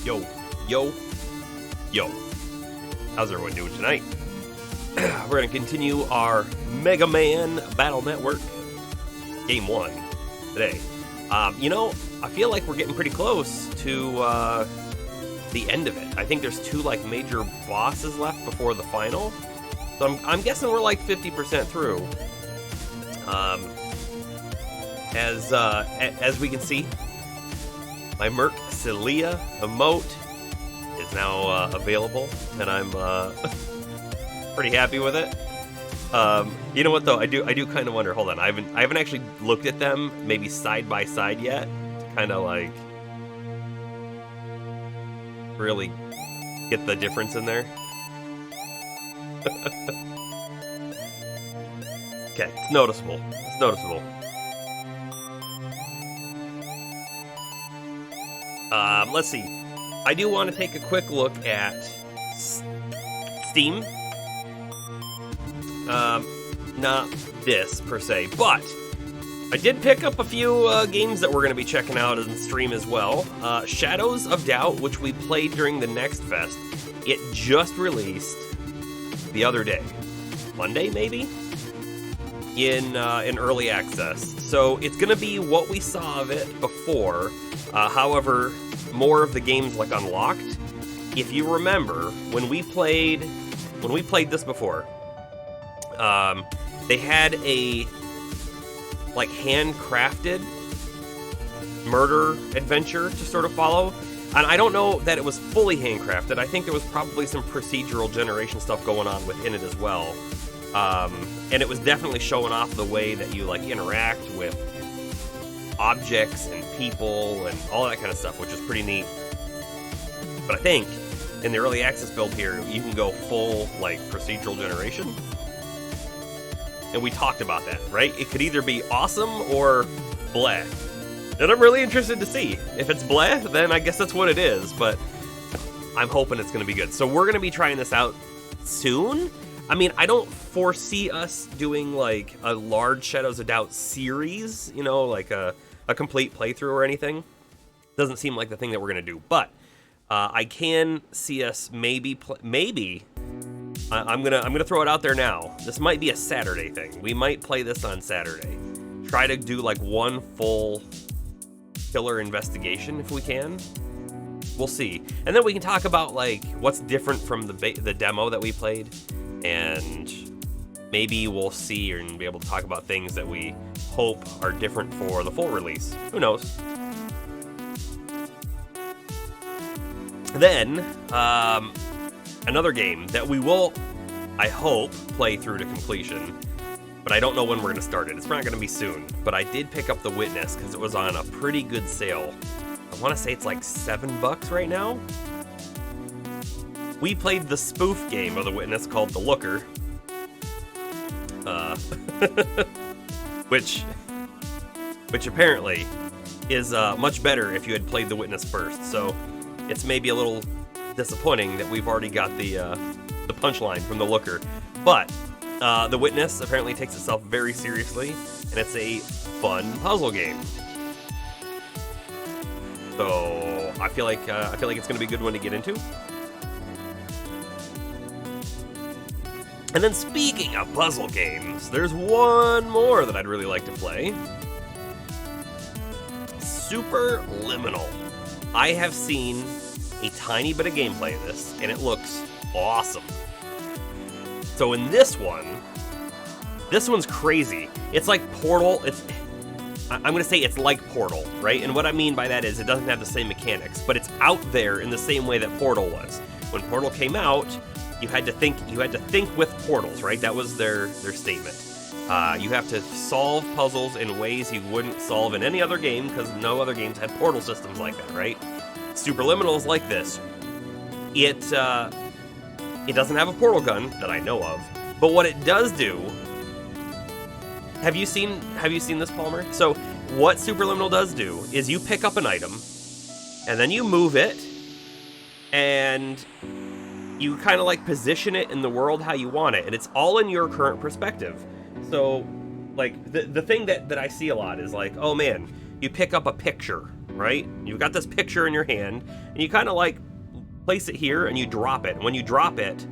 Yo, yo, yo. How's everyone doing tonight? We're going to continue our Mega Man Battle Network Game 1 today. I feel like we're getting pretty close to the end of it. I think there's two major bosses left before the final. So I'm guessing we're 50% through. As we can see, my Merc Celia emote is now available, and I'm pretty happy with it. You know what though? I do kind of wonder. Hold on, I haven't actually looked at them maybe side by side yet to kind of really get the difference in there. Okay, it's noticeable. It's noticeable. Let's see. I do want to take a quick look at Steam. Not this per se, but I did pick up a few games that we're going to be checking out in stream as well. Shadows of Doubt, which we played during the Next Fest, it just released the other day, Monday maybe, in early access. So it's going to be what we saw of it before. However, more of the game's unlocked. If you remember, when we played this before, they had a handcrafted murder adventure to sort of follow. And I don't know that it was fully handcrafted. I think there was probably some procedural generation stuff going on within it as well. And it was definitely showing off the way that you interact with objects and people and all that kind of stuff, which is pretty neat. But I think in the early access build here, you can go full procedural generation. And we talked about that, right? It could either be awesome or bleh. And I'm really interested to see. If it's bleh, then I guess that's what it is. But I'm hoping it's going to be good. So we're going to be trying this out soon. I mean, I don't foresee us doing a large Shadows of Doubt series, a complete playthrough or anything. Doesn't seem like the thing that we're going to do. But I can see us maybe I'm gonna throw it out there now. This might be a Saturday thing. We might play this on Saturday. Try to do one full killer investigation if we can. We'll see, and then we can talk about what's different from the demo that we played, and maybe we'll see and be able to talk about things that we hope are different for the full release. Who knows? Then, another game that we will, I hope, play through to completion, but I don't know when we're going to start it. It's not going to be soon, but I did pick up The Witness because it was on a pretty good sale. I want to say it's $7 right now. We played the spoof game of The Witness called The Looker, which apparently is much better if you had played The Witness first, so it's maybe a little disappointing that we've already got the punchline from The Looker. But The Witness apparently takes itself very seriously, and it's a fun puzzle game. So I feel like it's going to be a good one to get into. And then speaking of puzzle games, there's one more that I'd really like to play. Superliminal. I have seen a tiny bit of gameplay of this, and it looks awesome. So in this one's crazy. It's like Portal. I'm going to say it's like Portal, right? And what I mean by that is it doesn't have the same mechanics, but it's out there in the same way that Portal was. When Portal came out, you had to think with portals, right? That was their statement. You have to solve puzzles in ways you wouldn't solve in any other game because no other games had portal systems like that, right? Superliminal is like this. It doesn't have a portal gun that I know of, but what it does do. Have you seen this, Palmer? So what Superliminal does do is you pick up an item, and then you move it, and you kind of position it in the world how you want it, and it's all in your current perspective. So the thing that I see a lot is oh man, you pick up a picture, right? You've got this picture in your hand, and you kind of like place it here, and you drop it. When you drop it,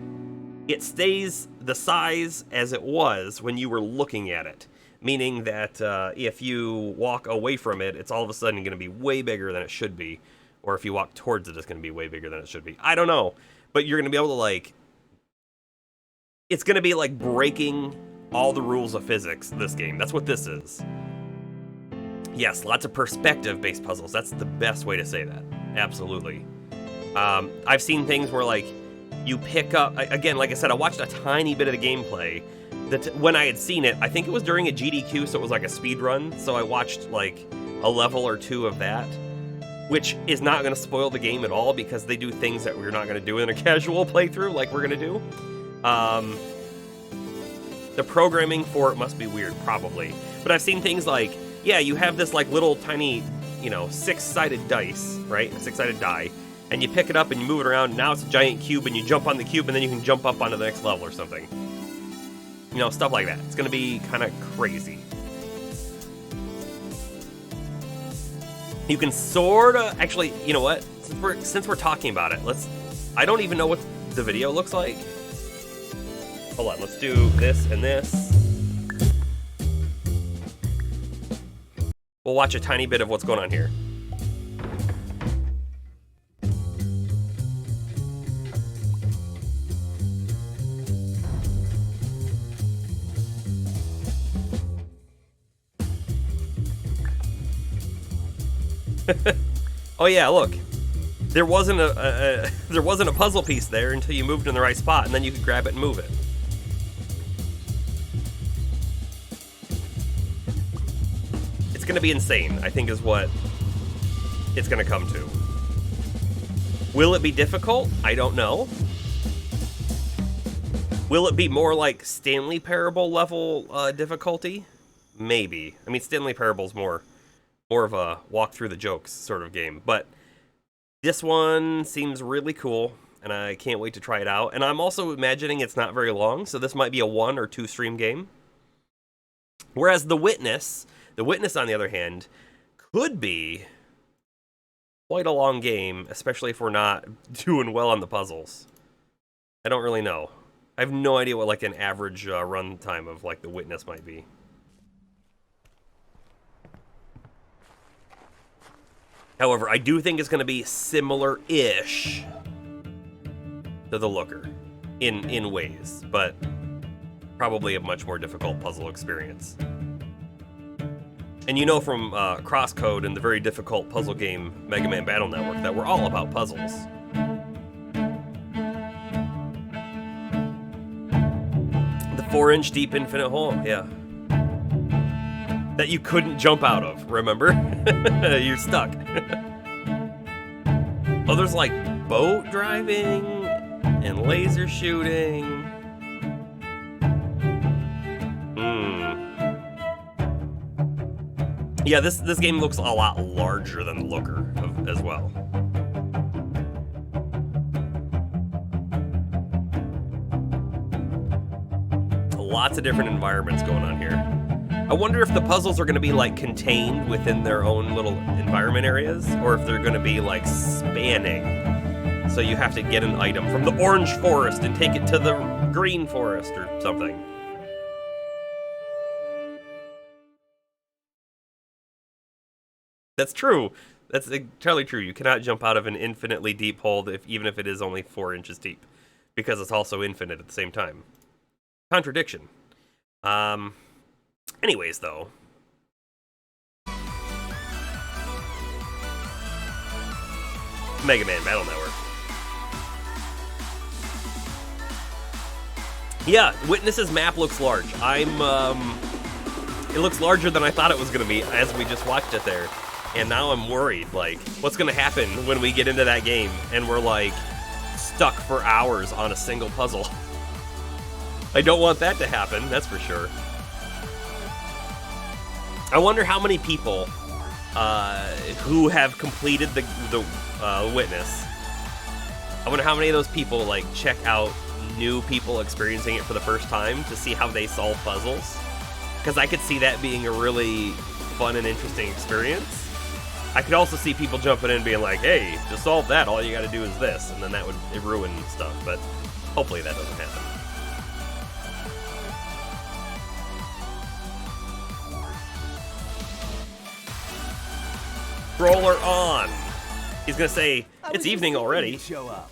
it stays the size as it was when you were looking at it. Meaning that if you walk away from it, it's all of a sudden going to be way bigger than it should be. Or if you walk towards it, it's going to be way bigger than it should be. I don't know. But you're going to be able to, like... It's going to be like breaking all the rules of physics, this game. That's what this is. Yes, lots of perspective-based puzzles. That's the best way to say that. Absolutely. I've seen things where, like, you pick up... Again, like I said, I watched a tiny bit of the gameplay. When I had seen it, I think it was during a GDQ, so it was like a speed run. So I watched like a level or two of that, which is not going to spoil the game at all because they do things that we're not going to do in a casual playthrough like we're going to do. The programming for it must be weird, probably. But I've seen things like, yeah, you have this like little tiny, you know, 6-sided dice, right? A 6-sided die. And you pick it up and you move it around. And now it's a giant cube and you jump on the cube and then you can jump up onto the next level or something. You know, stuff like that. It's going to be kind of crazy. You can sort of... Actually, you know what? Since we're talking about it, I don't even know what the video looks like. Hold on, let's do this and this. We'll watch a tiny bit of what's going on here. Oh yeah, look. There wasn't a puzzle piece there until you moved in the right spot, and then you could grab it and move it. It's gonna be insane, I think is what it's gonna come to. Will it be difficult? I don't know. Will it be more like Stanley Parable level difficulty? Maybe. I mean, Stanley Parable's more of a walk through the jokes sort of game, but this one seems really cool and I can't wait to try it out. And I'm also imagining it's not very long, so this might be a 1 or 2 stream game. Whereas The Witness on the other hand could be quite a long game, especially if we're not doing well on the puzzles. I don't really know. I have no idea what like an average run time of like The Witness might be. However, I do think it's going to be similar-ish to The Looker in ways, but probably a much more difficult puzzle experience. And you know from Crosscode and the very difficult puzzle game Mega Man Battle Network that we're all about puzzles. The 4-inch deep infinite hole, yeah. That you couldn't jump out of, remember? You're stuck. Oh, there's like boat driving and laser shooting. Yeah, this game looks a lot larger than Looker as well. Lots of different environments going on here. I wonder if the puzzles are going to be like contained within their own little environment areas, or if they're going to be like spanning. So you have to get an item from the orange forest and take it to the green forest or something. That's true. That's entirely true. You cannot jump out of an infinitely deep hole even if it is only 4 inches deep, because it's also infinite at the same time. Contradiction. Anyways, though. Mega Man Battle Network. Yeah, Witness's map looks large. It looks larger than I thought it was going to be as we just watched it there. And now I'm worried, like, what's going to happen when we get into that game and we're, like, stuck for hours on a single puzzle. I don't want that to happen, that's for sure. I wonder how many people who have completed the Witness, I wonder how many of those people, like, check out new people experiencing it for the first time to see how they solve puzzles. Because I could see that being a really fun and interesting experience. I could also see people jumping in and being like, hey, to solve that, all you gotta do is this, and then that would ruin stuff, but hopefully that doesn't happen. Roller on! He's gonna say, it's evening already. Show up.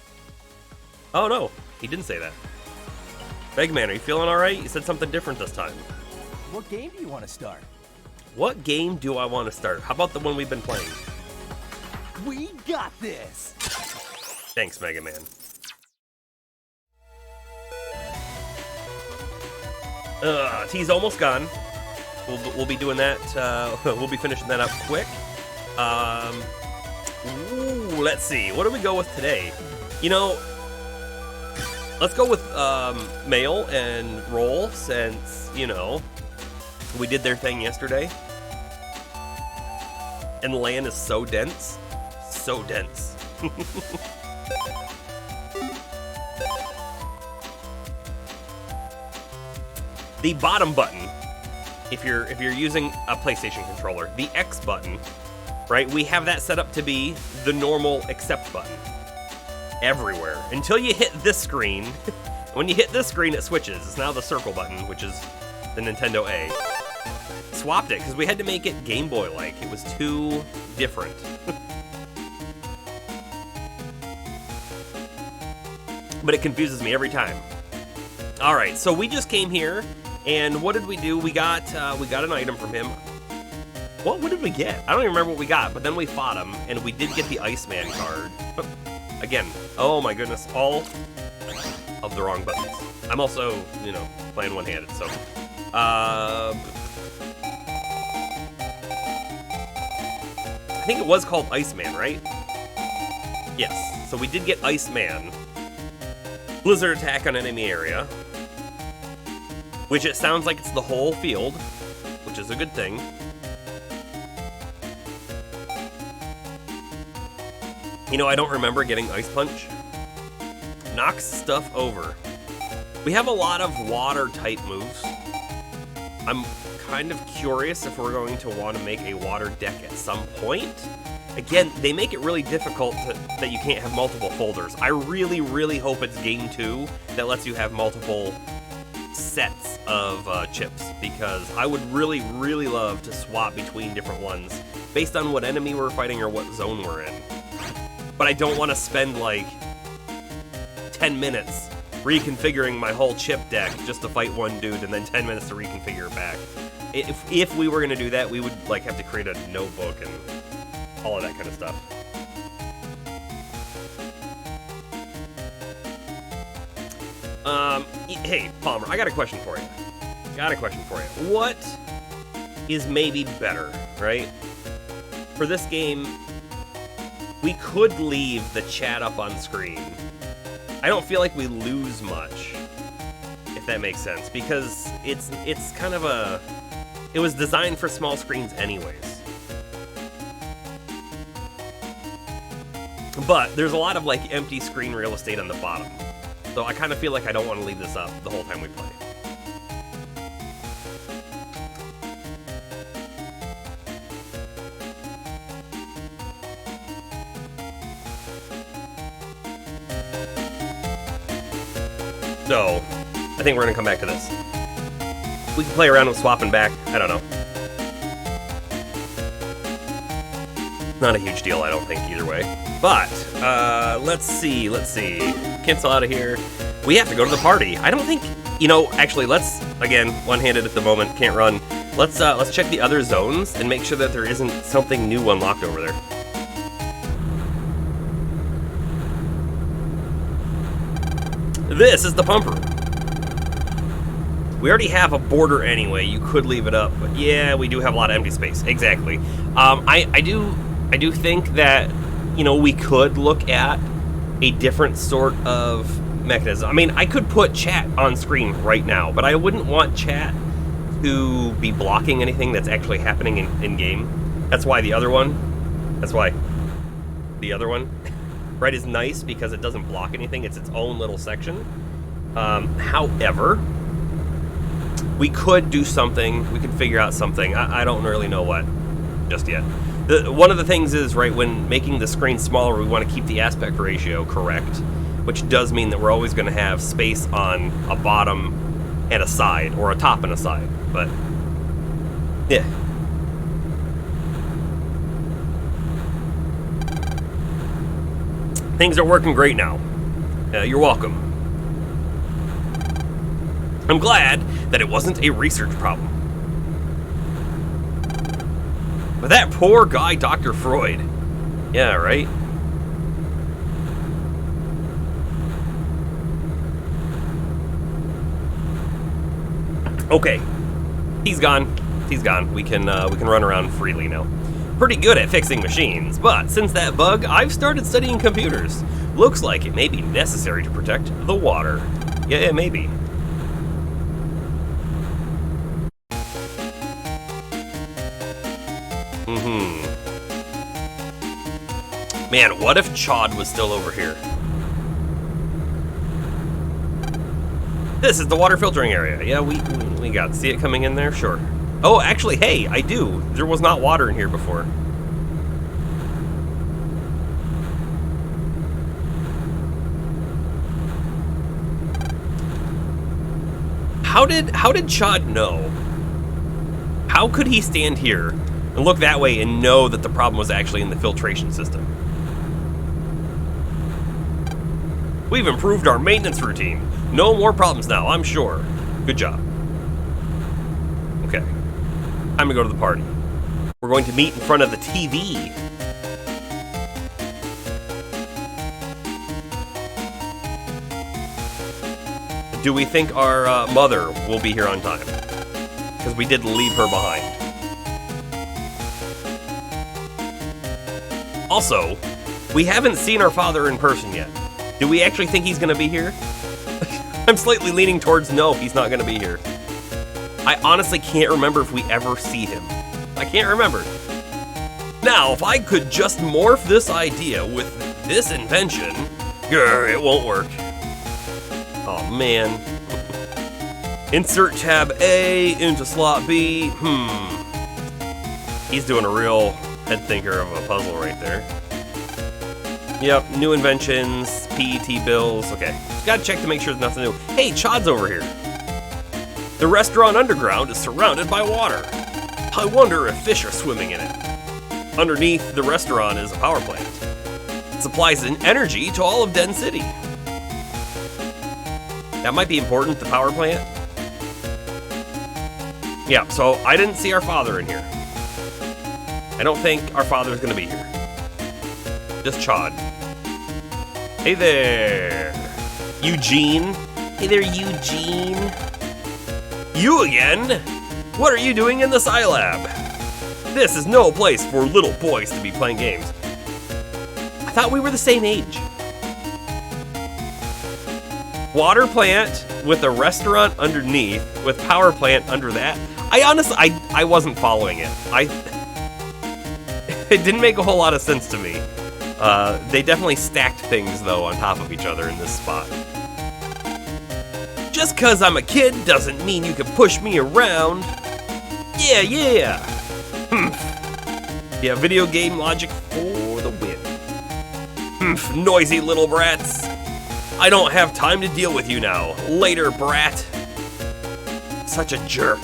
Oh no, he didn't say that. Mega Man, are you feeling alright? You said something different this time. What game do you want to start? What game do I want to start? How about the one we've been playing? We got this! Thanks, Mega Man. T's almost gone. We'll be doing that. We'll be finishing that up quick. Ooh, let's see. What do we go with today? You know, let's go with mail and roll since, you know, we did their thing yesterday. And the land is so dense. So dense. The bottom button, if you're using a PlayStation controller, the X button, right? We have that set up to be the normal accept button everywhere until you hit this screen. When you hit this screen, it switches. It's now the circle button, which is the Nintendo A. Swapped it because we had to make it Game Boy-like. It was too different. But it confuses me every time. All right, so we just came here, and what did we do? We got an item from him. What did we get? I don't even remember what we got, but then we fought him, and we did get the Iceman card. Again, oh my goodness, all of the wrong buttons. I'm also, you know, playing one-handed, so. I think it was called Iceman, right? Yes, so we did get Iceman. Blizzard attack on enemy area. Which it sounds like it's the whole field, which is a good thing. You know, I don't remember getting Ice Punch. Knocks stuff over. We have a lot of water-type moves. I'm kind of curious if we're going to want to make a water deck at some point. Again, they make it really difficult that you can't have multiple folders. I really, really hope it's Game 2 that lets you have multiple sets of chips, because I would really, really love to swap between different ones based on what enemy we're fighting or what zone we're in. But I don't want to spend like 10 minutes reconfiguring my whole chip deck just to fight one dude and then 10 minutes to reconfigure it back. If we were going to do that, we would like have to create a notebook and all of that kind of stuff. Hey, Palmer, I got a question for you. What is maybe better, right? For this game, we could leave the chat up on screen. I don't feel like we lose much, if that makes sense, because it's kind of a... It was designed for small screens anyways. But there's a lot of like empty screen real estate on the bottom. So I kind of feel like I don't want to leave this up the whole time we play. So, I think we're going to come back to this. We can play around with swapping back. I don't know. Not a huge deal, I don't think, either way. But, let's see. Cancel out of here. We have to go to the party. I don't think, you know, actually, let's, again, one-handed at the moment, can't run. Let's check the other zones and make sure that there isn't something new unlocked over there. This is the pump room. We already have a border anyway. You could leave it up, but yeah, we do have a lot of empty space. Exactly. I do think that, you know, we could look at a different sort of mechanism. I mean, I could put chat on screen right now, but I wouldn't want chat to be blocking anything that's actually happening in game. That's why the other one, right, is nice because it doesn't block anything. It's its own little section. However, we could do something. We could figure out something. I don't really know what just yet. One of the things is, right, when making the screen smaller, we want to keep the aspect ratio correct, which does mean that we're always going to have space on a bottom and a side, or a top and a side, but yeah. Things are working great now. You're welcome. I'm glad that it wasn't a research problem. But that poor guy, Dr. Freud. Yeah, right? Okay. He's gone. He's gone. We can run around freely now. Pretty good at fixing machines, but since that bug, I've started studying computers. Looks like it may be necessary to protect the water. Yeah, it may be. Man, what if Chod was still over here? This is the water filtering area. Yeah, we got. See it coming in there? Sure. Oh, actually, hey, I do. There was not water in here before. How did Chod know? How could he stand here and look that way and know that the problem was actually in the filtration system? We've improved our maintenance routine. No more problems now, I'm sure. Good job. Okay. Time to go to the party. We're going to meet in front of the TV. Do we think our mother will be here on time? Because we did leave her behind. Also, we haven't seen our father in person yet. Do we actually think he's going to be here? I'm slightly leaning towards no, he's not going to be here. I honestly can't remember if we ever see him. I can't remember. Now, if I could just morph this idea with this invention, it won't work. Oh, man. Insert tab A into slot B. He's doing a real head thinker of a puzzle right there. Yep, new inventions, PET bills. Okay, gotta check to make sure there's nothing new. Hey, Chod's over here. The restaurant underground is surrounded by water. I wonder if fish are swimming in it. Underneath the restaurant is a power plant. It supplies energy to all of Den City. That might be important, the power plant. Yeah, so I didn't see our father in here. I don't think our father's gonna be here. Just Chod. Hey there, Eugene. Hey there, Eugene. You again? What are you doing in the Scilab? This is no place for little boys to be playing games. I thought we were the same age. Water plant with a restaurant underneath, with power plant under that. I honestly, I wasn't following it. It didn't make a whole lot of sense to me. They definitely stacked things, though, on top of each other in this spot. Just cause I'm a kid doesn't mean you can push me around. Yeah. Yeah, video game logic for the win. Noisy little brats. I don't have time to deal with you now. Later, brat. Such a jerk.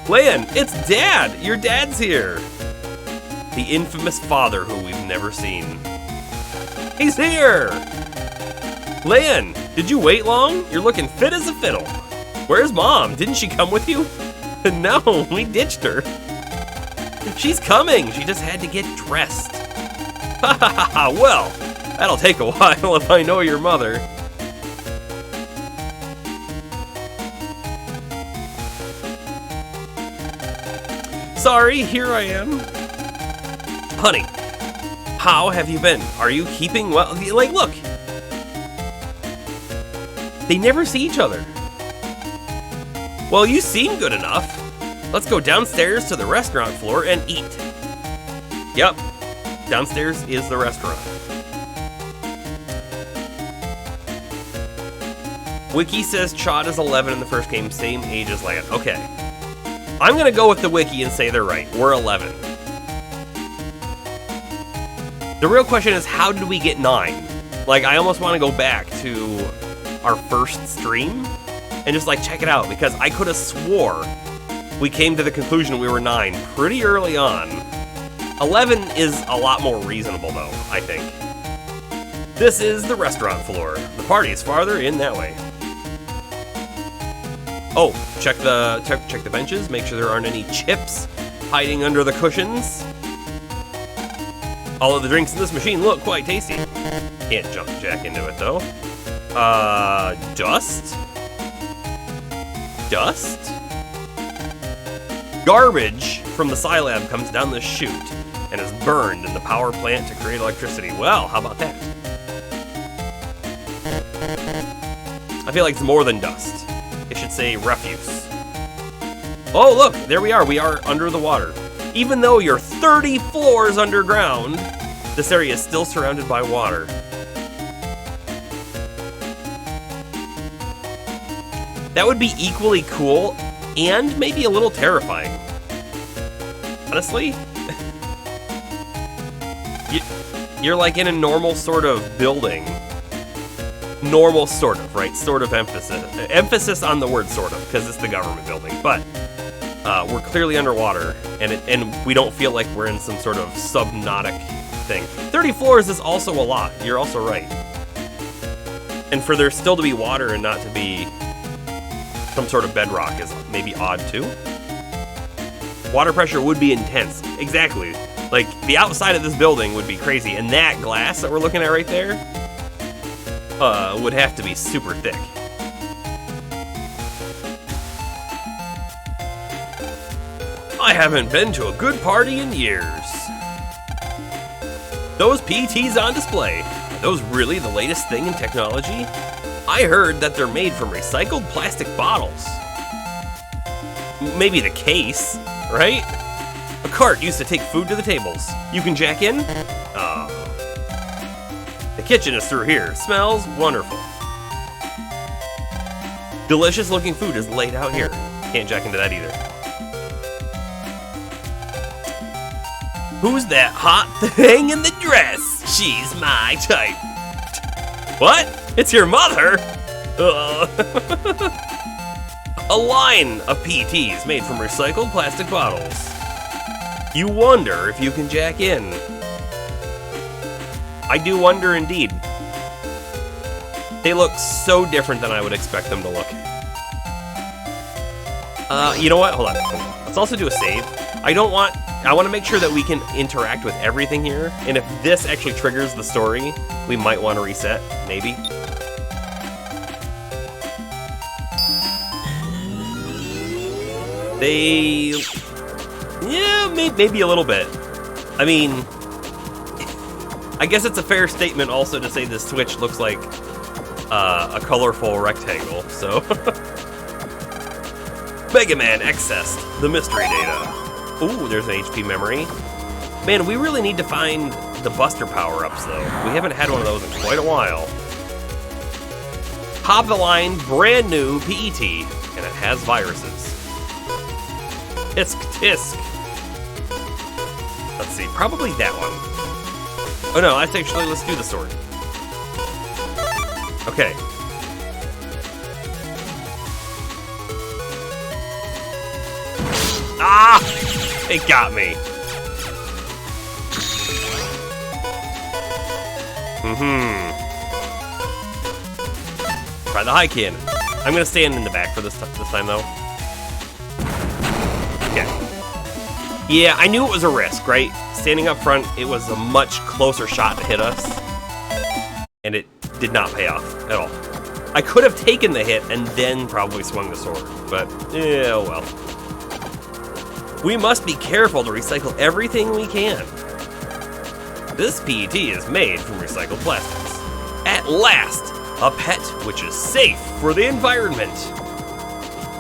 Lan, it's Dad! Your dad's here! The infamous father who we've never seen. He's here! Lan, did you wait long? You're looking fit as a fiddle. Where's Mom? Didn't she come with you? No, we ditched her. She's coming! She just had to get dressed. Ha ha ha ha! Well, that'll take a while if I know your mother. Sorry, here I am. Honey, how have you been? Are you keeping well? Like, look. They never see each other. Well, you seem good enough. Let's go downstairs to the restaurant floor and eat. Yep, downstairs is the restaurant. Wiki says Chod is 11 in the first game, same age as Lan. Okay. I'm gonna go with the wiki and say they're right. We're 11. The real question is, how did we get 9? Like, I almost want to go back to our first stream and just, like, check it out, because I could have swore we came to the conclusion we were 9 pretty early on. 11 is a lot more reasonable, though, I think. This is the restaurant floor. The party is farther in that way. Oh, check the benches, make sure there aren't any chips hiding under the cushions. All of the drinks in this machine look quite tasty. Can't jump jack into it, though. Dust? Dust? Garbage from the Scilab comes down this chute and is burned in the power plant to create electricity. Well, how about that? I feel like it's more than dust. It should say refuse. Oh, look, there we are. We are under the water. Even though you're 30 floors underground, this area is still surrounded by water. That would be equally cool and maybe a little terrifying. Honestly, you're like in a normal sort of building. Normal sort of, right? Sort of emphasis. Emphasis on the word sort of, because it's the government building. But we're clearly underwater, and we don't feel like we're in some sort of subnautic thing. 30 floors is also a lot. You're also right. And for there still to be water and not to be some sort of bedrock is maybe odd too. Water pressure would be intense. Exactly. Like, the outside of this building would be crazy, and that glass that we're looking at right there would have to be super thick. I haven't been to a good party in years. Those PETs on display, are those really the latest thing in technology? I heard that they're made from recycled plastic bottles. Maybe the case, right? A cart used to take food to the tables. You can jack in? Oh. The kitchen is through here. Smells wonderful. Delicious looking food is laid out here. Can't jack into that either. Who's that hot thing in the dress? She's my type. What? It's your mother? A line of PETs made from recycled plastic bottles. You wonder if you can jack in. I do wonder indeed. They look so different than I would expect them to look. You know what? Hold on. Let's also do a save. I want to make sure that we can interact with everything here. And if this actually triggers the story, we might want to reset, maybe. Yeah, maybe a little bit. I mean, I guess it's a fair statement also to say this Switch looks like a colorful rectangle, so. Mega Man accessed the mystery data. Ooh, there's an HP memory. Man, we really need to find the Buster power-ups, though. We haven't had one of those in quite a while. Top of the line, brand new PET, and it has viruses. Tisk tisk. Let's see, probably that one. Oh no, let's do the sword. Okay. Ah! It got me. Try the high cannon. I'm gonna stand in the back for this time though. Okay. Yeah, I knew it was a risk, right? Standing up front, it was a much closer shot to hit us. And it did not pay off at all. I could have taken the hit and then probably swung the sword, but yeah, well. We must be careful to recycle everything we can. This PET is made from recycled plastics. At last, a pet which is safe for the environment.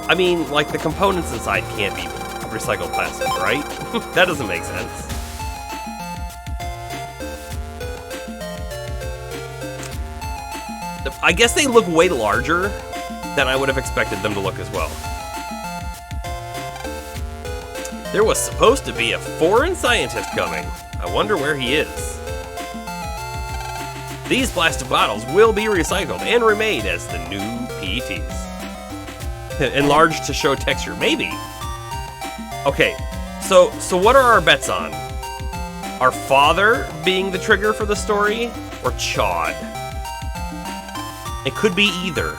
I mean, like, the components inside can't be recycled plastic, right? That doesn't make sense. I guess they look way larger than I would have expected them to look as well. There was supposed to be a foreign scientist coming. I wonder where he is. These plastic bottles will be recycled and remade as the new PETs. Enlarged to show texture, maybe. Okay, so what are our bets on? Our father being the trigger for the story, or Chad? It could be either.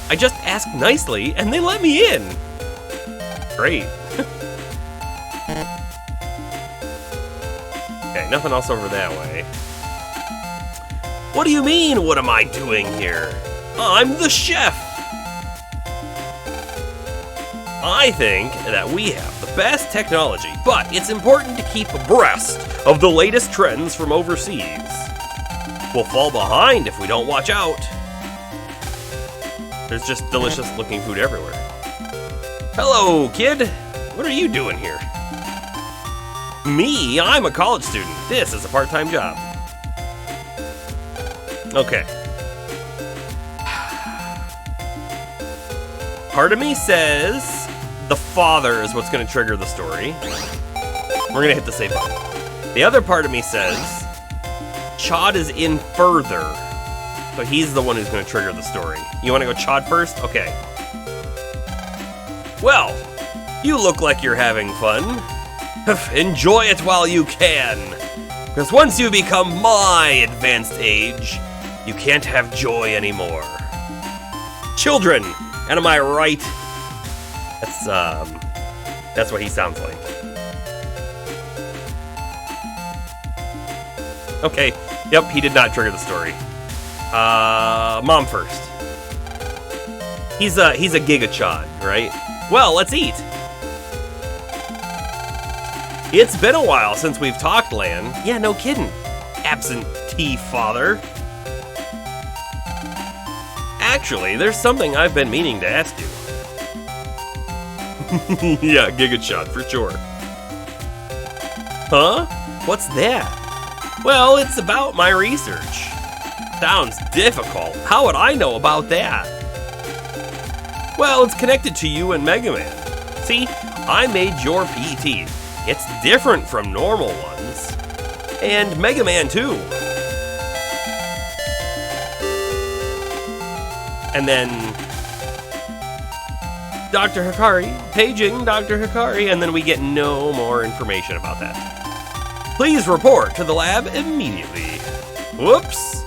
I just asked nicely, and they let me in. Great. Okay, nothing else over that way. What do you mean, what am I doing here? I'm the chef! I think that we have the best technology, but it's important to keep abreast of the latest trends from overseas. We'll fall behind if we don't watch out. There's just delicious looking food everywhere. Hello, kid. What are you doing here? Me? I'm a college student. This is a part-time job. Okay. Part of me says the father is what's going to trigger the story. We're going to hit the save button. The other part of me says Chad is in further, so he's the one who's going to trigger the story. You want to go Chad first? Okay. Well, you look like you're having fun. Enjoy it while you can, because once you become my advanced age, you can't have joy anymore. Children, and am I right? That's what he sounds like. Okay, yep, he did not trigger the story. Mom first. He's a Giga Chad, right? Well, let's eat. It's been a while since we've talked, Lan. Yeah, no kidding. Absentee father. Actually, there's something I've been meaning to ask you. Yeah, Giga Chad, for sure. Huh? What's that? Well, it's about my research. Sounds difficult. How would I know about that? Well, it's connected to you and Mega Man. See, I made your PET. It's different from normal ones. And Mega Man too. And then Dr. Hikari, paging Dr. Hikari, and then we get no more information about that. Please report to the lab immediately. Whoops.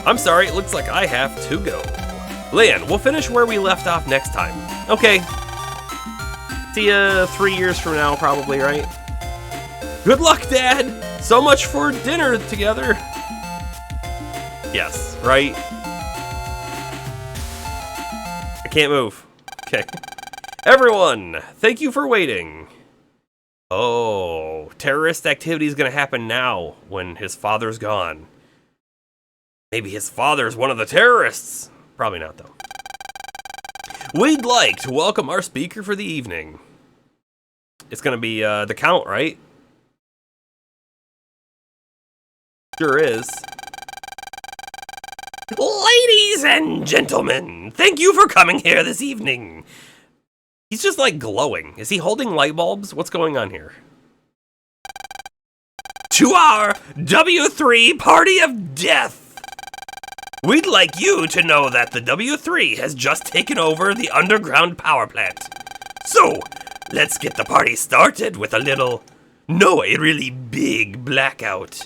I'm sorry, it looks like I have to go. Lan, we'll finish where we left off next time. Okay. See ya 3 years from now, probably, right? Good luck, Dad! So much for dinner together. Yes, right? I can't move. Okay. Everyone, thank you for waiting. Oh, terrorist activity is gonna happen now when his father's gone. Maybe his father's one of the terrorists. Probably not, though. We'd like to welcome our speaker for the evening. It's gonna be the Count, right? Sure is. Ladies and gentlemen, thank you for coming here this evening. He's just like glowing. Is he holding light bulbs? What's going on here? To our W3 Party of Death. We'd like you to know that the W3 has just taken over the underground power plant. So, let's get the party started with a really big blackout.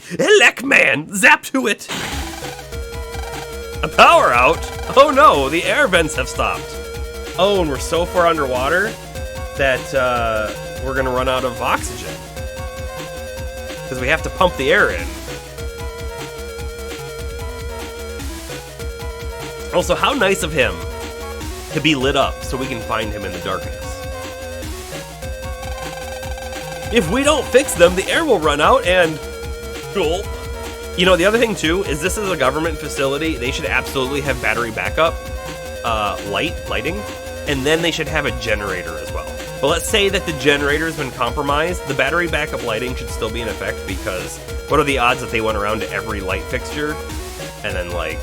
Elecman, zap to it! A power out? Oh no, the air vents have stopped. Oh, and we're so far underwater that we're gonna run out of oxygen. Because we have to pump the air in. Also, how nice of him to be lit up so we can find him in the darkness. If we don't fix them, the air will run out and... Cool. You know, the other thing too is this is a government facility. They should absolutely have battery backup lighting, and then they should have a generator as well. But let's say that the generator has been compromised. The battery backup lighting should still be in effect, because what are the odds that they went around to every light fixture and then like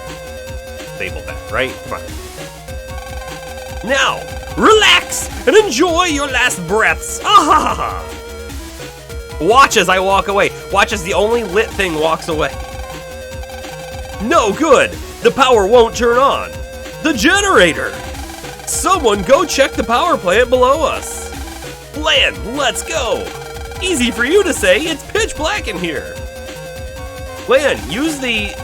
disabled that, right? Come on. Now, relax and enjoy your last breaths. Ah! Watch as I walk away. Watch as the only lit thing walks away. No good. The power won't turn on. The generator. Someone go check the power plant below us. Lan, let's go. Easy for you to say. It's pitch black in here. Lan, use the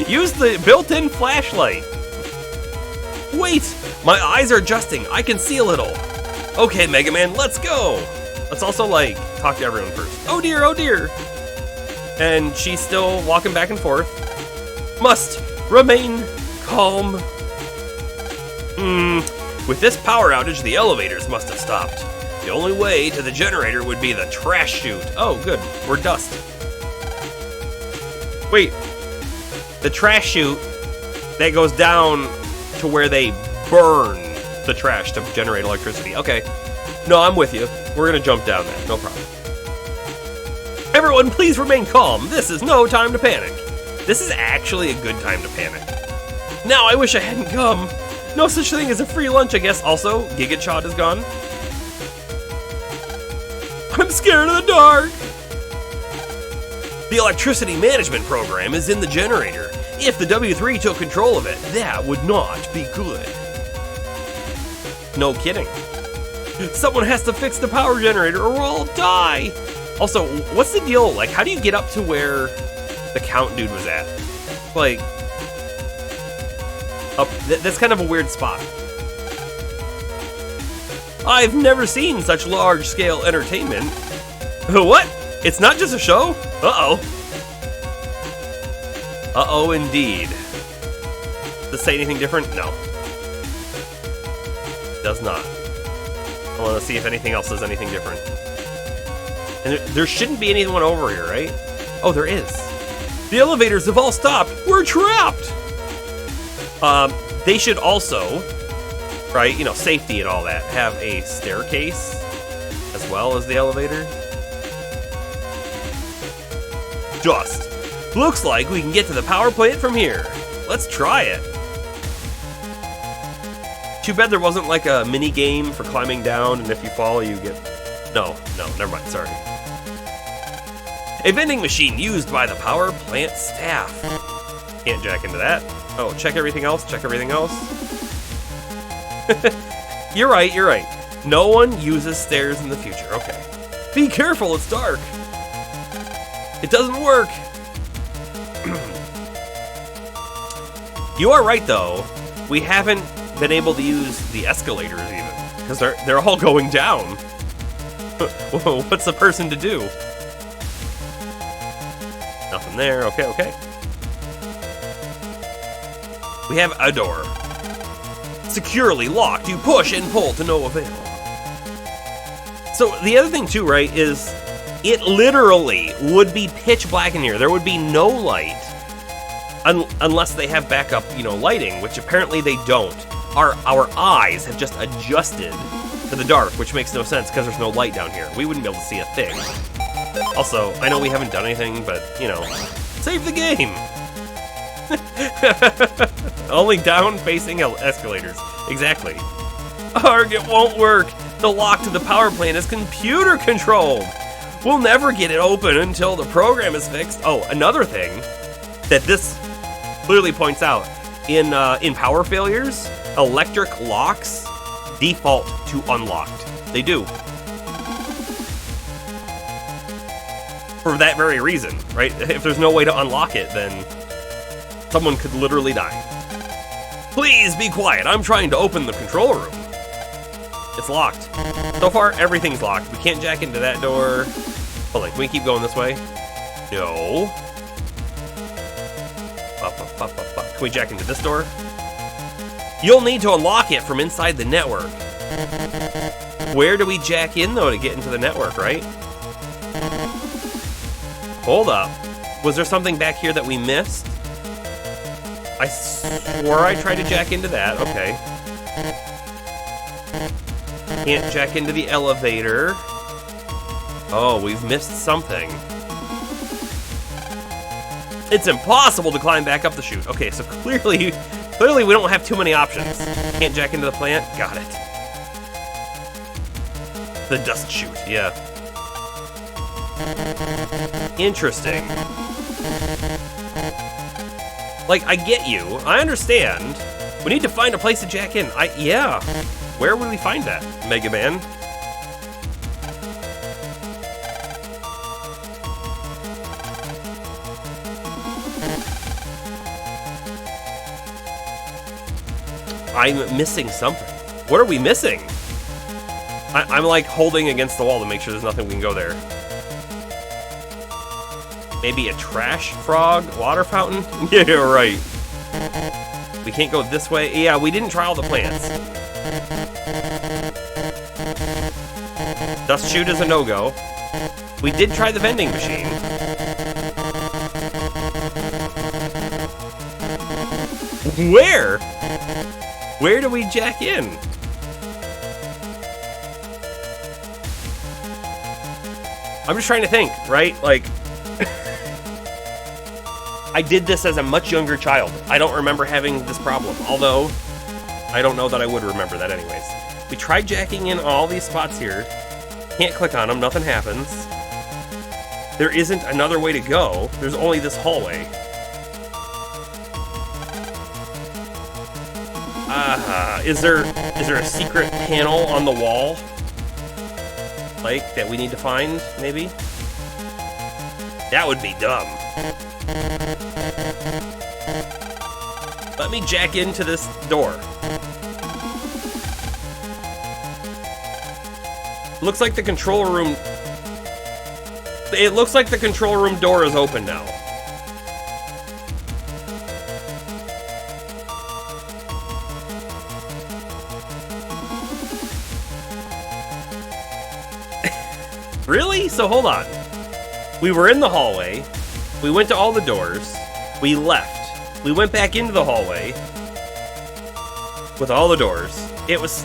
use the built-in flashlight. Wait, my eyes are adjusting. I can see a little. Okay, Mega Man, let's go. Let's also, like, talk to everyone first. Oh dear, oh dear. And she's still walking back and forth. Must remain calm. With this power outage, the elevators must have stopped. The only way to the generator would be the trash chute. Oh, good. We're dust. Wait. The trash chute that goes down to where they burn the trash to generate electricity. Okay. No, I'm with you. We're gonna jump down that. No problem. Everyone, please remain calm. This is no time to panic. This is actually a good time to panic. Now, I wish I hadn't come. No such thing as a free lunch, I guess. Also, Gigachad is gone. I'm scared of the dark. The electricity management program is in the generator. If the W3 took control of it, that would not be good. No kidding. Someone has to fix the power generator or we'll all die. Also, what's the deal? Like, how do you get up to where the Count dude was at? Like, up, that's kind of a weird spot. I've never seen such large-scale entertainment. What? It's not just a show? Uh-oh. Uh-oh, indeed. Does it say anything different? No. Does not. I want to see if anything else says anything different. And there shouldn't be anyone over here, right? Oh, there is. The elevators have all stopped. We're trapped. They should also, right, you know, safety and all that, have a staircase as well as the elevator. Dust. Looks like we can get to the power plant from here. Let's try it. Too bad there wasn't like a mini game for climbing down, and if you fall, you get... No, never mind, sorry. A vending machine used by the power plant staff. Can't jack into that. Oh, check everything else, check everything else. You're right. No one uses stairs in the future, okay. Be careful, it's dark. It doesn't work. You are right, though. We haven't been able to use the escalators even, because they're all going down. What's the person to do? Nothing there. Okay. We have a door. Securely locked. You push and pull to no avail. So the other thing too, right, is it literally would be pitch black in here. There would be no light unless they have backup, you know, lighting, which apparently they don't. Our eyes have just adjusted to the dark, which makes no sense because there's no light down here. We wouldn't be able to see a thing. Also, I know we haven't done anything, but, you know, save the game. Only down-facing escalators. Exactly. Arg, it won't work. The lock to the power plant is computer-controlled. We'll never get it open until the program is fixed. Oh, another thing that this clearly points out, in power failures, electric locks default to unlocked. They do. For that very reason, right? If there's no way to unlock it, then someone could literally die. Please be quiet. I'm trying to open the control room. It's locked. So far, everything's locked. We can't jack into that door. Hold on, can we keep going this way? No. Can we jack into this door? You'll need to unlock it from inside the network. Where do we jack in, though, to get into the network, right? Hold up. Was there something back here that we missed? I swore I tried to jack into that. Okay. Can't jack into the elevator. Oh, we've missed something. It's impossible to climb back up the chute. Okay, so clearly Clearly, we don't have too many options. Can't jack into the plant? Got it. The dust chute, yeah. Interesting. Like, I get you. I understand. We need to find a place to jack in. Yeah. Where would we find that, Mega Man? I'm missing something. What are we missing? I'm like holding against the wall to make sure there's nothing we can go there. Maybe a trash frog water fountain? Yeah, right. We can't go this way. Yeah, we didn't try all the plants. Dust chute is a no-go. We did try the vending machine. Where? Where do we jack in? I'm just trying to think, right? Like, I did this as a much younger child. I don't remember having this problem, although I don't know that I would remember that anyways. We tried jacking in all these spots here. Can't click on them, nothing happens. There isn't another way to go. There's only this hallway. Is there a secret panel on the wall? Like, that we need to find, maybe? That would be dumb. Let me jack into this door. Looks like the control room... It looks like the control room door is open now. Really? So hold on. We were in the hallway. We went to all the doors. We left. We went back into the hallway with all the doors.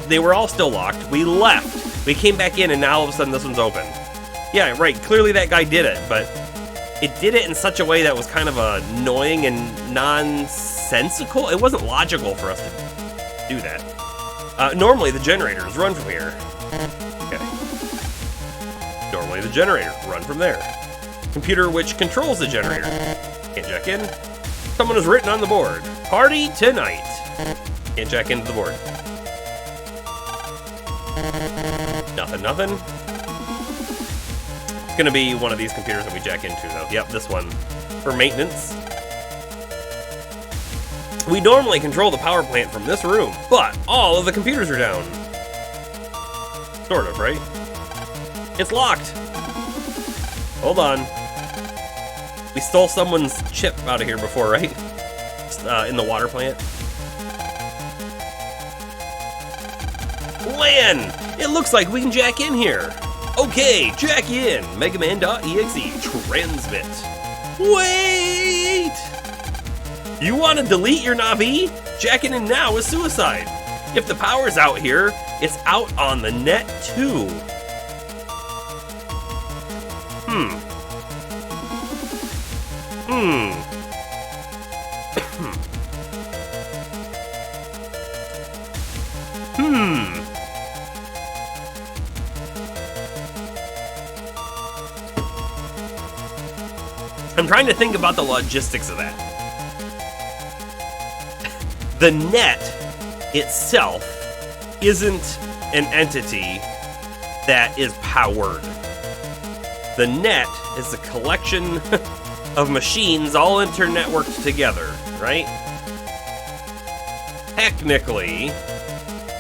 They were all still locked. We left. We came back in and now all of a sudden this one's open. Yeah, right. Clearly that guy did it, but it did it in such a way that was kind of annoying and nonsensical. It wasn't logical for us to do that. Normally the generators run from here. Okay. Normally the generator run from there. Computer which controls the generator. Can't jack in. Someone has written on the board, party tonight. Can't jack into the board. Nothing. It's gonna be one of these computers that we jack into though. Yep, this one. For maintenance. We normally control the power plant from this room, but all of the computers are down. Sort of, right? It's locked. Hold on. We stole someone's chip out of here before, right? In the water plant. Lan! It looks like we can jack in here. Okay, jack in. Megaman.exe. Transmit. Wait! You want to delete your Navi? Jacking in now is suicide. If the power's out here, it's out on the net too. I'm trying to think about the logistics of that. The net itself isn't an entity that is powered. The net is a collection of machines all internetworked together, right? Technically,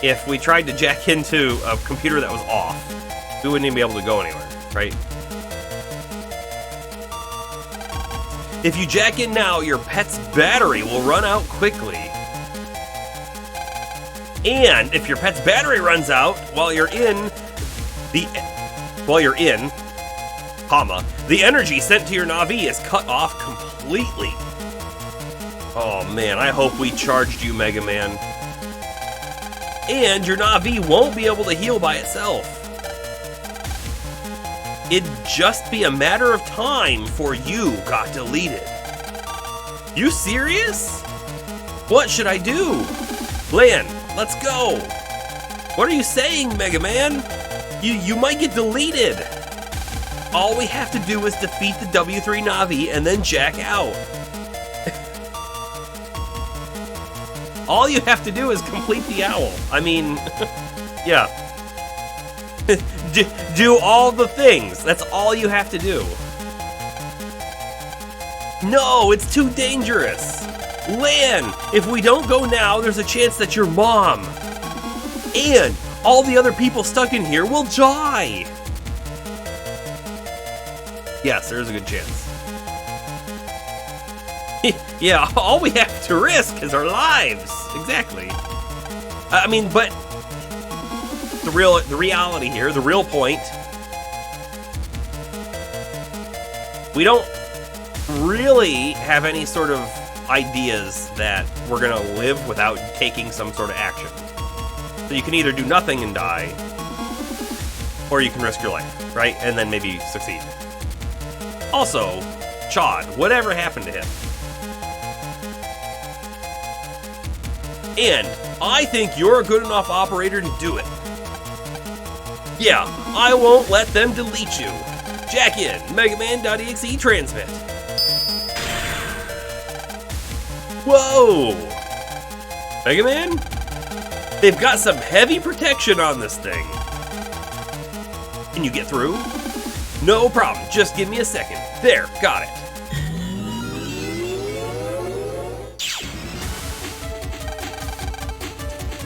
if we tried to jack into a computer that was off, we wouldn't even be able to go anywhere, right? If you jack in now, your pet's battery will run out quickly. And if your pet's battery runs out while you're in, the energy sent to your Navi is cut off completely. Oh man, I hope we charged you, Mega Man. And your Navi won't be able to heal by itself. It'd just be a matter of time before you got deleted. You serious? What should I do? Lan, let's go. What are you saying, Mega Man? You might get deleted. All we have to do is defeat the W3 Navi and then jack out. All you have to do is complete the owl. I mean, yeah. do all the things. That's all you have to do. No, it's too dangerous. Lan, if we don't go now, there's a chance that your mom and all the other people stuck in here will die. Yes, there's a good chance. Yeah, all we have to risk is our lives. Exactly. I mean, but the reality here, the real point, we don't really have any sort of ideas that we're gonna live without taking some sort of action. So you can either do nothing and die, or you can risk your life, right? And then maybe succeed. Also, Chad, whatever happened to him? And I think you're a good enough operator to do it. Yeah, I won't let them delete you. Jack in, megaman.exe transmit. Whoa! Mega Man? They've got some heavy protection on this thing. Can you get through? No problem, just give me a second. There, got it.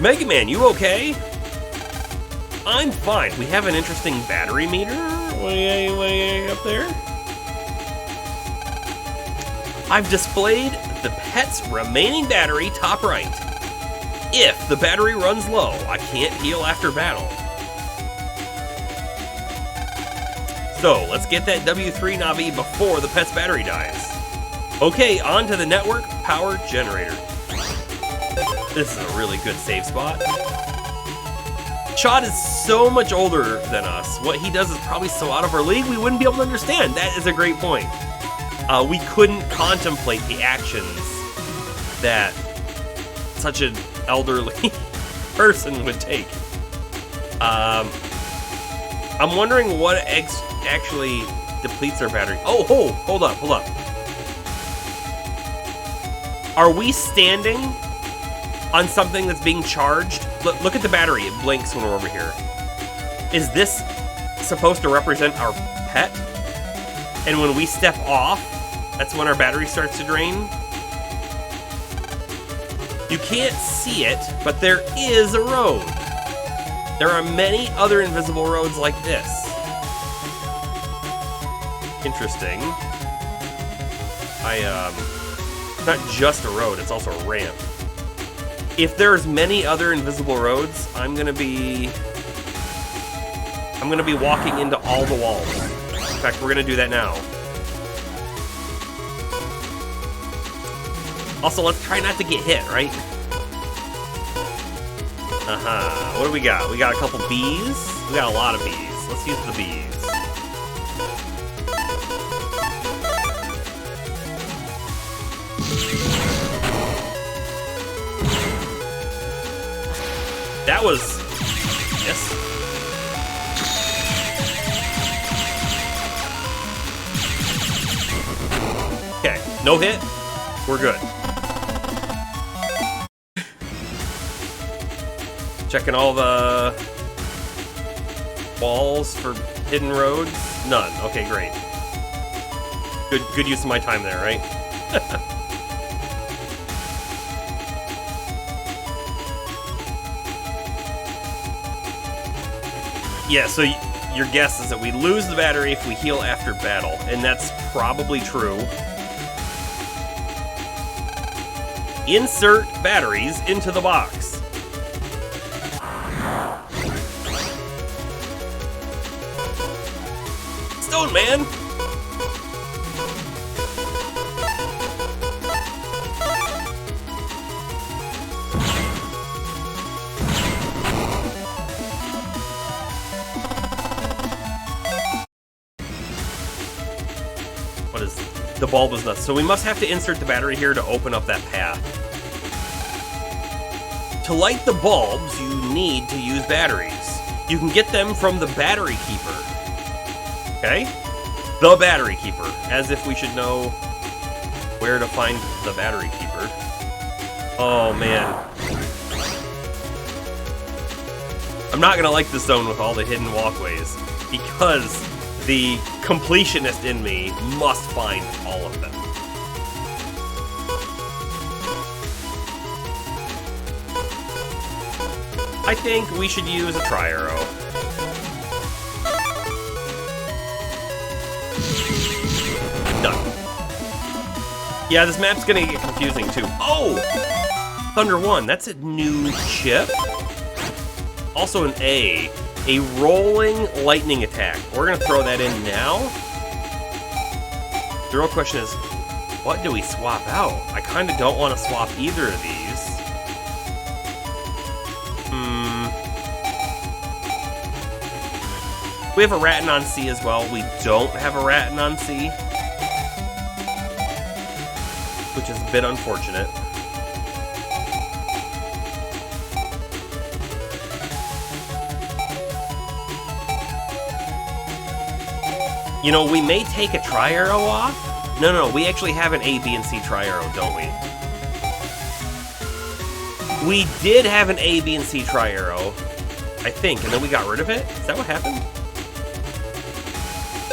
Mega Man, you okay? I'm fine. We have an interesting battery meter way up there. I've displayed the pet's remaining battery top right. If the battery runs low, I can't heal after battle. So, let's get that W3 Navi before the pet's battery dies. Okay, on to the network power generator. This is a really good save spot. Chad is so much older than us. What he does is probably so out of our league, we wouldn't be able to understand. That is a great point. We couldn't contemplate the actions that such an elderly person would take. I'm wondering what actually depletes our battery. Oh, hold up. Are we standing on something that's being charged? Look at the battery, it blinks when we're over here. Is this supposed to represent our pet? And when we step off, that's when our battery starts to drain? You can't see it, but there is a road. There are many other invisible roads like this. Interesting. It's not just a road, it's also a ramp. If there's many other invisible roads, I'm gonna be walking into all the walls. In fact, we're gonna do that now. Also, let's try not to get hit, right? What do we got? We got a couple bees. We got a lot of bees. Let's use the bees. That was... yes. Okay, no hit. We're good. Checking all the walls for hidden roads. None. Okay, great. Good use of my time there, right? Yeah, so your guess is that we lose the battery if we heal after battle, and that's probably true. Insert batteries into the box. Stone Man! What is... the bulb is nuts. So we must have to insert the battery here to open up that path. To light the bulbs, you need to use batteries. You can get them from the Battery Keeper. Okay? The Battery Keeper. As if we should know where to find the Battery Keeper. Oh, man. I'm not gonna like this zone with all the hidden walkways, because the completionist in me must find all of them. I think we should use a Tri-Arrow. Done. Yeah, this map's gonna get confusing too. Oh! Thunder 1, that's a new chip. Also an A rolling lightning attack. We're gonna throw that in now. The real question is, what do we swap out? I kinda don't wanna swap either of these. We have a Ratinon C as well. We don't have a Ratinon C, which is a bit unfortunate. You know, we may take a Tri-Arrow off. No, we actually have an A, B, and C Tri-Arrow, don't we? We did have an A, B, and C Tri-Arrow, I think, and then we got rid of it? Is that what happened?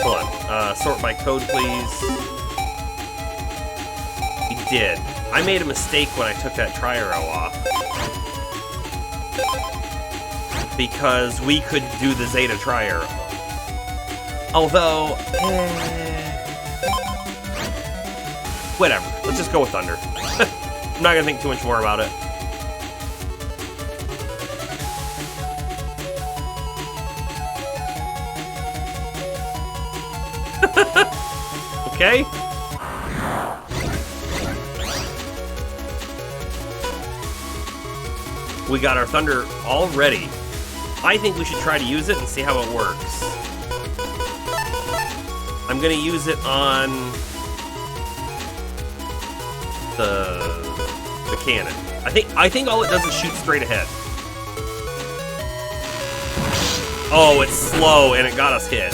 Hold on, sort by code, please. We did. I made a mistake when I took that Tri-Arrow off. Because we could do the Zeta Tri-Arrow. Although, whatever. Let's just go with Thunder. I'm not gonna think too much more about it. Okay. We got our Thunder all ready. I think we should try to use it and see how it works. I'm gonna use it on the cannon. I think all it does is shoot straight ahead. Oh, it's slow and it got us hit.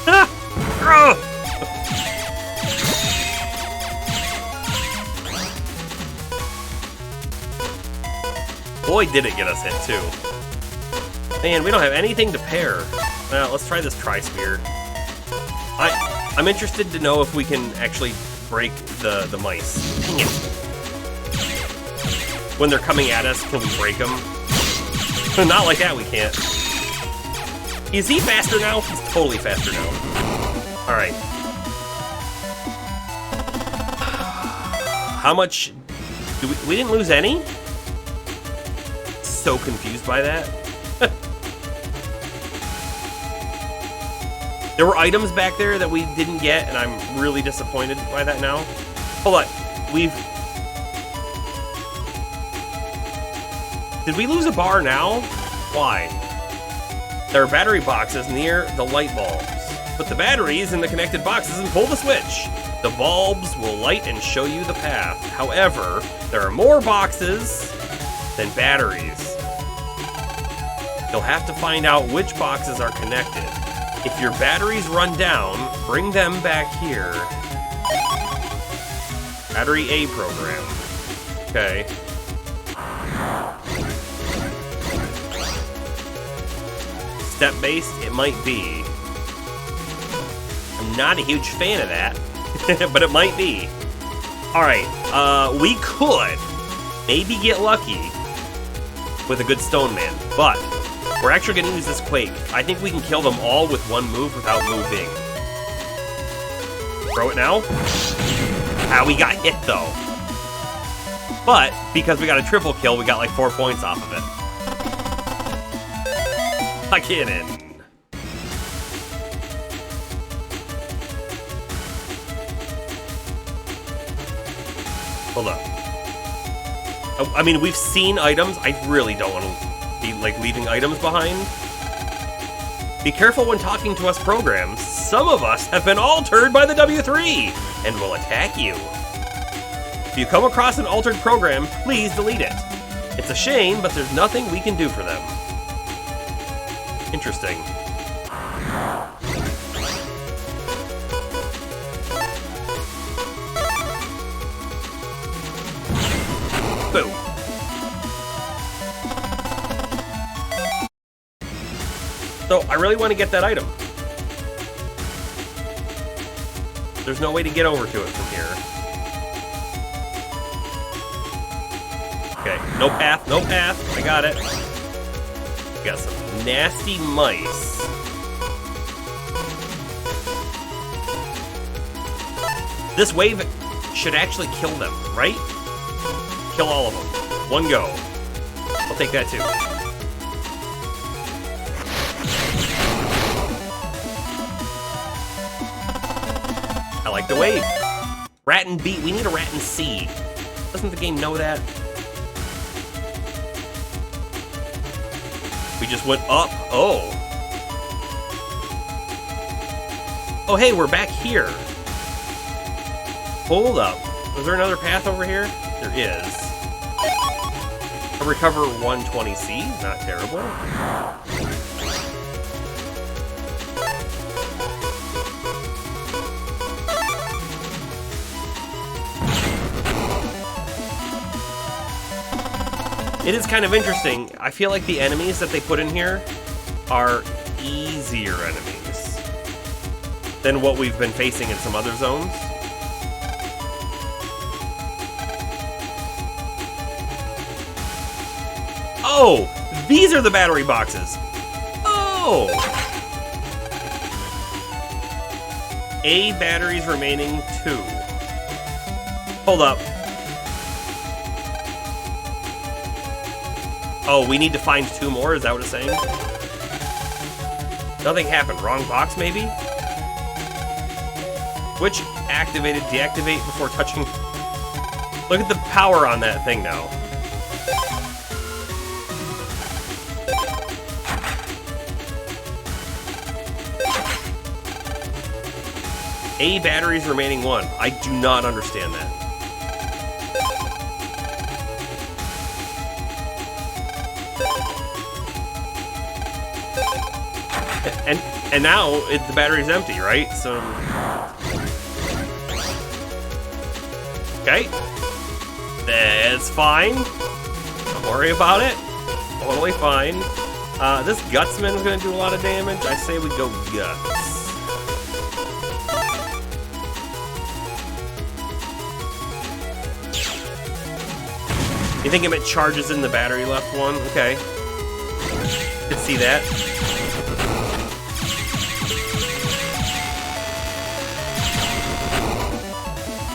Ah! Ah! Boy, did it get us hit too. Man, we don't have anything to pair. Well, let's try this Tri-Spear. I'm interested to know if we can actually break the mice. Dang it. When they're coming at us, can we break them? Not like that, we can't. Is he faster now? He's totally faster now. Alright. How much... we didn't lose any? So confused by that. There were items back there that we didn't get, and I'm really disappointed by that now. Hold on. Did we lose a bar now? Why? There are battery boxes near the light bulbs. Put the batteries in the connected boxes and pull the switch. The bulbs will light and show you the path. However, there are more boxes than batteries. You'll have to find out which boxes are connected. If your batteries run down, bring them back here. Battery A program. Okay. Step-based, it might be. I'm not a huge fan of that, but it might be. Alright, we could maybe get lucky with a good Stone Man, but we're actually going to use this Quake. I think we can kill them all with one move without moving. Throw it now. Ah, we got hit though. But, because we got a triple kill, we got like 4 points off of it. Lock it in. Hold up. I mean, we've seen items. I really don't want to be like leaving items behind. Be careful when talking to us programs. Some of us have been altered by the W3 and will attack you. If you come across an altered program, please delete it. It's a shame, but there's nothing we can do for them. Interesting. Boom. So, I really want to get that item. There's no way to get over to it from here. Okay, no path, no path. I got it. Got some nasty mice. This wave should actually kill them, right? Kill all of them. One go. I'll take that too. I like the wave. Rat and B. We need a rat and C. Doesn't the game know that? We just went up. Oh. Oh, hey, we're back here. Hold up. Is there another path over here? There is. A recover 120C. Not terrible. It is kind of interesting. I feel like the enemies that they put in here are easier enemies than what we've been facing in some other zones. Oh, these are the battery boxes. Oh. A batteries remaining 2. Hold up. Oh, we need to find 2 more? Is that what it's saying? Nothing happened. Wrong box, maybe? Which activated, deactivate before touching. Look at the power on that thing now. A batteries remaining 1. I do not understand that. And now the battery's empty, right? So okay, that's fine. Don't worry about it. Totally fine. This Gutsman's gonna do a lot of damage. I say we go Guts. You think it charges in the battery left one? Okay. Could see that.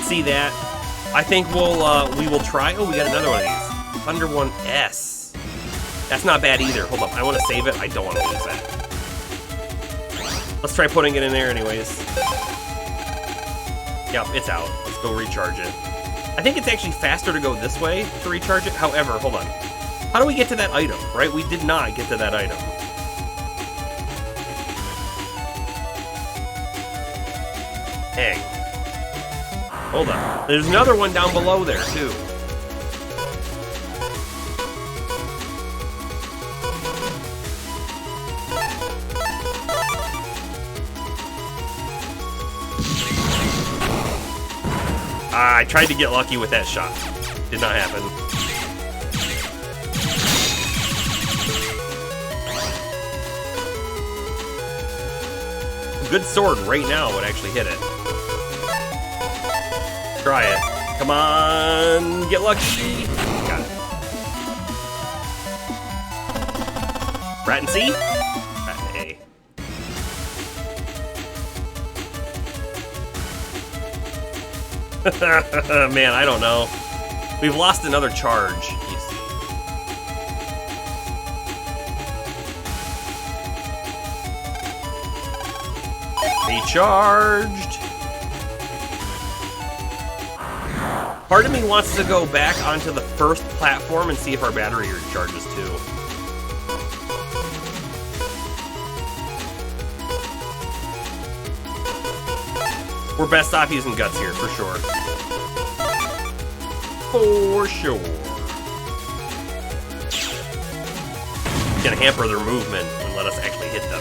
See that. I think we will try. Oh, we got another one of these. Thunder 1S. That's not bad either. Hold up. I want to save it. I don't want to lose that. Let's try putting it in there anyways. Yep, it's out. Let's go recharge it. I think it's actually faster to go this way to recharge it. However, hold on. How do we get to that item, right? We did not get to that item. Dang. Hold on. There's another one down below there, too. I tried to get lucky with that shot. Did not happen. A good sword right now would actually hit it. Try it. Come on, get lucky. Got it. Rat and C? Rat and A. Man, I don't know. We've lost another charge, you see. Recharged. Part of me wants to go back onto the first platform and see if our battery recharges too. We're best off using Guts here, for sure. For sure. can hamper their movement and let us actually hit them.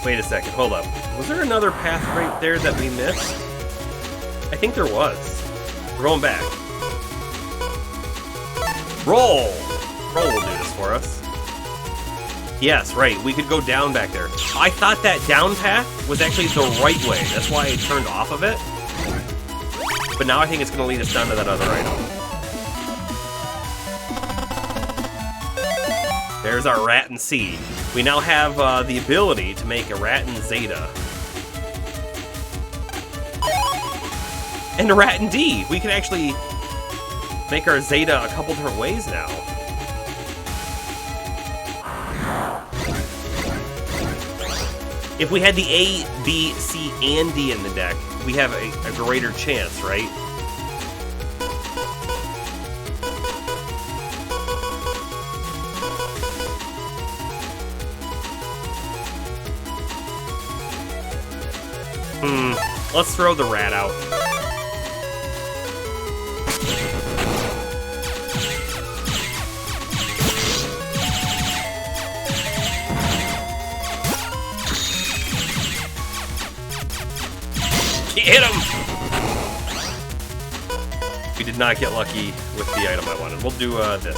Wait a second, hold up. Was there another path right there that we missed? I think there was. We're going back. Roll! Roll will do this for us. Yes, right, we could go down back there. I thought that down path was actually the right way. That's why I turned off of it. But now I think it's going to lead us down to that other item. There's our Rattan C. We now have the ability to make a Rattan Zeta. And a Rattan D. We can actually make our Zeta a couple different ways now. If we had the A, B, C, and D in the deck, we have a greater chance, right? Let's throw the rat out. Hit him! We did not get lucky with the item I wanted. We'll do this.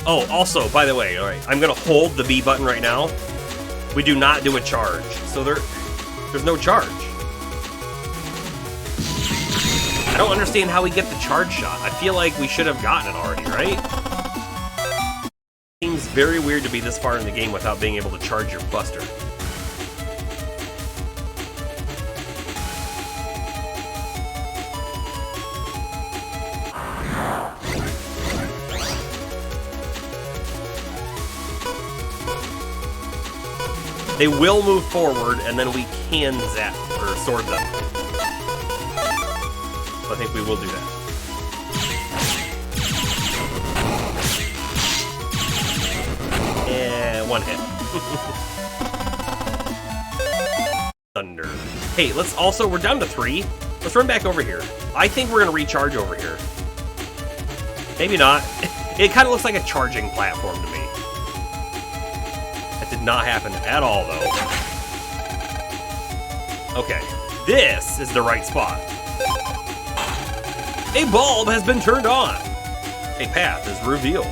Oh, also, by the way, alright, I'm gonna hold the B button right now. We do not do a charge, so there's no charge. I don't understand how we get the charge shot. I feel like we should have gotten it already, right? Seems very weird to be this far in the game without being able to charge your Buster. They will move forward, and then we can zap or sword them. So I think we will do that. And one hit. Thunder. Hey, let's also, we're down to 3. Let's run back over here. I think we're gonna recharge over here. Maybe not. It kind of looks like a charging platform to me. That did not happen at all, though. Okay, this is the right spot. A bulb has been turned on. A path is revealed.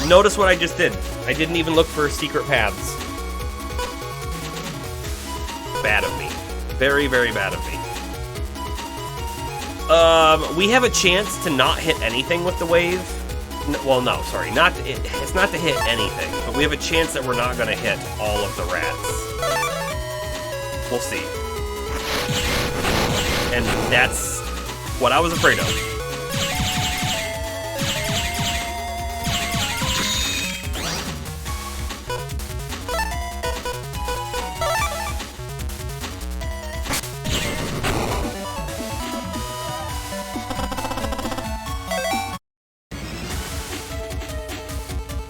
Notice what I just did. I didn't even look for secret paths. Bad of me. Very, very bad of me. We have a chance to not hit anything with the wave. Well, no, sorry. It's not to hit anything, but we have a chance that we're not going to hit all of the rats. We'll see. And that's what I was afraid of.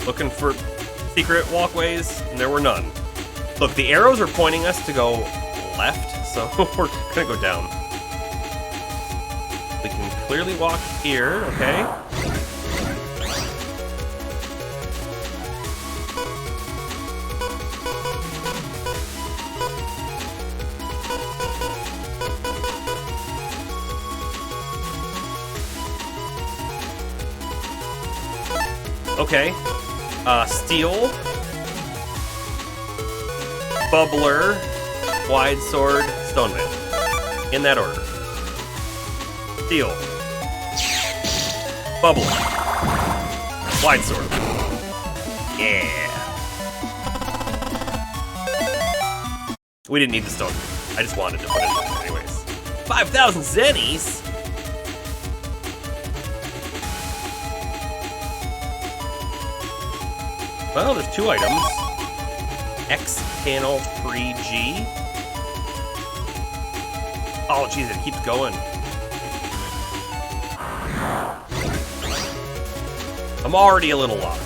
Looking for secret walkways, and there were none. Look, the arrows are pointing us to go left, so we're gonna go down. We can clearly walk here, okay? Okay. Steel, Bubbler, Wide Sword, Stoneman. In that order. Steel, Bubbler, Wide Sword. Yeah. We didn't need the Stoneman. I just wanted to put it in anyways. 5,000 zennies? Well, there's 2 items. X panel 3G. Oh, geez, it keeps going. I'm already a little lost.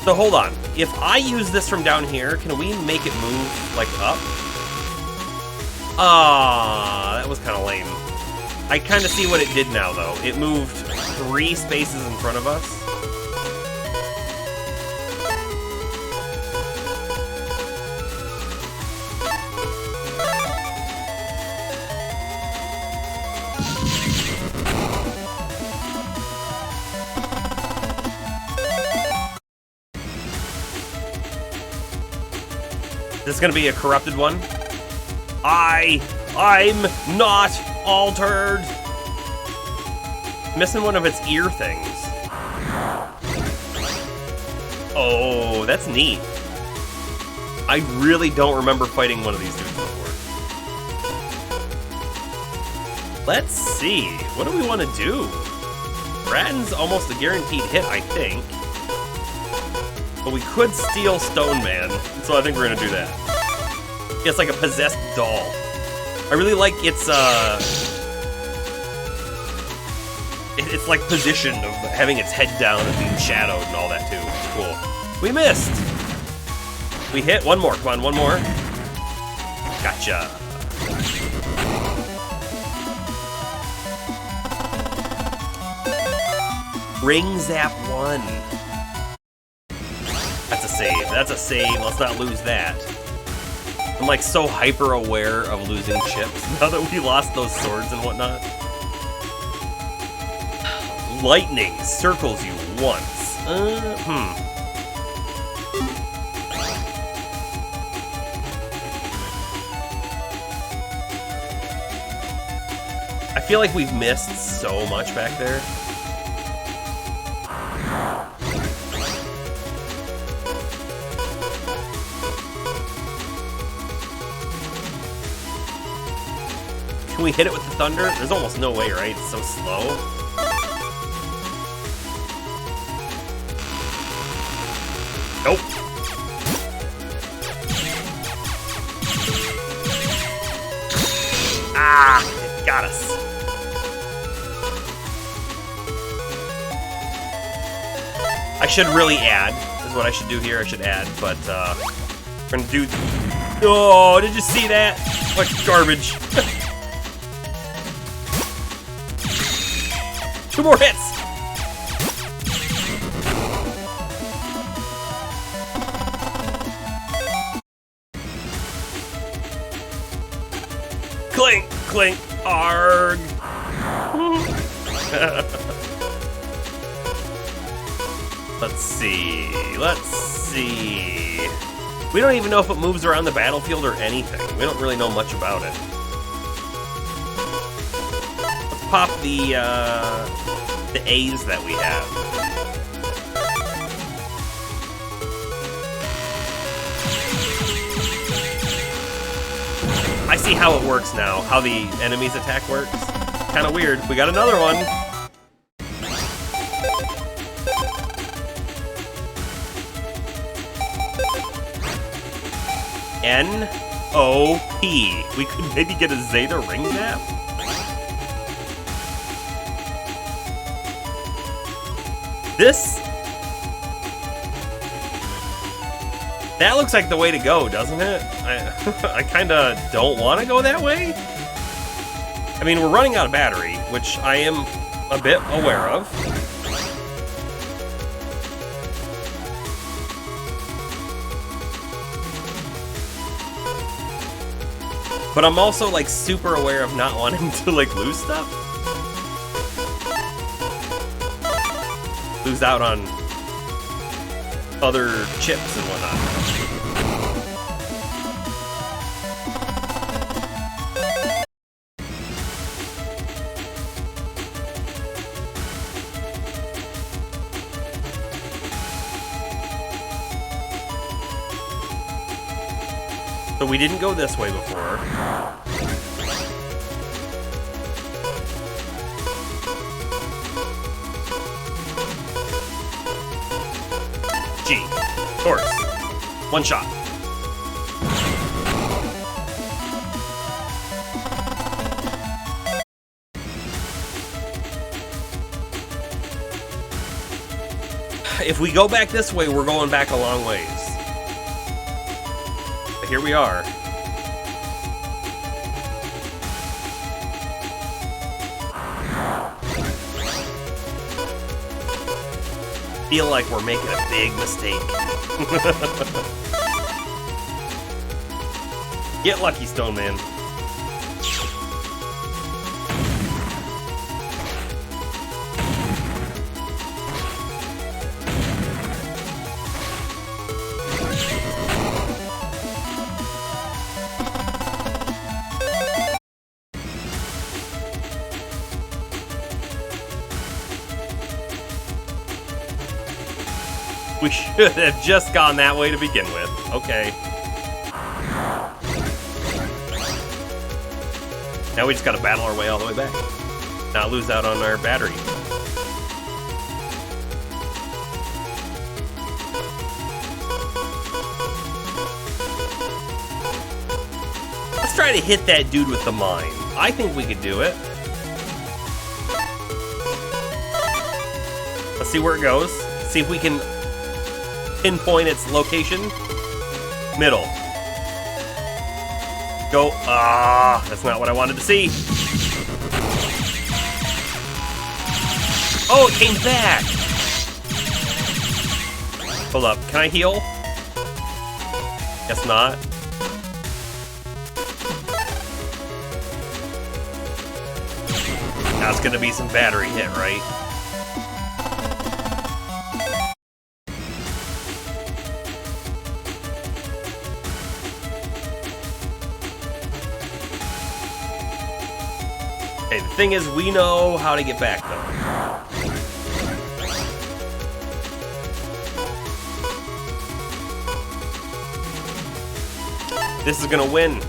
So hold on. If I use this from down here, can we make it move, like, up? Ah, that was kind of lame. I kind of see what it did now, though. It moved 3 spaces in front of us. This is gonna be a corrupted one. I'm not altered. Missing one of its ear things. Oh, that's neat. I really don't remember fighting one of these dudes before. Let's see. What do we want to do? Ratton's almost a guaranteed hit, I think. But we could steal Stone Man, so I think we're gonna do that. It's like a possessed doll. I really like its it's like position of having its head down and being shadowed and all that too. It's cool. We missed. We hit one more. Come on, one more. Gotcha. Ring Zap 1. That's a save. That's a save. Let's not lose that. I'm like so hyper aware of losing chips now that we lost those swords and whatnot. Lightning circles you once. I feel like we've missed so much back there. Can we hit it with the thunder? There's almost no way, right? It's so slow. Nope. Ah, it got us. I should really add, is what I should do here. I should add, but we're gonna do. Oh, did you see that? What garbage. 2 more hits! Clink, clink, arg! Let's see. We don't even know if it moves around the battlefield or anything. We don't really know much about it. Let's pop the A's that we have. I see how it works now, how the enemy's attack works. Kind of weird. We got another one. N-O-P. We could maybe get a Zeta Ring Zap? That looks like the way to go, doesn't it? I kinda don't want to go that way. I mean, we're running out of battery, which I am a bit aware of. But I'm also like super aware of not wanting to like lose stuff. Lose out on other chips and whatnot. So we didn't go this way before. G. Of course. One shot. If we go back this way, we're going back a long ways. But here we are. Feel like we're making a big mistake. Get lucky, Stone Man. We should have just gone that way to begin with. Okay. Now we just gotta battle our way all the way back. Not lose out on our battery. Let's try to hit that dude with the mine. I think we could do it. Let's see where it goes. See if we can pinpoint its location. Middle. Go. Ah, that's not what I wanted to see. Oh, it came back. Hold up. Can I heal? Guess not. Now it's gonna be some battery hit, right? Okay, the thing is, we know how to get back, though. This is gonna win.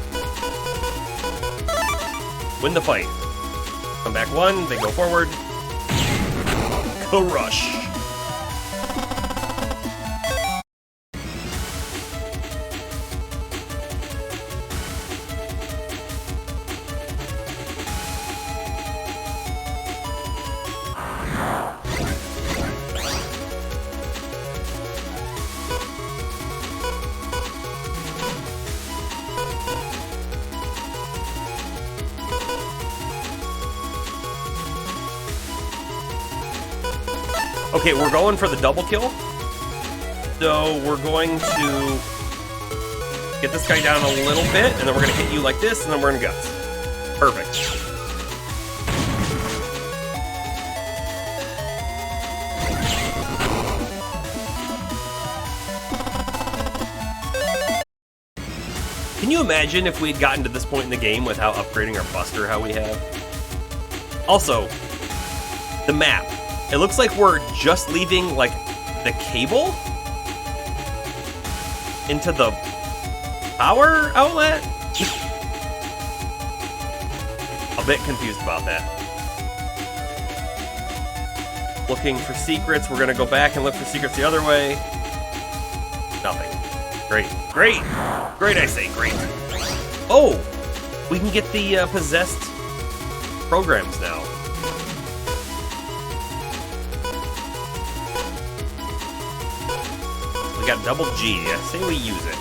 Win the fight. Come back one, they go forward. Go rush. Okay, we're going for the double kill. So we're going to get this guy down a little bit, and then we're gonna hit you like this, and then we're gonna guts. Perfect. Can you imagine if we had gotten to this point in the game without upgrading our Buster how we have? Also, the map. It looks like we're just leaving, like, the cable into the power outlet? A bit confused about that. Looking for secrets. We're gonna go back and look for secrets the other way. Nothing. Great. Great! Great, I say. Great. Oh! We can get the possessed programs now. We got double G. I say we use it.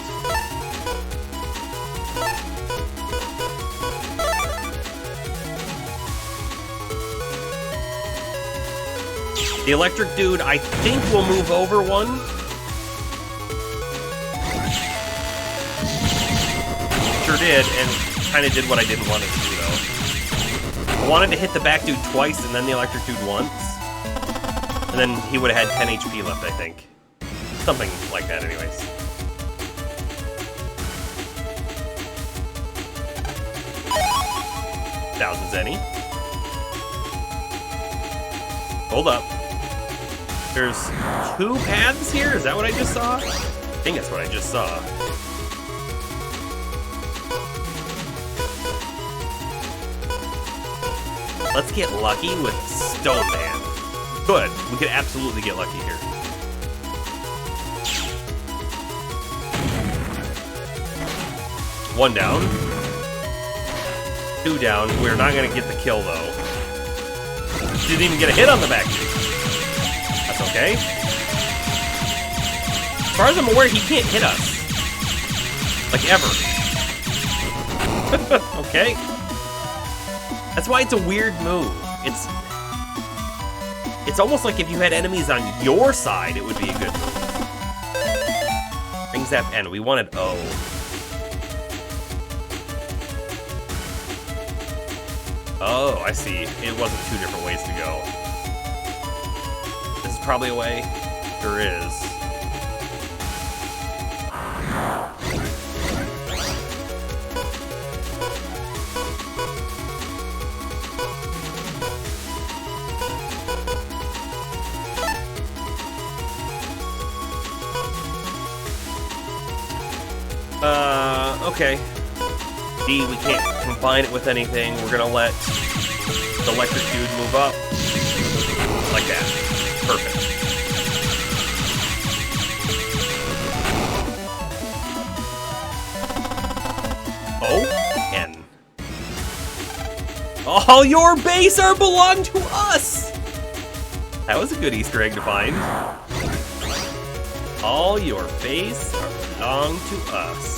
The electric dude, I think, will move over one. Sure did, and kind of did what I didn't want it to do, though. I wanted to hit the back dude twice and then the electric dude once. And then he would have had 10 HP left, I think. Something like that, anyways. Thousand Zenny. Hold up. There's 2 paths here? Is that what I just saw? I think that's what I just saw. Let's get lucky with Stone Man. Good. We could absolutely get lucky here. One down. Two down. We're not gonna get the kill though. Didn't even get a hit on the back. That's okay. As far as I'm aware, he can't hit us. Like, ever. Okay. That's why it's a weird move. It's almost like if you had enemies on your side, it would be a good move. Ring Zap N. We wanted O. Oh, I see. It wasn't two different ways to go. This is probably a way. There is. Okay. D, we can't combine it with anything. We're gonna let the electric dude move up. Like that. Perfect. O, N. All your base are belong to us! That was a good Easter egg to find. All your base are belong to us.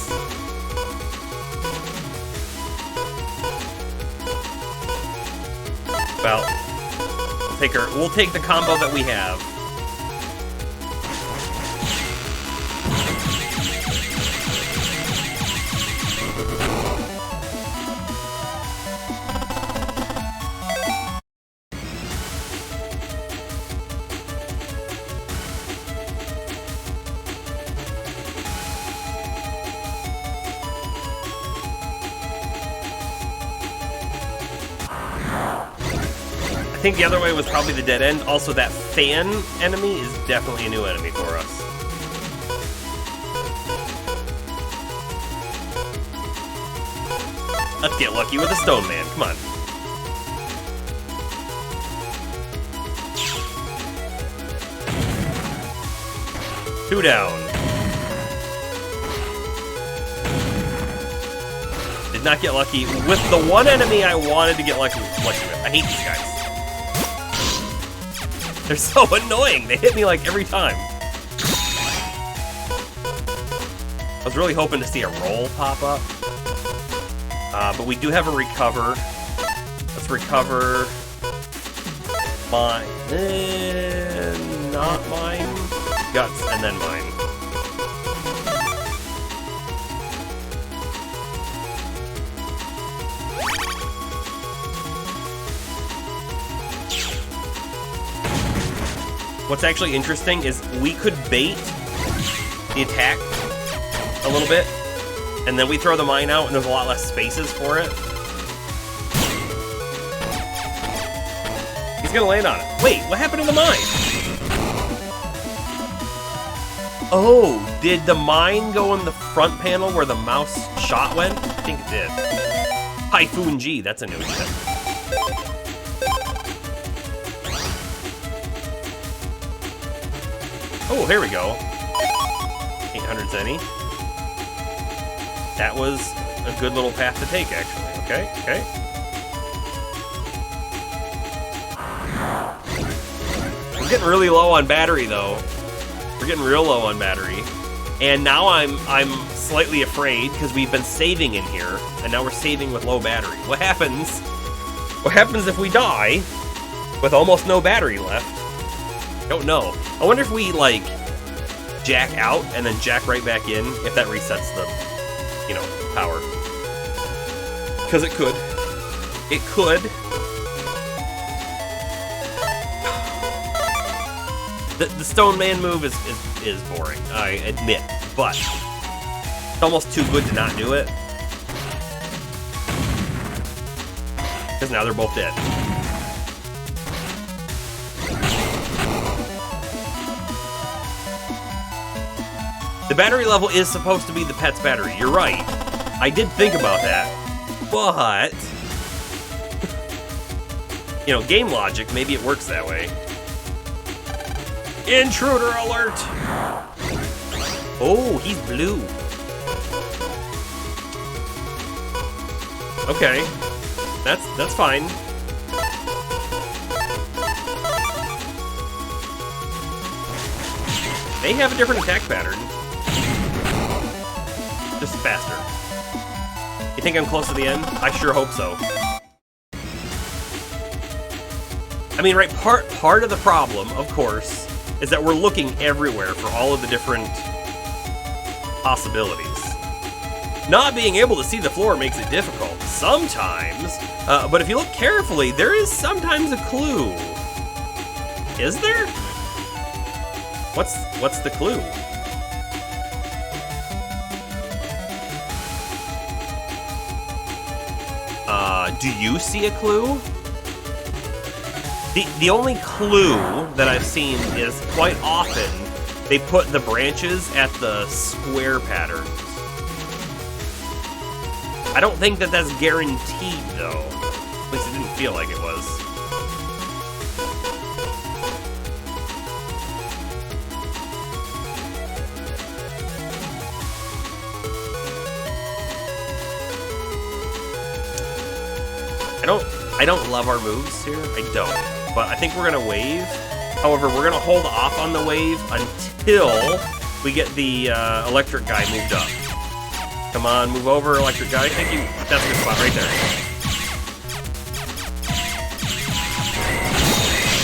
Well, we'll take the combo that we have. I think the other way was probably the dead end. Also, that fan enemy is definitely a new enemy for us. Let's get lucky with a stone man. Come on. Two down. Did not get lucky with the one enemy I wanted to get lucky with. I hate these guys. They're so annoying. They hit me like every time. I was really hoping to see a roll pop up. But we do have a recover. Let's recover mine. Not mine. Guts and then mine. What's actually interesting is we could bait the attack a little bit, and then we throw the mine out, and there's a lot less spaces for it. He's gonna land on it. Wait, what happened to the mine? Oh, did the mine go in the front panel where the mouse shot went? I think it did. Typhoon G, that's a new ship. Oh, here we go. 800 zenny. That was a good little path to take, actually. Okay, okay. We're getting really low on battery, though. We're getting real low on battery. And now I'm slightly afraid, because we've been saving in here, and now we're saving with low battery. What happens? What happens if we die with almost no battery left? Don't know. I wonder if we, like, jack out and then jack right back in, if that resets the, you know, power. Because it could. It could. The Stone Man move is boring, I admit, but it's almost too good to not do it. Because now they're both dead. The battery level is supposed to be the pet's battery. You're right. I did think about that. But, you know, game logic, maybe it works that way. Intruder alert! Oh, he's blue. Okay. That's fine. They have a different attack pattern. Just faster. You think I'm close to the end? I sure hope so. I mean, right, part of the problem, of course, is that we're looking everywhere for all of the different possibilities. Not being able to see the floor makes it difficult sometimes, but if you look carefully, there is sometimes a clue. Is there? What's the clue? Do you see a clue? The only clue that I've seen is quite often they put the branches at the square patterns. I don't think that that's guaranteed, though. At least it didn't feel like it was. I don't love our moves here. I don't. But I think we're gonna wave. However, we're gonna hold off on the wave until we get the electric guy moved up. Come on, move over, electric guy. Thank you. That's a good spot right there.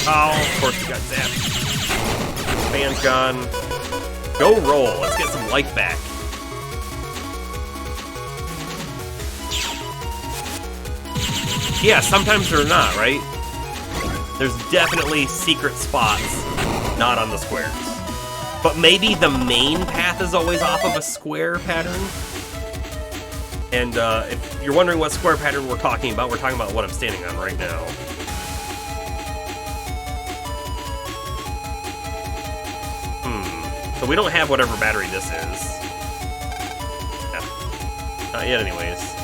Oh, of course we got zapped. Fan's gone. Go roll. Let's get some life back. Yeah, sometimes they're not, right? There's definitely secret spots not on the squares. But maybe the main path is always off of a square pattern. And if you're wondering what square pattern we're talking about what I'm standing on right now. So we don't have whatever battery this is. Yeah. Not yet anyways.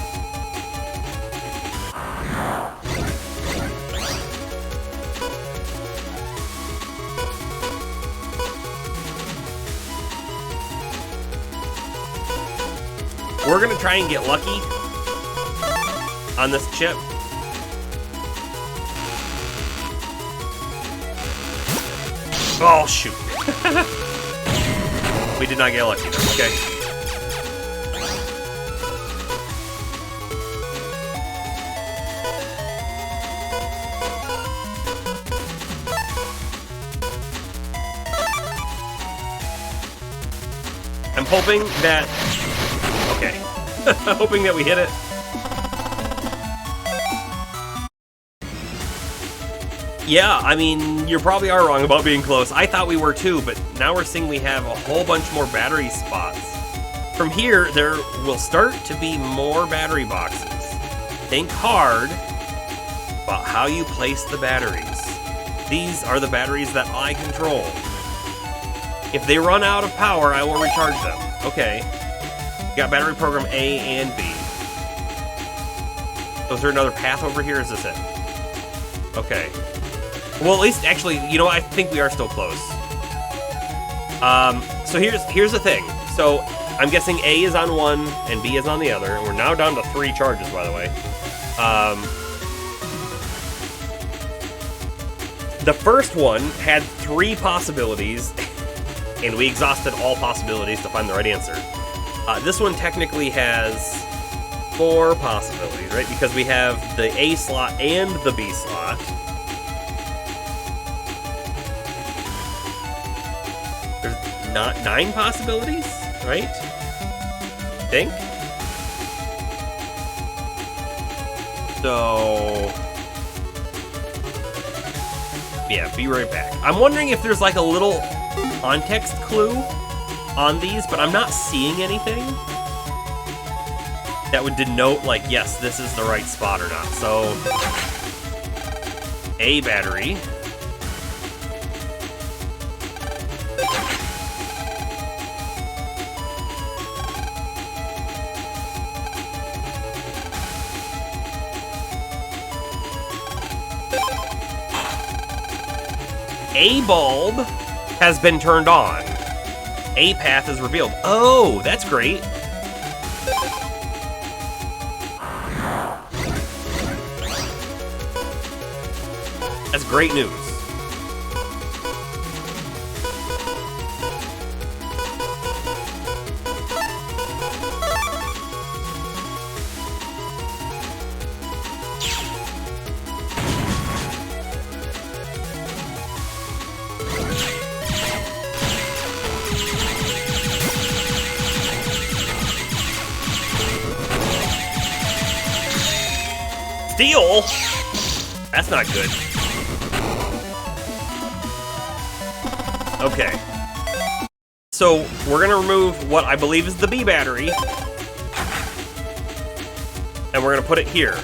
We're gonna try and get lucky on this chip. Oh, shoot. We did not get lucky though, okay. I'm hoping that... Okay. Hoping that we hit it. Yeah, I mean, you probably are wrong about being close. I thought we were too, but now we're seeing we have a whole bunch more battery spots. From here, there will start to be more battery boxes. Think hard about how you place the batteries. These are the batteries that I control. If they run out of power, I will recharge them. Okay. Got battery program A and B. So is there another path over here? Is this it? Okay. Well, at least, actually, you know what? I think we are still close. So here's the thing. So I'm guessing A is on one and B is on the other. And we're now down to 3 charges, by the way. The first one had 3 possibilities, and we exhausted all possibilities to find the right answer. This one technically has 4 possibilities, right? Because we have the A slot and the B slot. There's not 9 possibilities, right? I think. So... yeah, be right back. I'm wondering if there's like a little context clue on these, but I'm not seeing anything that would denote, like, yes, this is the right spot or not. So, A battery. A bulb has been turned on. A path is revealed. Oh, that's great. great news. Steel? That's not good. Okay. So, we're gonna remove what I believe is the B battery. And we're gonna put it here.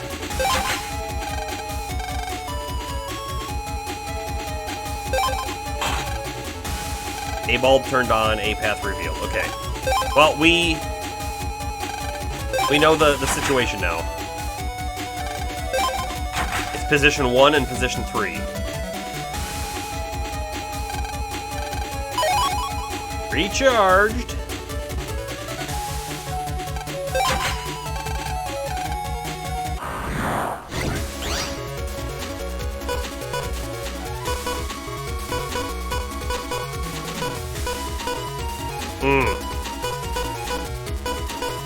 A bulb turned on, A path revealed. Okay. Well, we know the situation now. Position 1 and position 3. Recharged.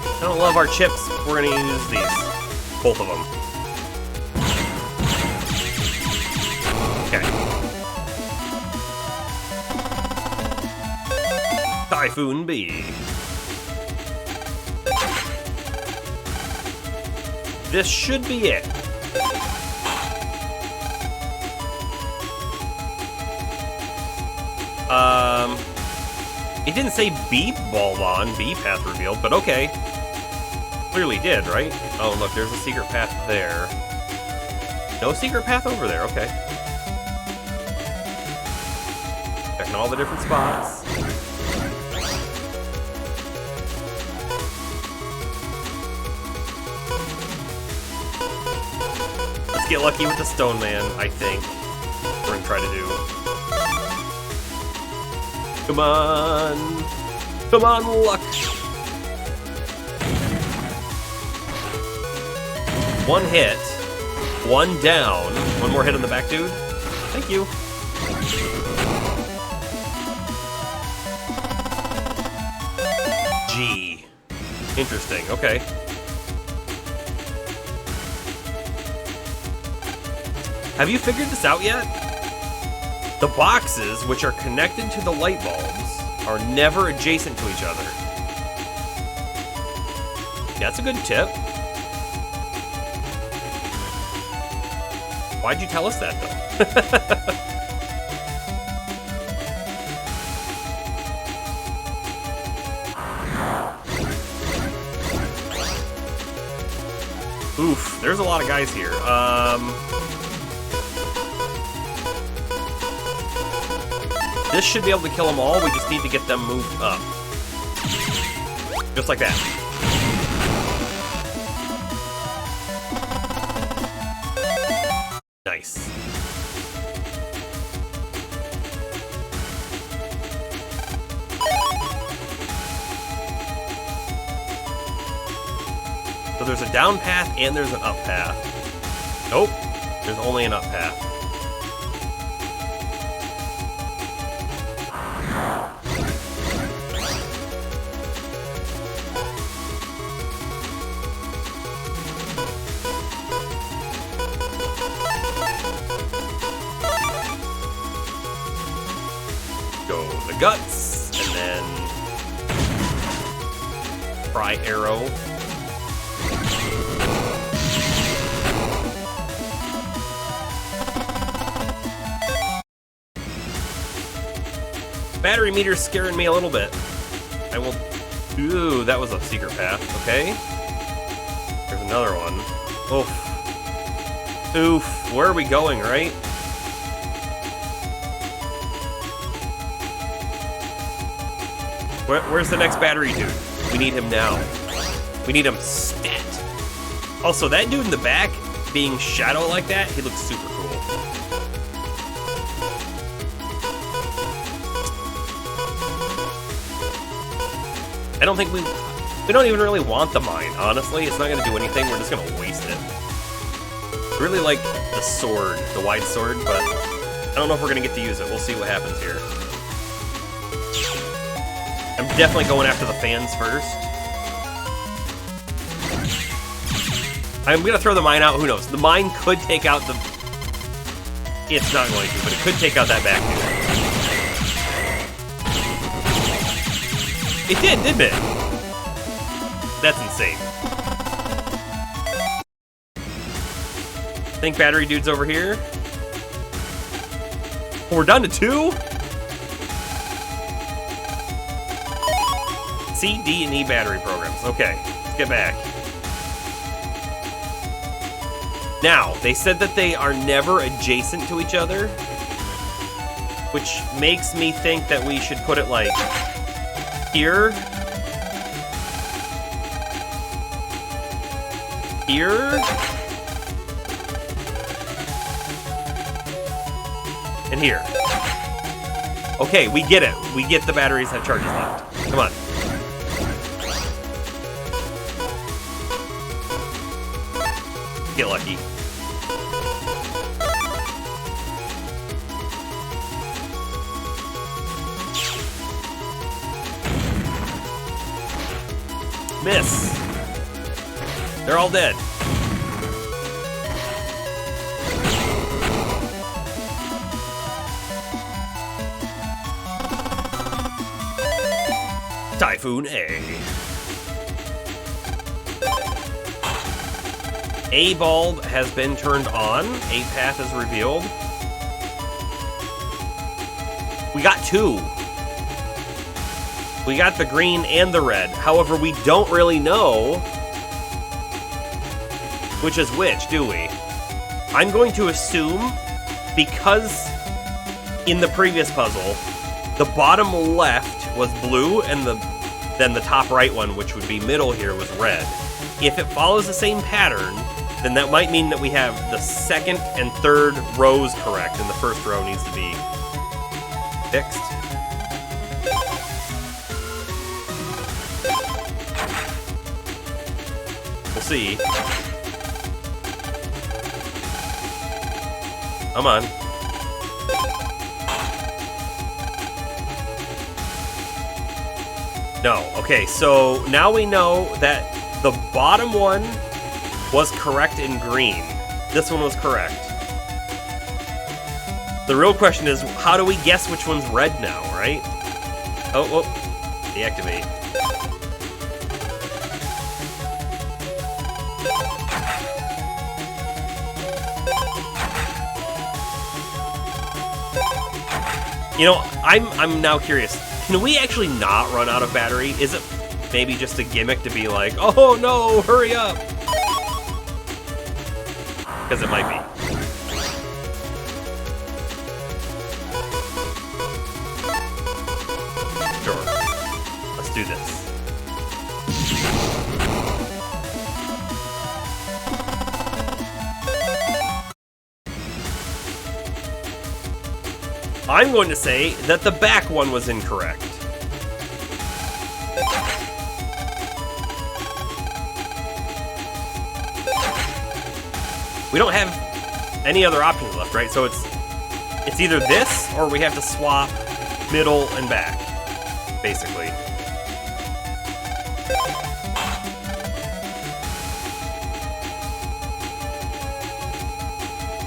I don't love our chips. We're gonna use these. Both of them. Typhoon B. This should be it. It didn't say B bulb on, B path revealed, but okay. Clearly did, right? Oh, look, there's a secret path there. No secret path over there, okay. Checking all the different spots. Let's get lucky with the Stone Man, I think. We're gonna try to do. Come on! Come on, luck! One hit. One down. One more hit on the back, dude. Thank you. G. Interesting, okay. Have you figured this out yet? The boxes, which are connected to the light bulbs, are never adjacent to each other. Yeah, that's a good tip. Why'd you tell us that, though? Oof, there's a lot of guys here. This should be able to kill them all, we just need to get them moved up. Just like that. Nice. So there's a down path and there's an up path. Nope, there's only an up path. Go the guts, and then try arrow. Battery meter's scaring me a little bit. I will. Ooh, that was a secret path. Okay. There's another one. Oof. Oof. Where are we going, right? Where's the next battery dude? We need him now. We need him stat. Also, that dude in the back, being shadow like that, he looks super cool. I don't think we don't even really want the mine, honestly. It's not going to do anything. We're just going to waste it. Really like the sword, the wide sword, but I don't know if we're gonna get to use it. We'll see what happens here. I'm definitely going after the fans first. I'm gonna throw the mine out, who knows? The mine could take out the... It's not going to, but it could take out that back dude. It did, didn't it? That's insane. Think battery dude's over here. Oh, we're down to 2? C, D, and E battery programs. Okay, let's get back. Now, they said that they are never adjacent to each other, which makes me think that we should put it like here, here, and here. Okay, we get it. We get the batteries have charges left. Come on. Get lucky. Miss. They're all dead. Typhoon A. A bulb has been turned on. A path is revealed. We got 2. We got the green and the red. However, we don't really know which is which, do we? I'm going to assume, because in the previous puzzle, the bottom left was blue and then the top right one, which would be middle here, was red. If it follows the same pattern, then that might mean that we have the second and third rows correct, and the first row needs to be fixed. We'll see. Come on. No. Okay, so now we know that the bottom one was correct in green. This one was correct. The real question is, how do we guess which one's red now, right? Oh, deactivate. You know, I'm now curious. Can we actually not run out of battery? Is it maybe just a gimmick to be like, oh no, hurry up? Because it might be. Sure. Let's do this. I'm going to say that the back one was incorrect. We don't have any other options left, right? So it's either this or we have to swap middle and back, basically.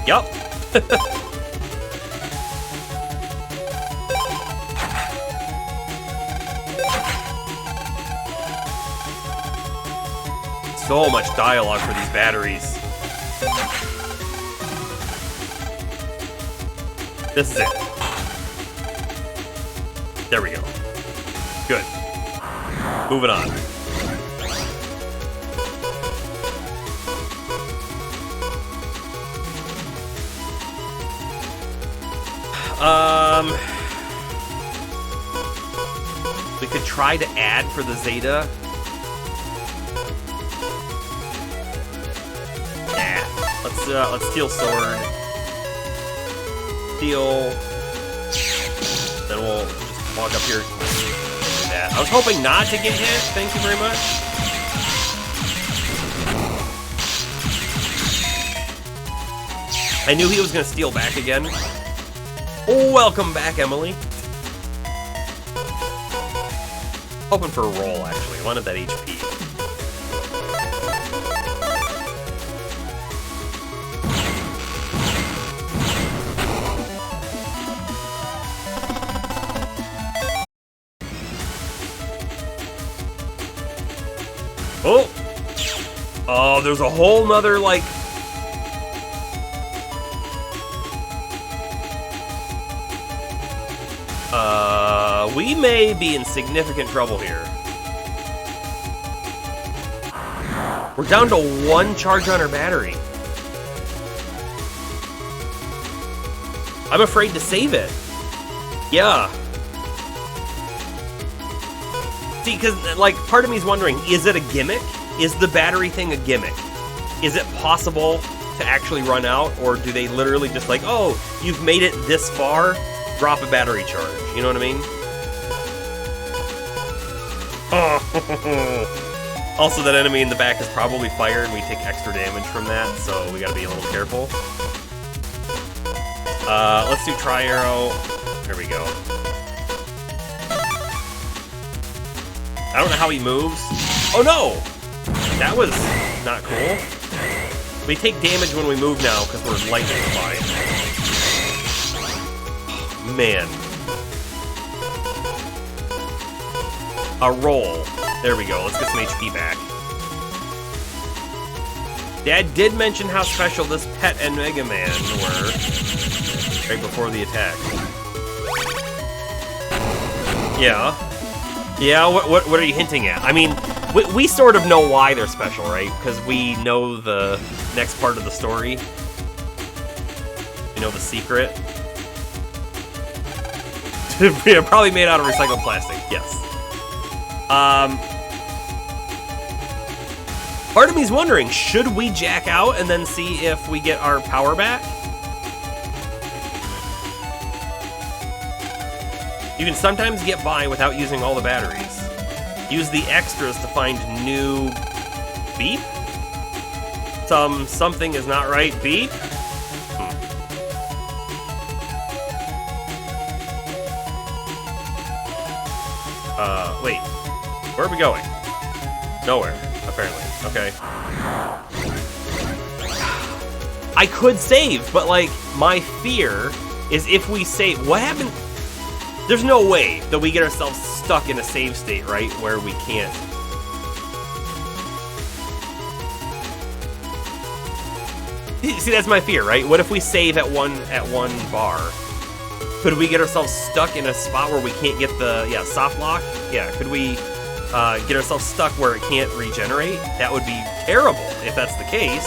Yup. So much dialogue for these batteries. This is it. There we go. Good. Moving on. We could try to add for the Zeta. Let's steal sword. Steal. Then we'll just walk up here. Yeah, I was hoping not to get hit. Thank you very much. I knew he was going to steal back again. Welcome back, Emily. Hoping for a roll, actually. I wanted that HP. Oh! Oh, there's a whole nother, like... we may be in significant trouble here. We're down to 1 charge on our battery. I'm afraid to save it. Yeah. See, because, like, part of me is wondering, is it a gimmick? Is the battery thing a gimmick? Is it possible to actually run out? Or do they literally just like, oh, you've made it this far, drop a battery charge. You know what I mean? Oh. Also, that enemy in the back is probably fire, and we take extra damage from that, so we gotta be a little careful. Let's do Tri-Arrow. There we go. I don't know how he moves. Oh no! That was not cool. We take damage when we move now because we're lightning flying. Man. A roll. There we go. Let's get some HP back. Dad did mention how special this Pet and Mega Man were right before the attack. Yeah. Yeah, what are you hinting at? I mean, we sort of know why they're special, right? Because we know the next part of the story. You know the secret. Yeah, probably made out of recycled plastic, yes. Part of me's wondering, should we jack out and then see if we get our power back? You can sometimes get by without using all the batteries. Use the extras to find new beep? Something is not right beep? Wait. Where are we going? Nowhere, apparently. Okay. I could save, but like, my fear is if we save, what happened? There's no way that we get ourselves stuck in a save state, right, where we can't. See, that's my fear, right? What if we save at one bar? Could we get ourselves stuck in a spot where we can't get the soft lock? Yeah, could we get ourselves stuck where it can't regenerate? That would be terrible if that's the case.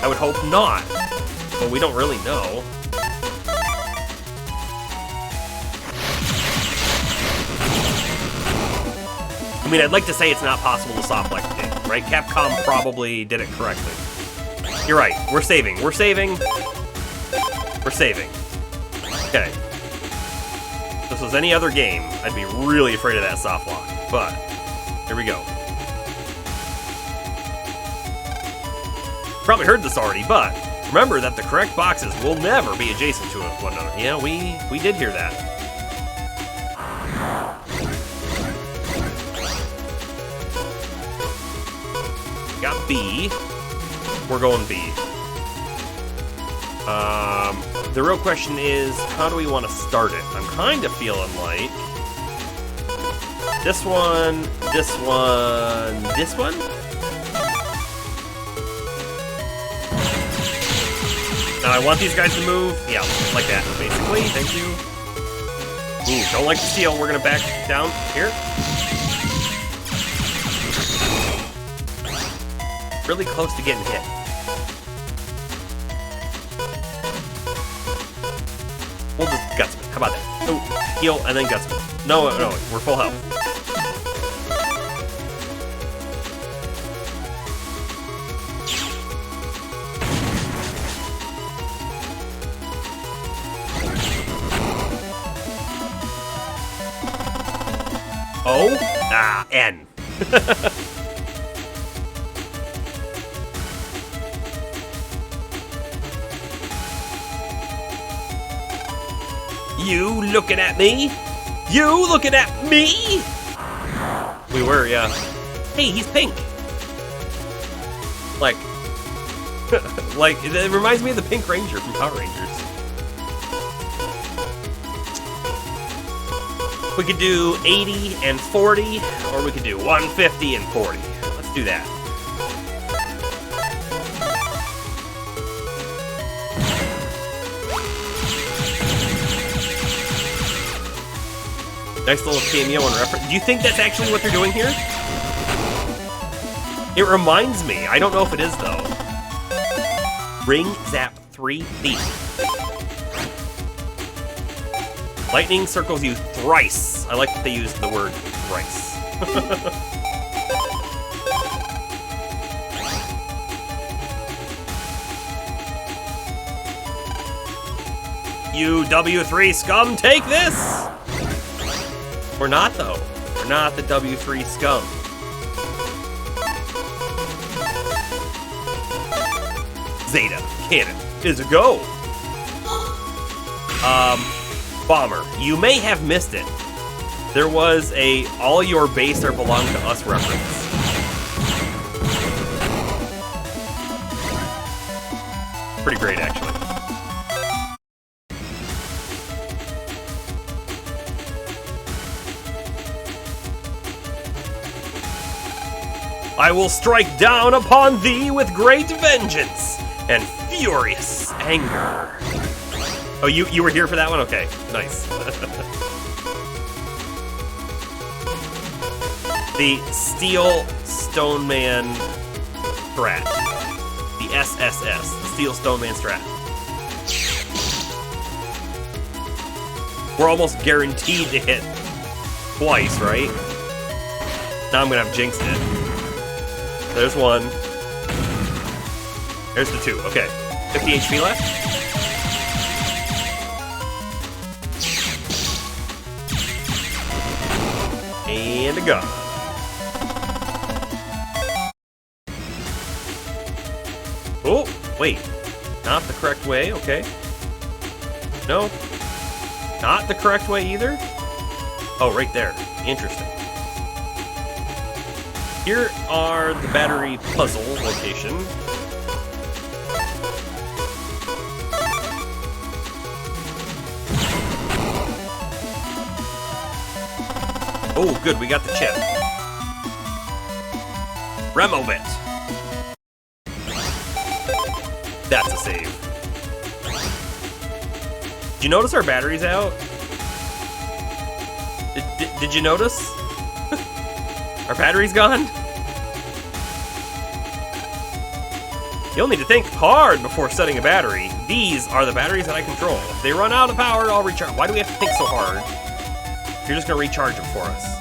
I would hope not, but we don't really know. I mean, I'd like to say it's not possible to soft lock the game, right? Capcom probably did it correctly. You're right. We're saving. We're saving. We're saving. Okay. If this was any other game, I'd be really afraid of that soft lock. But here we go. Probably heard this already, but remember that the correct boxes will never be adjacent to one another. Yeah, we did hear that. Got B. We're going B. The real question is, how do we want to start it? I'm kind of feeling like this one, this one, this one? Now I want these guys to move. Yeah, like that, basically. Thank you. Ooh, don't like the steal. We're going to back down here. Really close to getting hit. We'll just Gutsman. How about that? Oh, heal and then Gutsman. No, we're full health. Oh? Ah, N. You looking at me? You looking at me? We were, yeah. Hey, he's pink. Like, like, it reminds me of the Pink Ranger from Power Rangers. We could do 80 and 40, or we could do 150 and 40. Let's do that. Nice little cameo and reference. Do you think that's actually what they're doing here? It reminds me. I don't know if it is, though. Ring Zap 3D. Lightning circles you thrice. I like that they used the word thrice. You W3 scum, take this! We're not, though. We're not the W3 scum. Zeta cannon is a go. Bomber, you may have missed it. There was a all your base are belong to us reference. Pretty great, actually. I will strike down upon thee with great vengeance and furious anger. Oh, you were here for that one? Okay, nice. The Steel Stoneman strat. The SSS, the Steel Stoneman strat. We're almost guaranteed to hit twice, right? Now I'm gonna have jinxed it. There's one. There's the two. Okay. 50 HP left. And a gun. Oh, wait. Not the correct way. Okay. No. Not the correct way either. Oh, right there. Interesting. Here are the battery puzzle location. Oh, good, we got the chip. Removit. That's a save. Did you notice our battery's out? Did you notice? Our battery's gone? You'll need to think hard before setting a battery. These are the batteries that I control. If they run out of power, I'll recharge. Why do we have to think so hard? You're just gonna recharge them for us.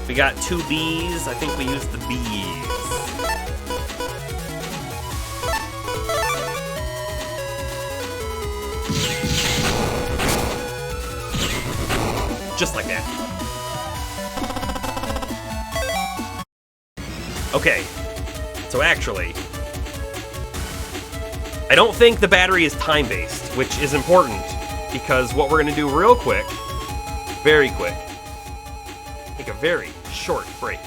We got 2 bees. I think we used the bees. Just like that. Okay. So actually, I don't think the battery is time-based, which is important, because what we're going to do real quick, very quick, take a very short break.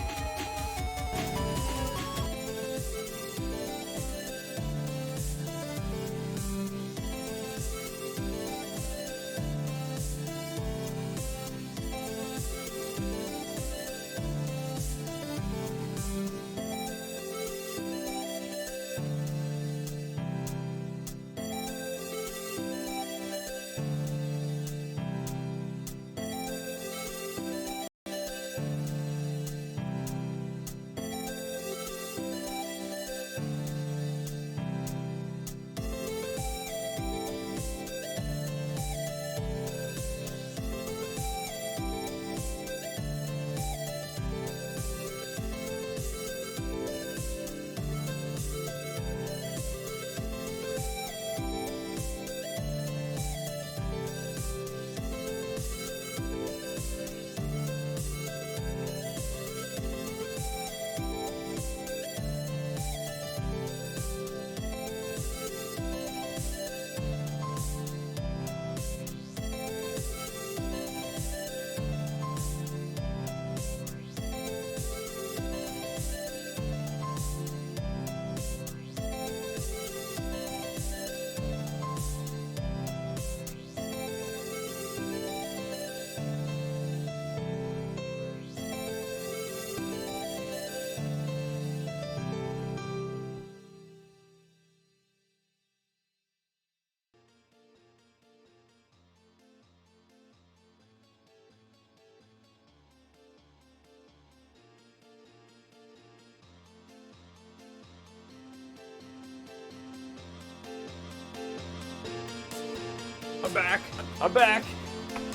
I'm back. I'm back.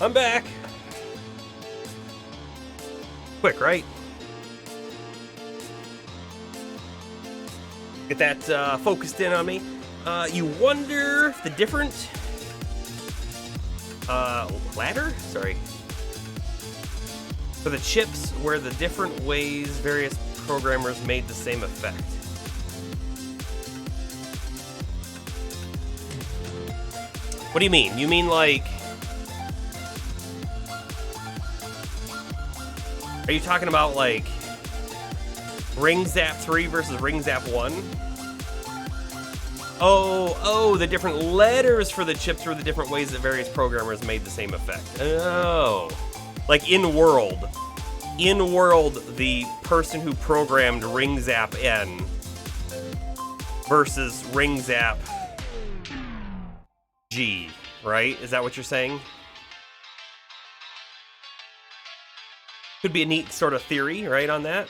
I'm back. Quick, right? Get that focused in on me. You wonder if the different ladder? Sorry. For the chips, where the different ways various programmers made the same effect. What do you mean? You mean like... Are you talking about like Ring Zap 3 versus Ring Zap 1? Oh, the different letters for the chips were the different ways that various programmers made the same effect. Oh. Like in World, the person who programmed Ring Zap N versus Ring Zap G, right? Is that what you're saying? Could be a neat sort of theory, right, on that?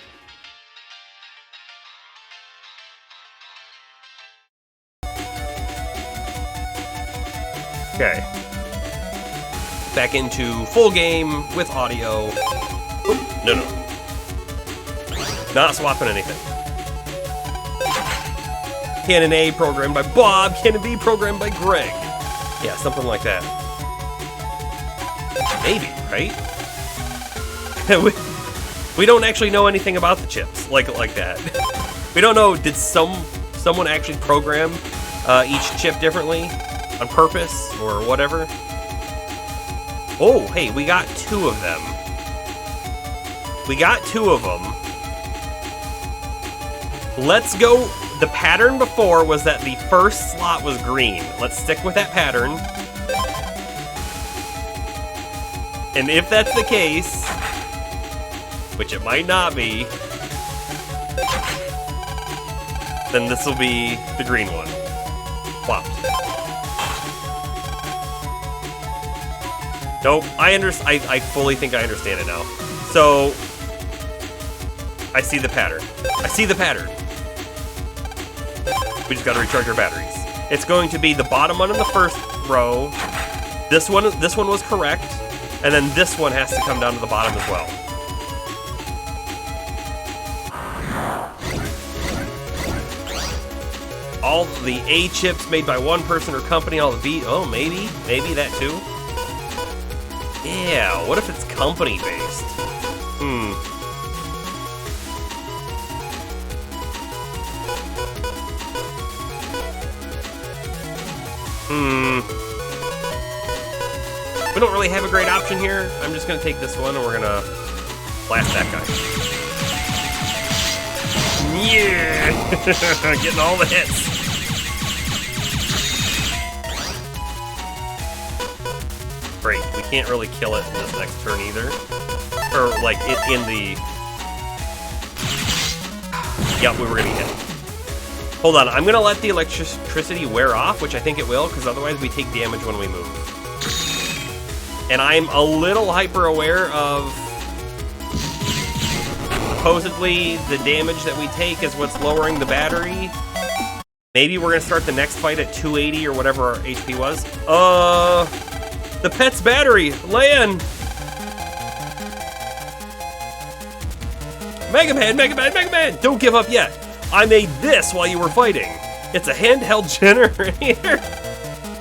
Okay. Back into full game with audio. Oop, no. Not swapping anything. Canon A programmed by Bob, Canon B programmed by Greg. Yeah, something like that. Maybe, right? we don't actually know anything about the chips like that. We don't know, did someone actually program each chip differently on purpose or whatever? Oh, hey, we got 2 of them. Let's go. The pattern before was that the first slot was green. Let's stick with that pattern. And if that's the case, which it might not be, then this will be the green one. Flopped. Nope, I fully think I understand it now. So, I see the pattern. We just gotta recharge our batteries. It's going to be the bottom one in the first row. This one was correct, and then this one has to come down to the bottom as well. All the A chips made by one person or company, all the B, oh, maybe that too. Yeah, what if it's company based? We don't really have a great option here. I'm just gonna take this one and we're gonna blast that guy. Yeah! Getting all the hits. Great, we can't really kill it in this next turn either. Or, like, in the... Yep, we were gonna hit. Hold on, I'm gonna let the electricity wear off, which I think it will, because otherwise we take damage when we move. And I'm a little hyper-aware of... Supposedly, the damage that we take is what's lowering the battery. Maybe we're gonna start the next fight at 280 or whatever our HP was. The pet's battery, land! Mega Man, don't give up yet. I made this while you were fighting. It's a handheld generator.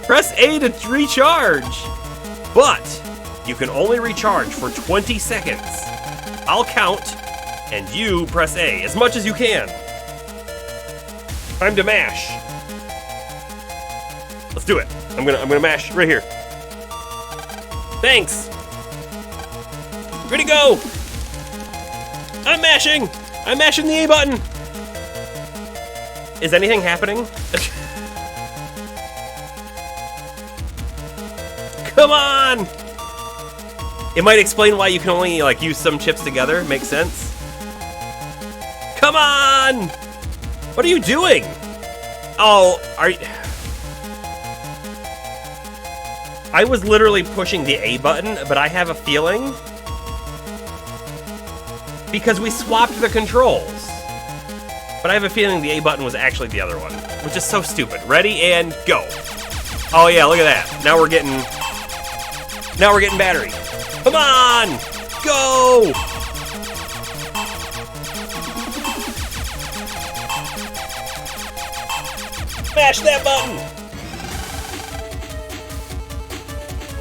Press A to recharge. But you can only recharge for 20 seconds. I'll count, and you press A as much as you can. Time to mash. Let's do it. I'm gonna mash right here. Thanks. Ready to go. I'm mashing the A button. Is anything happening? Come on! It might explain why you can only, like, use some chips together. Makes sense. Come on! What are you doing? Oh, I was literally pushing the A button, but I have a feeling... Because we swapped the controls. But I have a feeling the A button was actually the other one, which is so stupid. Ready and go. Oh yeah, look at that. Now we're getting battery. Come on! Go! Smash that button!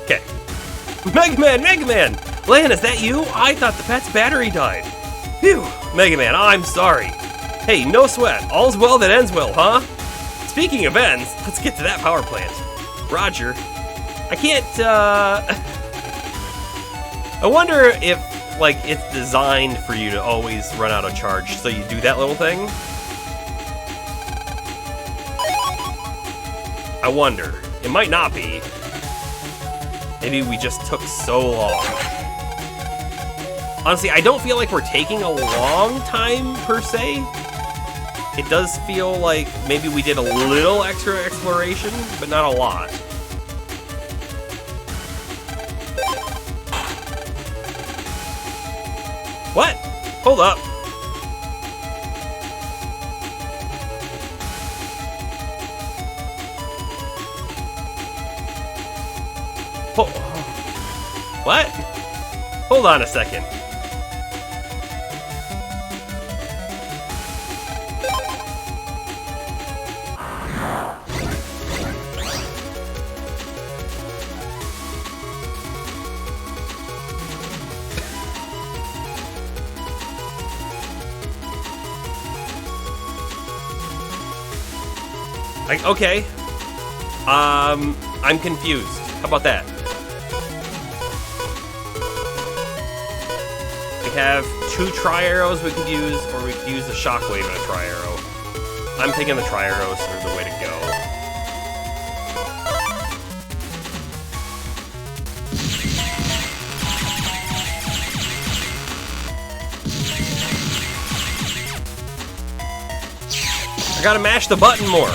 Okay. Mega Man! Mega Man! Lan, is that you? I thought the pet's battery died. Phew. Mega Man, I'm sorry. Hey, no sweat. All's well that ends well, huh? Speaking of ends, let's get to that power plant. Roger. I can't, I wonder if, like, it's designed for you to always run out of charge, so you do that little thing? I wonder. It might not be. Maybe we just took so long. Honestly, I don't feel like we're taking a long time, per se. It does feel like maybe we did a little extra exploration, but not a lot. What? Hold up. What? Hold on a second. Okay. I'm confused. How about that? We have 2 tri-arrows we could use, or we could use the shockwave and a tri-arrow. I'm thinking the tri-arrows are the way to go. I gotta mash the button more.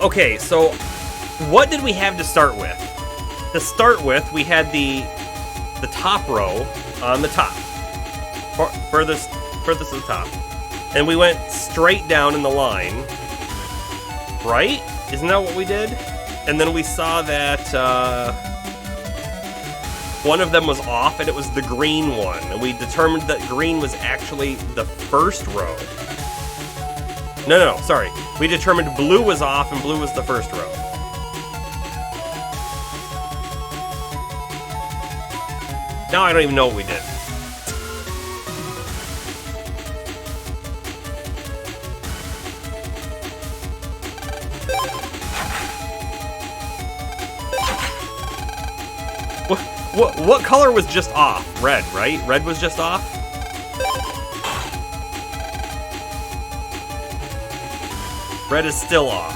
Okay, so what did we have to start with? To start with, we had the top row on the top. Furthest to the top. And we went straight down in the line. Right? Isn't that what we did? And then we saw that one of them was off, and it was the green one. And we determined that green was actually the first row. No, sorry. We determined blue was off, and blue was the first row. Now I don't even know what we did. What color was just off? Red, right? Red was just off? Red is still off.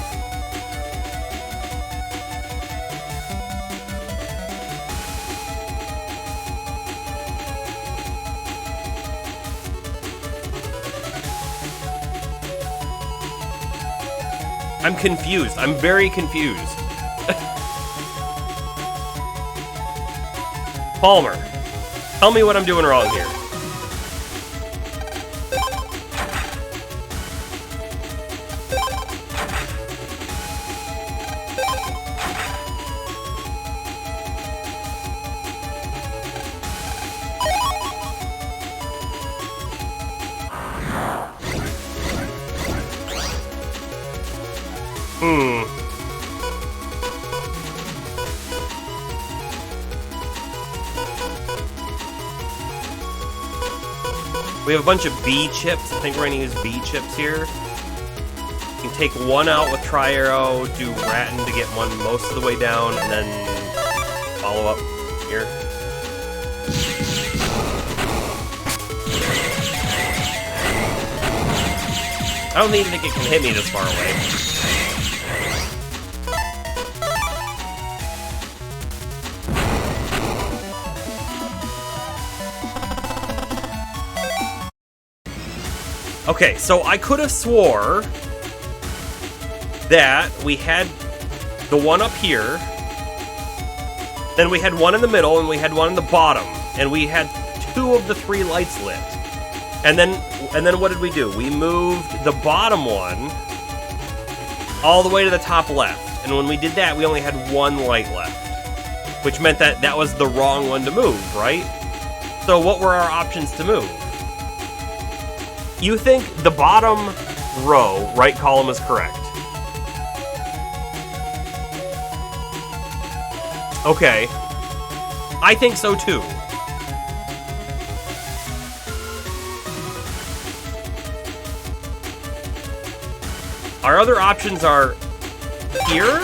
I'm confused. I'm very confused. Palmer, tell me what I'm doing wrong here. We have a bunch of B chips. I think we're going to use B chips here. You can take one out with Tri-Arrow, do Rattan to get one most of the way down, and then follow up here. I don't even think it can hit me this far away. Okay, so I could have swore that we had the one up here, then we had one in the middle, and we had one in the bottom, and we had 2 of the 3 lights lit. And then what did we do? We moved the bottom one all the way to the top left. And when we did that, we only had 1 light left, which meant that that was the wrong one to move, right? So what were our options to move? You think the bottom row, right column is correct. Okay. I think so too. Our other options are here.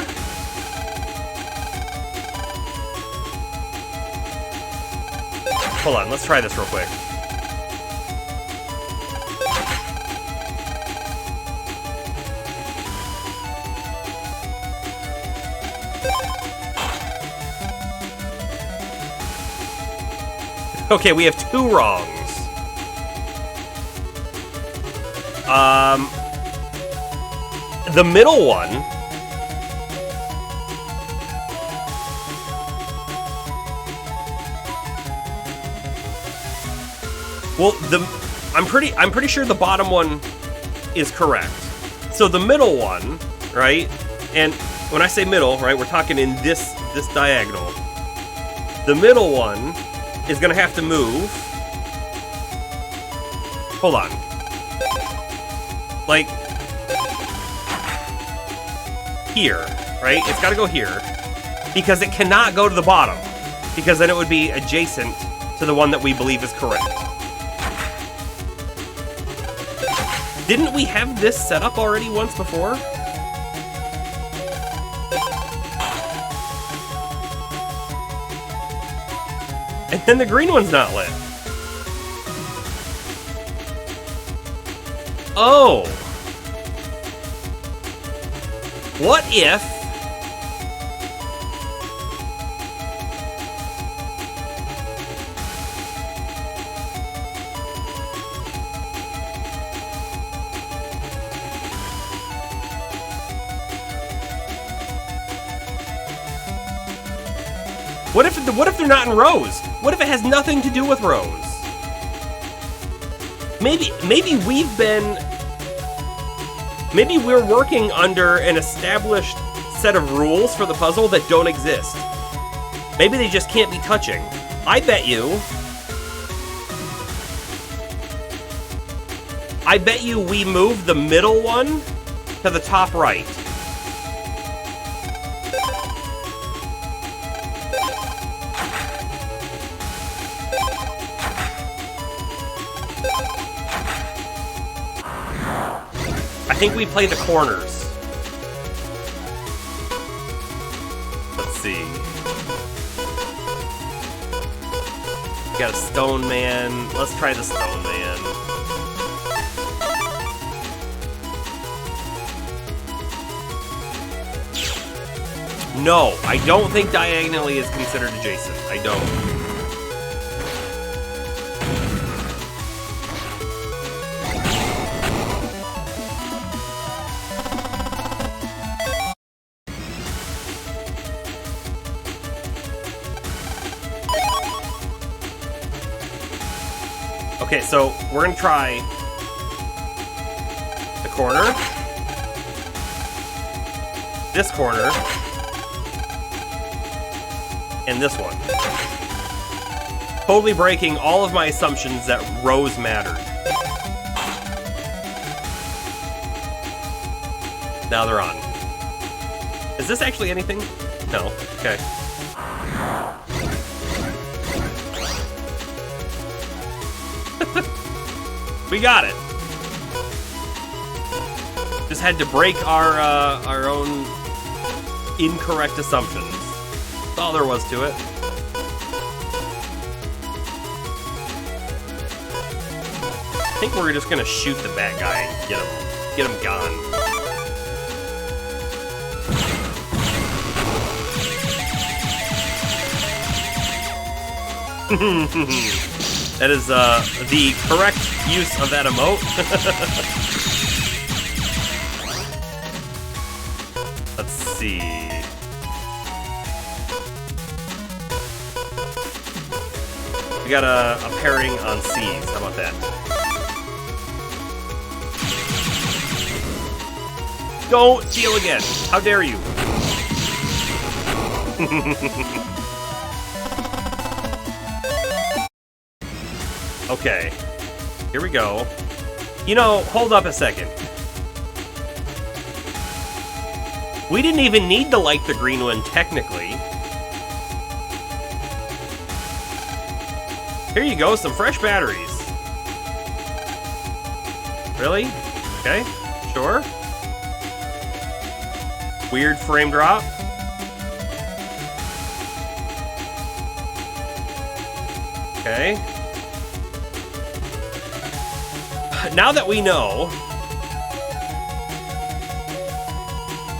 Hold on, let's try this real quick. Okay, we have 2 wrongs. The middle one. Well, I'm pretty sure the bottom one is correct. So the middle one, right? And when I say middle, right, we're talking in this diagonal. The middle one is gonna have to move. Hold on. Like here, right? It's gotta go here. Because it cannot go to the bottom. Because then it would be adjacent to the one that we believe is correct. Didn't we have this set up already once before? And then the green one's not lit. Oh. What if... What if they're not in rows? What if it has nothing to do with rows? Maybe we're working under an established set of rules for the puzzle that don't exist. Maybe they just can't be touching. I bet you we move the middle one to the top right. I think we play the corners. Let's see. We got a stone man. Let's try the stone man. No, I don't think diagonally is considered adjacent. I don't. Okay, so we're gonna try the corner, this corner, and this one. Totally breaking all of my assumptions that rows mattered. Now they're on. Is this actually anything? No. Okay. We got it. Just had to break our own incorrect assumptions. That's all there was to it. I think we're just gonna shoot the bad guy and get him gone. That is the correct use of that emote. Let's see. We got a pairing on C's. How about that? Don't steal again. How dare you? Okay. Here we go. You know, hold up a second. We didn't even need to light the green one, technically. Here you go, some fresh batteries. Really? Okay, sure. Weird frame drop. Okay. Now that we know,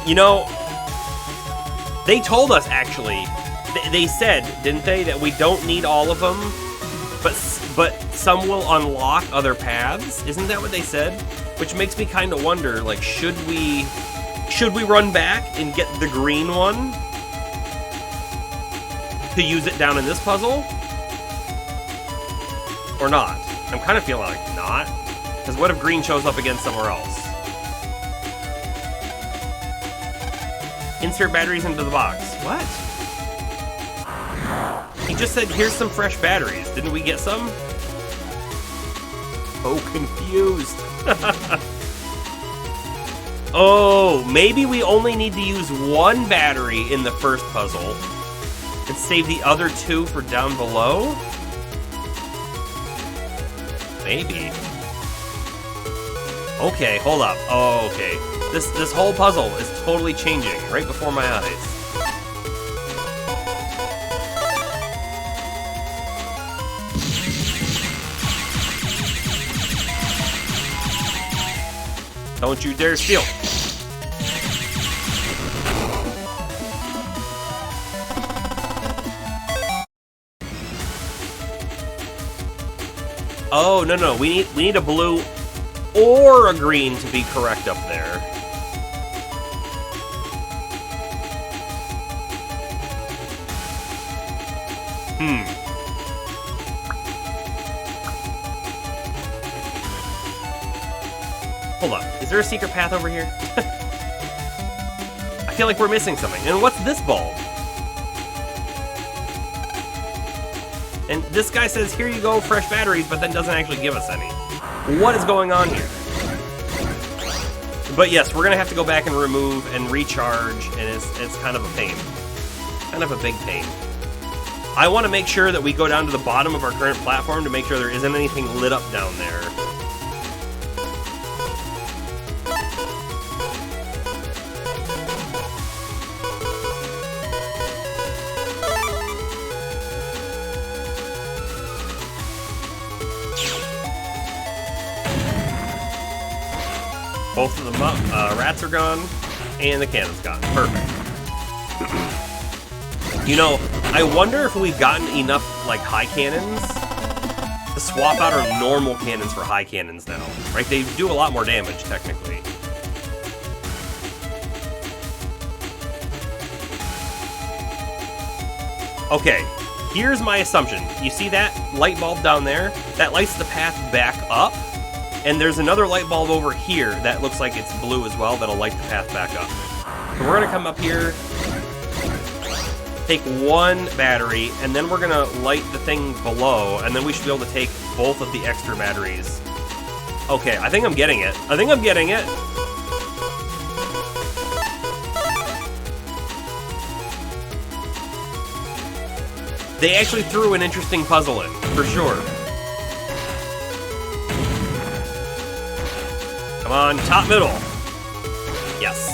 you know, they told us actually, they said, didn't they, that we don't need all of them, but some will unlock other paths. Isn't that what they said? Which makes me kind of wonder, like, should we run back and get the green one to use it down in this puzzle, or not? I'm kind of feeling like not. Because what if green shows up again somewhere else? Insert batteries into the box. What? He just said, here's some fresh batteries. Didn't we get some? Oh, confused. Oh, maybe we only need to use one battery in the first puzzle and save the other two for down below? Maybe. Okay, hold up. Oh, okay. This whole puzzle is totally changing right before my eyes. Don't you dare steal. Oh, no. We need a blue or a green to be correct up there. Hold up. Is there a secret path over here? I feel like we're missing something. And what's this bulb? And this guy says, here you go, fresh batteries, but then doesn't actually give us any. What is going on here? But yes, we're gonna have to go back and remove and recharge, and it's kind of a pain. Kind of a big pain. I want to make sure that we go down to the bottom of our current platform to make sure there isn't anything lit up down there. Both of the rats are gone, and the cannon's gone. Perfect. You know, I wonder if we've gotten enough, like, high cannons to swap out our normal cannons for high cannons now. Right? They do a lot more damage, technically. Okay, here's my assumption. You see that light bulb down there? That lights the path back up. And there's another light bulb over here that looks like it's blue as well that'll light the path back up. So we're gonna come up here, take one battery, and then we're gonna light the thing below, and then we should be able to take both of the extra batteries. Okay, I think I'm getting it. I think I'm getting it. They actually threw an interesting puzzle in, for sure. Come on, top middle. Yes.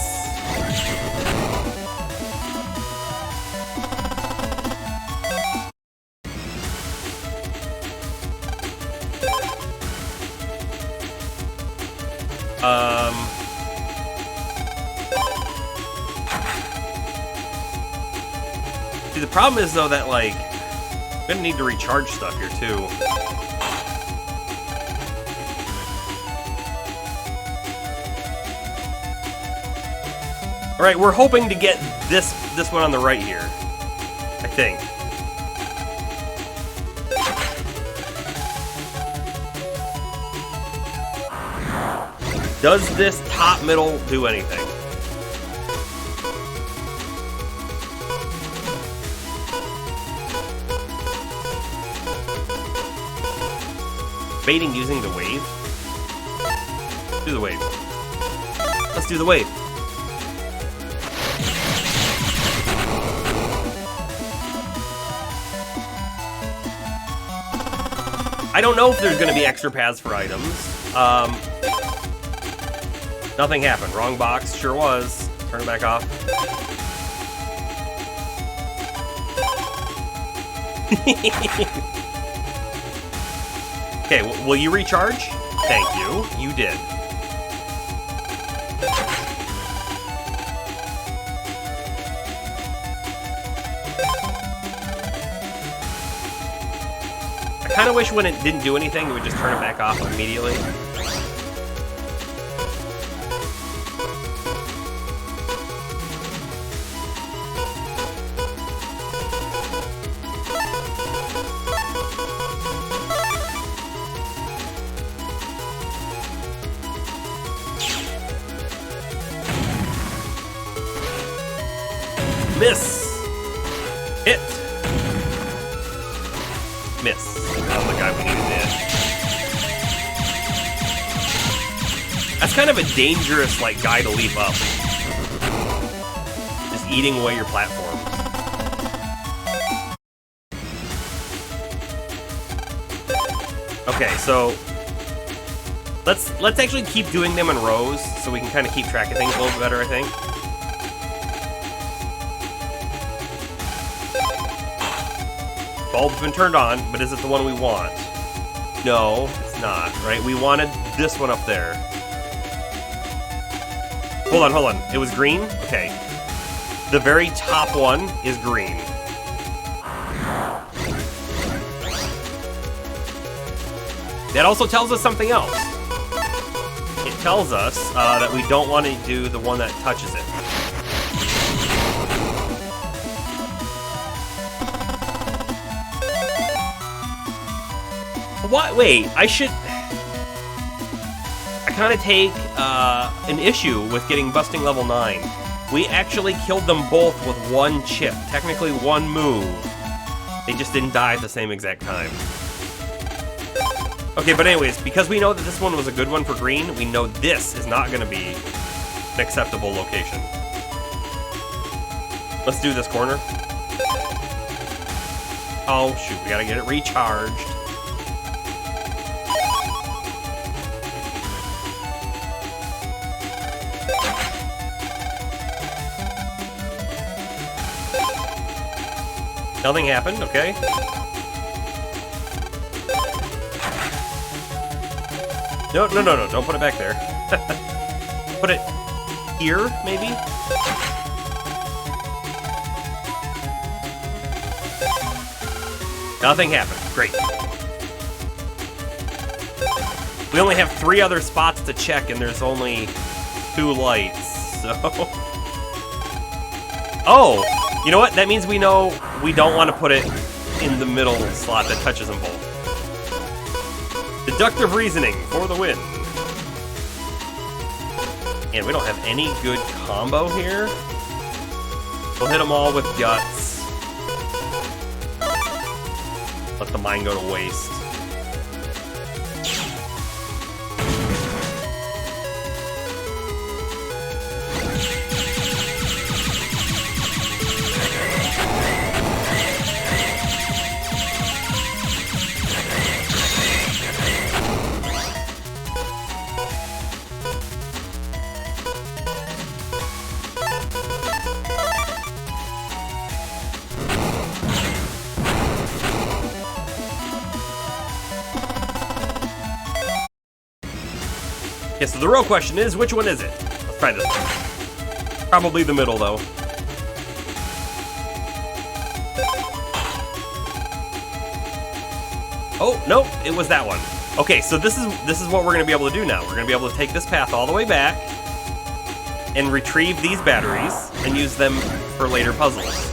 See, the problem is though that, like, I'm gonna need to recharge stuff here too. All right, we're hoping to get this one on the right here, I think. Does this top middle do anything? Baiting using the wave? Do the wave. Let's do the wave. I don't know if there's going to be extra paths for items. Nothing happened. Wrong box. Sure was. Turn it back off. Okay, will you recharge? Thank you. You did. I kind of wish when it didn't do anything, it would just turn it back off immediately. Miss! Hit! Miss. That was the guy we needed to hit. That's kind of a dangerous, like, guy to leap up. Just eating away your platform. Okay, so let's actually keep doing them in rows so we can kind of keep track of things a little bit better, I think. Bulb's been turned on, but is it the one we want? No, it's not, right? We wanted this one up there. Hold on. It was green? Okay. The very top one is green. That also tells us something else. It tells us that we don't want to do the one that touches it. What? Wait, I kind of take an issue with getting busting level 9. We actually killed them both with one chip, technically one move. They just didn't die at the same exact time. Okay, but anyways, because we know that this one was a good one for green, we know this is not going to be an acceptable location. Let's do this corner. Oh, shoot, we gotta get it recharged. Nothing happened, okay. No, don't put it back there. Put it here, maybe? Nothing happened, great. We only have 3 other spots to check and there's only 2 lights, so... Oh! You know what? That means we know we don't want to put it in the middle slot that touches them both. Deductive reasoning for the win. And we don't have any good combo here. We'll hit them all with guts. Let the mine go to waste. Okay, so the real question is, which one is it? Let's try this one. Probably the middle, though. Oh, nope, it was that one. Okay, so this is what we're going to be able to do now. We're going to be able to take this path all the way back. and retrieve these batteries and use them for later puzzles.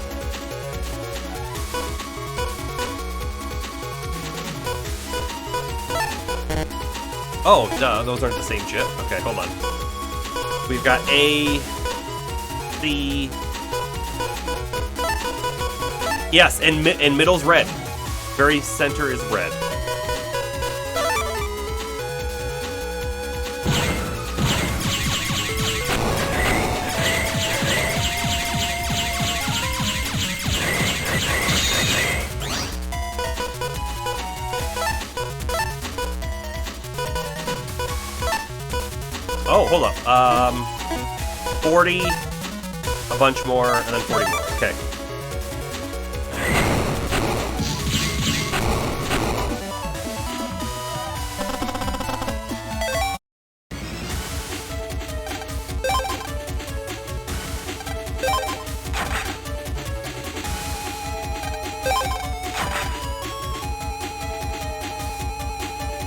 Oh, duh, those aren't the same chip. Okay, hold on. We've got A, C. Yes, and middle's red. Very center is red. Oh, hold up. 40, a bunch more, and then 40 more. Okay.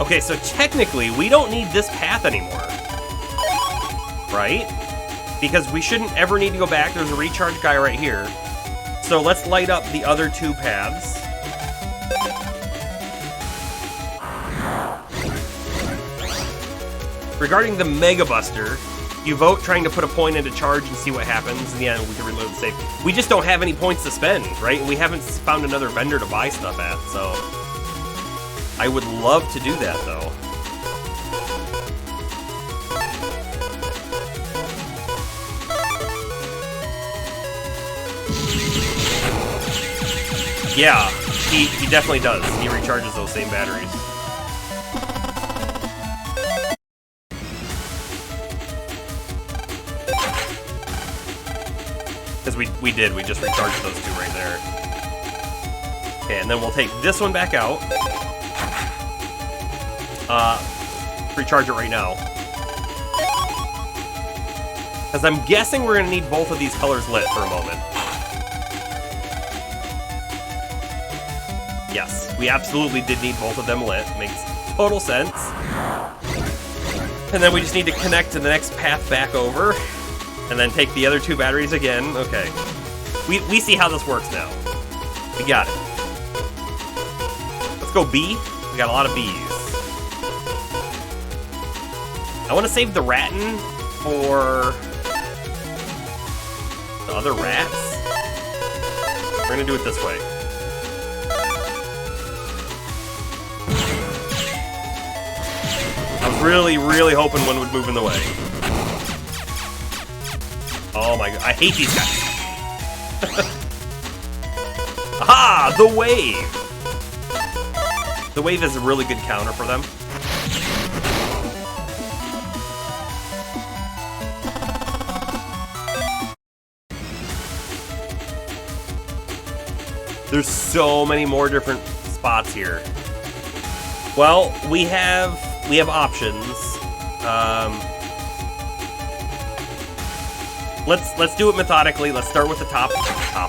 Okay, so technically, we don't need this path anymore. Right? Because we shouldn't ever need to go back. There's a recharge guy right here. So let's light up the other two paths. Regarding the Mega Buster, you vote trying to put a point into charge and see what happens. In the end, we can reload the save. We just don't have any points to spend, right? And we haven't found another vendor to buy stuff at, so... I would love to do that, though. Yeah, he definitely does. He recharges those same batteries. Because we did, we just recharged those two right there. Okay, and then we'll take this one back out. Recharge it right now. Because I'm guessing we're going to need both of these colors lit for a moment. Yes, we absolutely did need both of them lit. Makes total sense. And then we just need to connect to the next path back over. And then take the other two batteries again. Okay. We see how this works now. We got it. Let's go B. We got a lot of Bs. I want to save the Rattan for the other rats. We're going to do it this way. I was really, really hoping one would move in the way. Oh my god, I hate these guys. Aha! The wave! The wave is a really good counter for them. There's so many more different spots here. Well, we have options. Let's do it methodically. Let's start with the top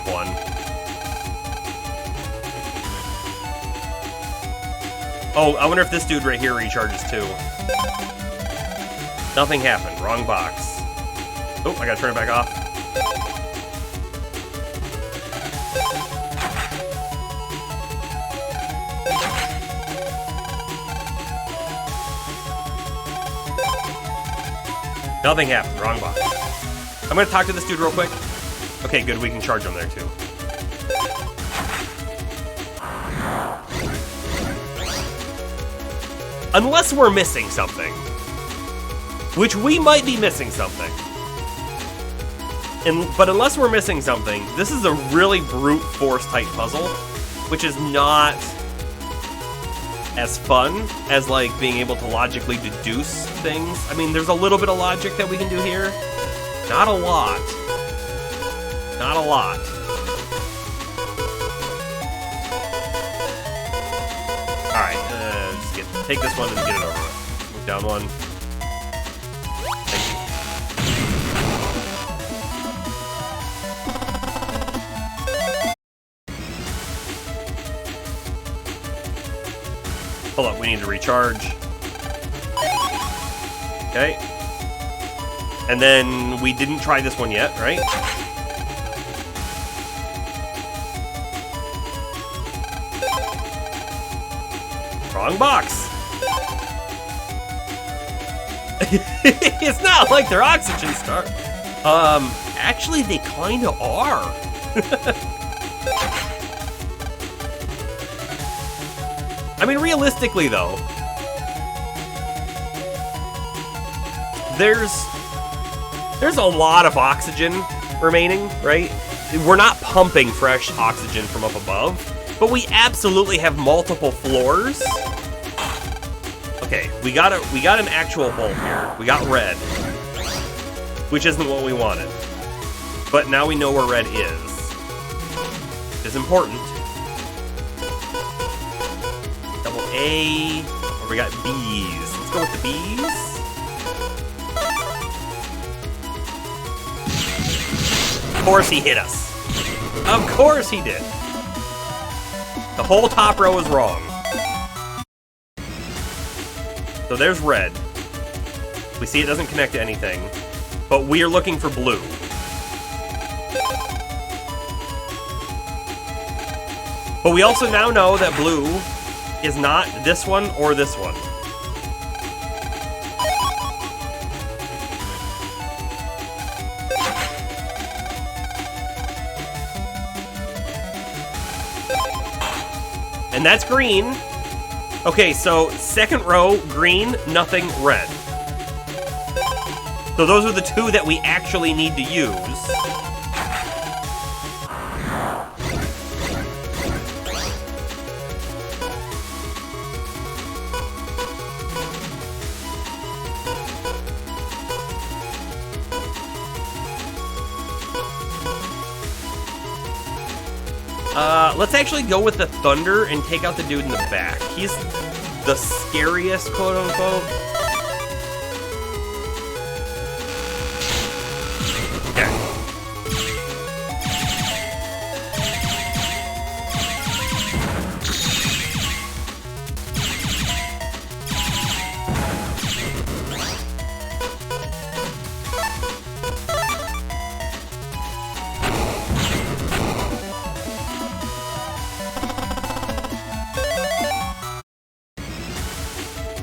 one. Oh, I wonder if this dude right here recharges too. Nothing happened. Wrong box. Oh, I gotta turn it back off. Nothing happened. Wrong box. I'm gonna talk to this dude real quick. Okay, good. We can charge him there too. Unless we're missing something. Which we might be missing something. But unless we're missing something, this is a really brute force type puzzle, which is not as fun as like being able to logically deduce things. I mean, there's a little bit of logic that we can do here. Not a lot. Not a lot. Alright, just take this one and get it over with. Move down one. Thank you. Hold up, we need to recharge. Okay. And then we didn't try this one yet, right? Wrong box. It's not like they're oxygen star. Actually, they kind of are. I mean, realistically, though, there's a lot of oxygen remaining, right? We're not pumping fresh oxygen from up above, but we absolutely have multiple floors. Okay, we got an actual hole here. We got red, which isn't what we wanted. But now we know where red is. It's important. Double A, or we got B's. Let's go with the B's. Of course he hit us. Of course he did. The whole top row is wrong. So there's red. We see it doesn't connect to anything, but we are looking for blue. But we also now know that blue is not this one or this one. And that's green. Okay, so second row, green, nothing, red. So those are the two that we actually need to use. Let's actually go with the Thunder and take out the dude in the back. He's the scariest, quote unquote. Okay.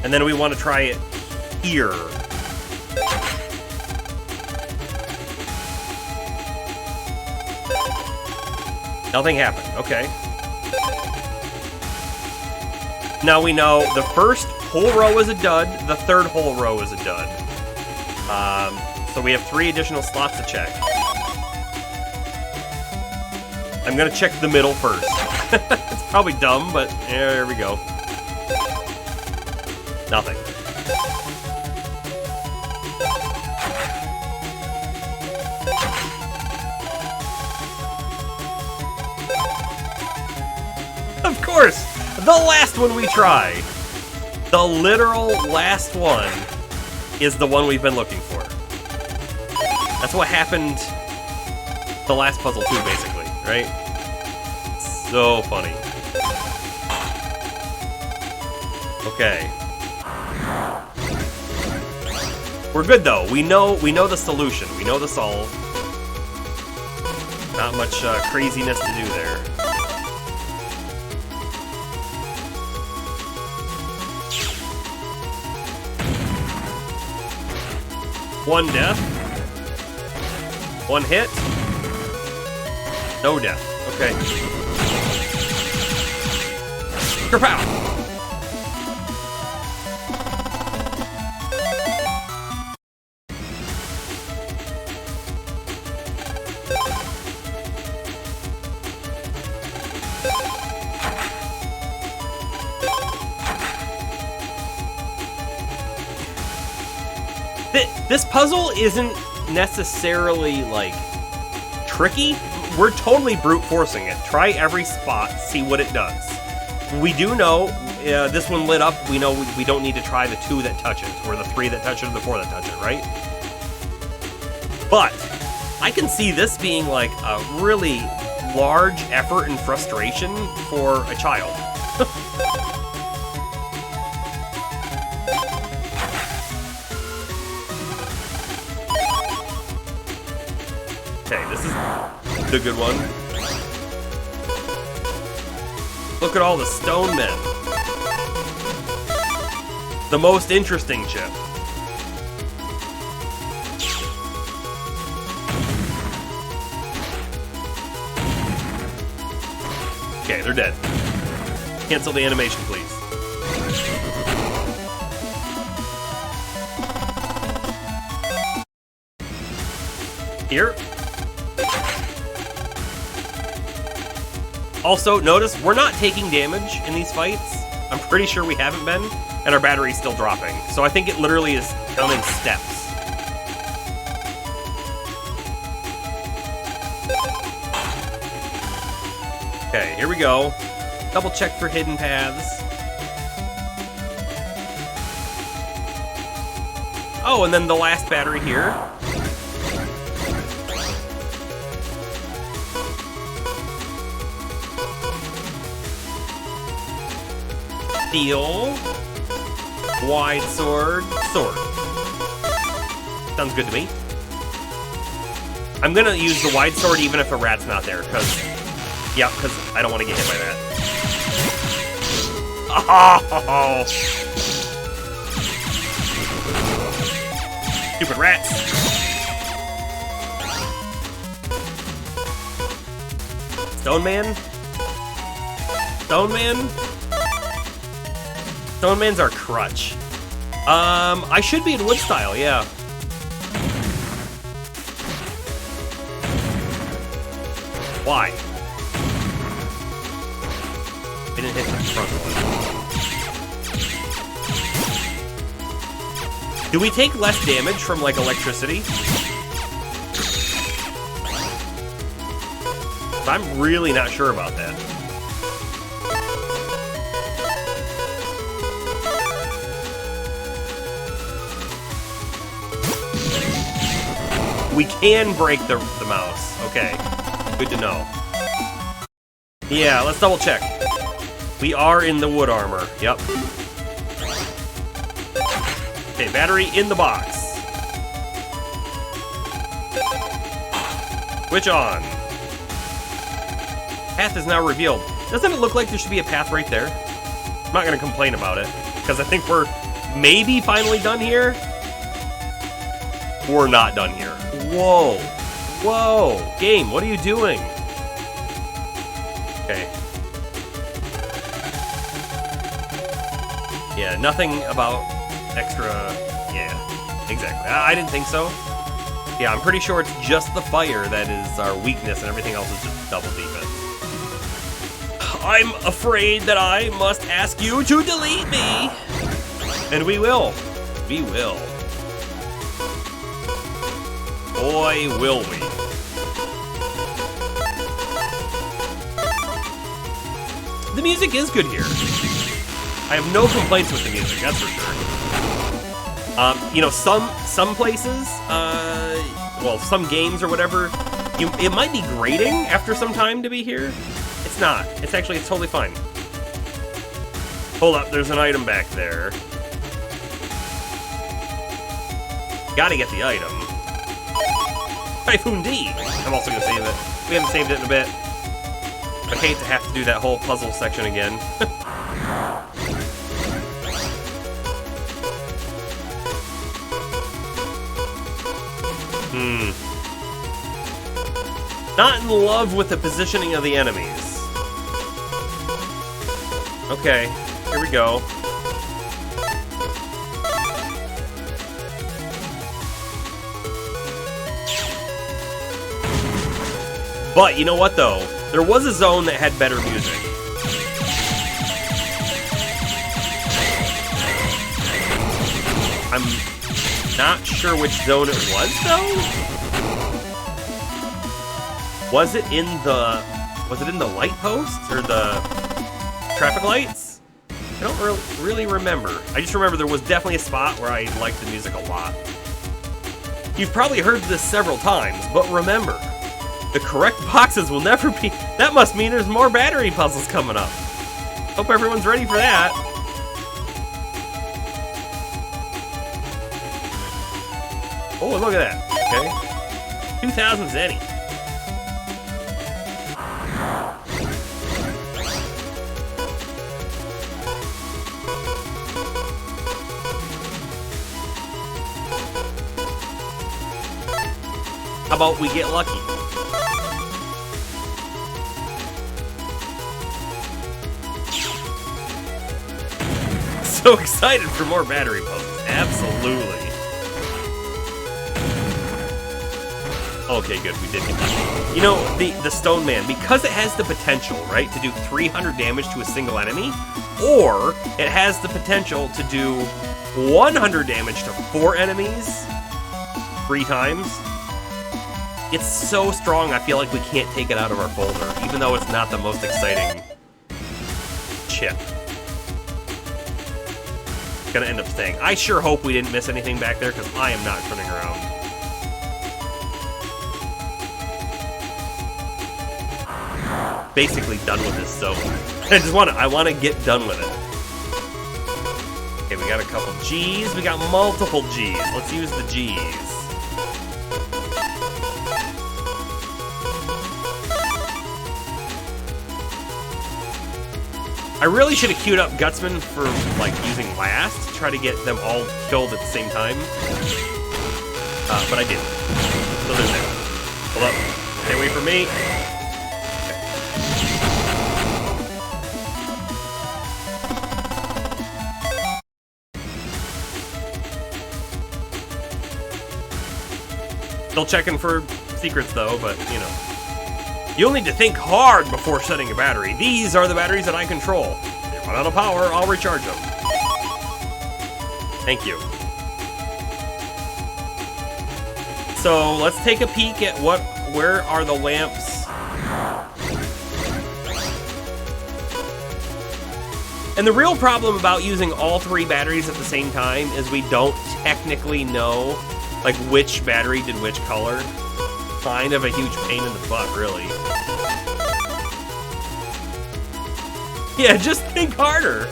And then we want to try it here. Nothing happened. Okay. Now we know the first whole row is a dud, the third whole row is a dud. So we have 3 additional slots to check. I'm gonna check the middle first. It's probably dumb, but yeah, there we go. Nothing. Of course, the last one we try. The literal last one is the one we've been looking for. That's what happened the last puzzle too, basically, right? So funny. Okay. We're good though. We know the solution. We know the solve. Not much craziness to do there. One death. One hit. No death. Okay. Kerpow! This puzzle isn't necessarily, like, tricky. We're totally brute forcing it. Try every spot, see what it does. We do know, this one lit up, we know we don't need to try the 2 that touch it, or the 3 that touch it, or the 4 that touch it, right? But I can see this being, like, a really large effort and frustration for a child. Okay, this is the good one. Look at all the stone men. The most interesting chip. Okay, they're dead. Cancel the animation, please. Here. Also, notice we're not taking damage in these fights. I'm pretty sure we haven't been, and our battery's still dropping. So I think it literally is done in steps. Okay, here we go. Double check for hidden paths. Oh, and then the last battery here. Steel. Wide sword. Sword. Sounds good to me. I'm gonna use the wide sword even if a rat's not there, because... Yeah, because I don't want to get hit by that. Oh! Stupid rats! Stone Man? Stone Man? Stone Man's our crutch. I should be in wood style, yeah. Why? I didn't hit the front one. Do we take less damage from, like, electricity? I'm really not sure about that. We can break the mouse. Okay. Good to know. Yeah, let's double check. We are in the wood armor. Yep. Okay, battery in the box. Switch on. Path is now revealed. Doesn't it look like there should be a path right there? I'm not going to complain about it, because I think we're maybe finally done here. We're not done here. Whoa. Whoa. Game, what are you doing? Okay. Yeah, nothing about extra... Yeah, exactly. I didn't think so. Yeah, I'm pretty sure it's just the fire that is our weakness and everything else is just double defense. I'm afraid that I must ask you to delete me. And we will. We will. Boy, will we. The music is good here. I have no complaints with the music, that's for sure. You know, some places, well, some games or whatever, it might be grating after some time to be here. It's not. It's totally fine. Hold up, there's an item back there. Gotta get the item. Typhoon D! I'm also gonna save it. We haven't saved it in a bit. I hate to have to do that whole puzzle section again. Not in love with the positioning of the enemies. Okay, here we go. But you know what though? There was a zone that had better music. I'm not sure which zone it was though? Was it in the light posts or the traffic lights? I don't really remember. I just remember there was definitely a spot where I liked the music a lot. You've probably heard this several times, but remember, the correct boxes will never be... That must mean there's more battery puzzles coming up. Hope everyone's ready for that. Oh, look at that. Okay. 2000 Zenny. How about we get lucky? So excited for more battery puzzles. Absolutely. Okay, good. We did get that. You know, the Stone Man, because it has the potential, right, to do 300 damage to a single enemy, or it has the potential to do 100 damage to 4 enemies 3 times. It's so strong, I feel like we can't take it out of our folder, even though it's not the most exciting chip. It's gonna end up staying. I sure hope we didn't miss anything back there, because I am not turning around. Basically done with this zone. I want to get done with it. Okay, we got a couple G's. We got multiple G's. Let's use the G's. I really should have queued up Gutsman for like using last to try to get them all killed at the same time. But I didn't. So there's that. Hold up. Stay away from me. Still checking for secrets though, but you know. You'll need to think hard before setting a battery. These are the batteries that I control. If they run out of power, I'll recharge them. Thank you. So let's take a peek at where are the lamps. And the real problem about using all 3 batteries at the same time is we don't technically know like which battery did which color. Kind of a huge pain in the butt, really. Yeah, just think harder.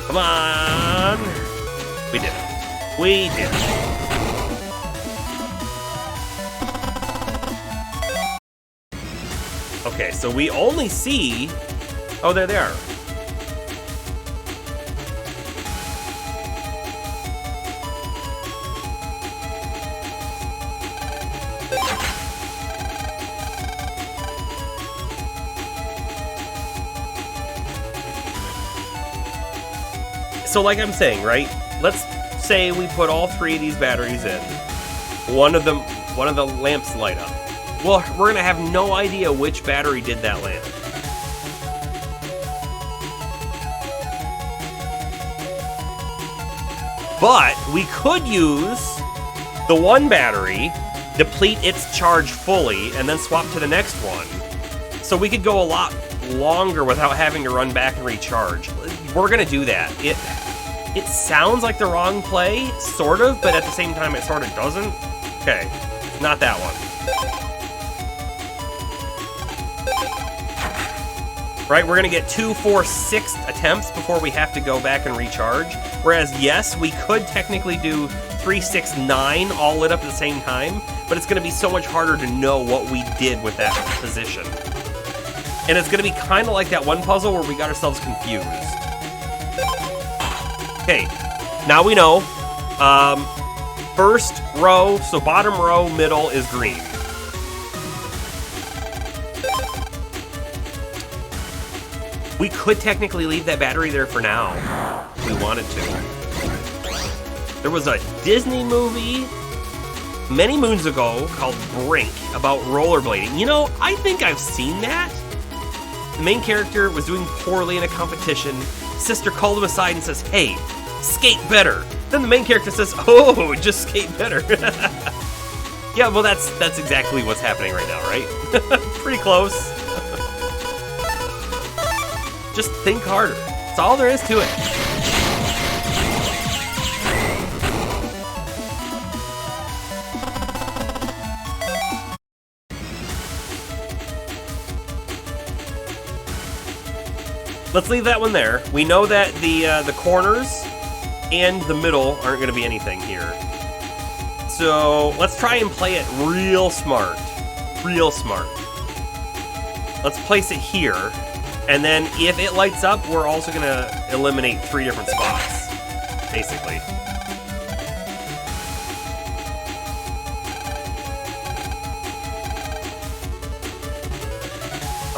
Come on. We did it. We did it. Okay, so we only see... Oh, there they are. So like I'm saying, right? Let's say we put all 3 of these batteries in. One of the lamps light up. Well, we're gonna have no idea which battery did that lamp. But we could use the one battery, deplete its charge fully, and then swap to the next one. So we could go a lot longer without having to run back and recharge. We're gonna do that. It sounds like the wrong play, sort of, but at the same time it sort of doesn't. Okay, not that one. Right, we're gonna get 2, 4, 6 attempts before we have to go back and recharge. Whereas, yes, we could technically do 3, 6, 9 all lit up at the same time, but it's gonna be so much harder to know what we did with that position. And it's gonna be kind of like that one puzzle where we got ourselves confused. Okay, now we know. First row, so bottom row, middle is green. We could technically leave that battery there for now, if we wanted to. There was a Disney movie many moons ago called Brink about rollerblading. You know, I think I've seen that. The main character was doing poorly in a competition. Sister called him aside and says, "Hey, skate better." Then the main character says, "Oh, just skate better." Yeah, well, that's exactly what's happening right now, right? Pretty close. Just think harder. That's all there is to it. Let's leave that one there. We know that the corners and the middle aren't going to be anything here. So let's try and play it real smart. Real smart. Let's place it here. And then if it lights up, we're also going to eliminate 3 different spots. basically.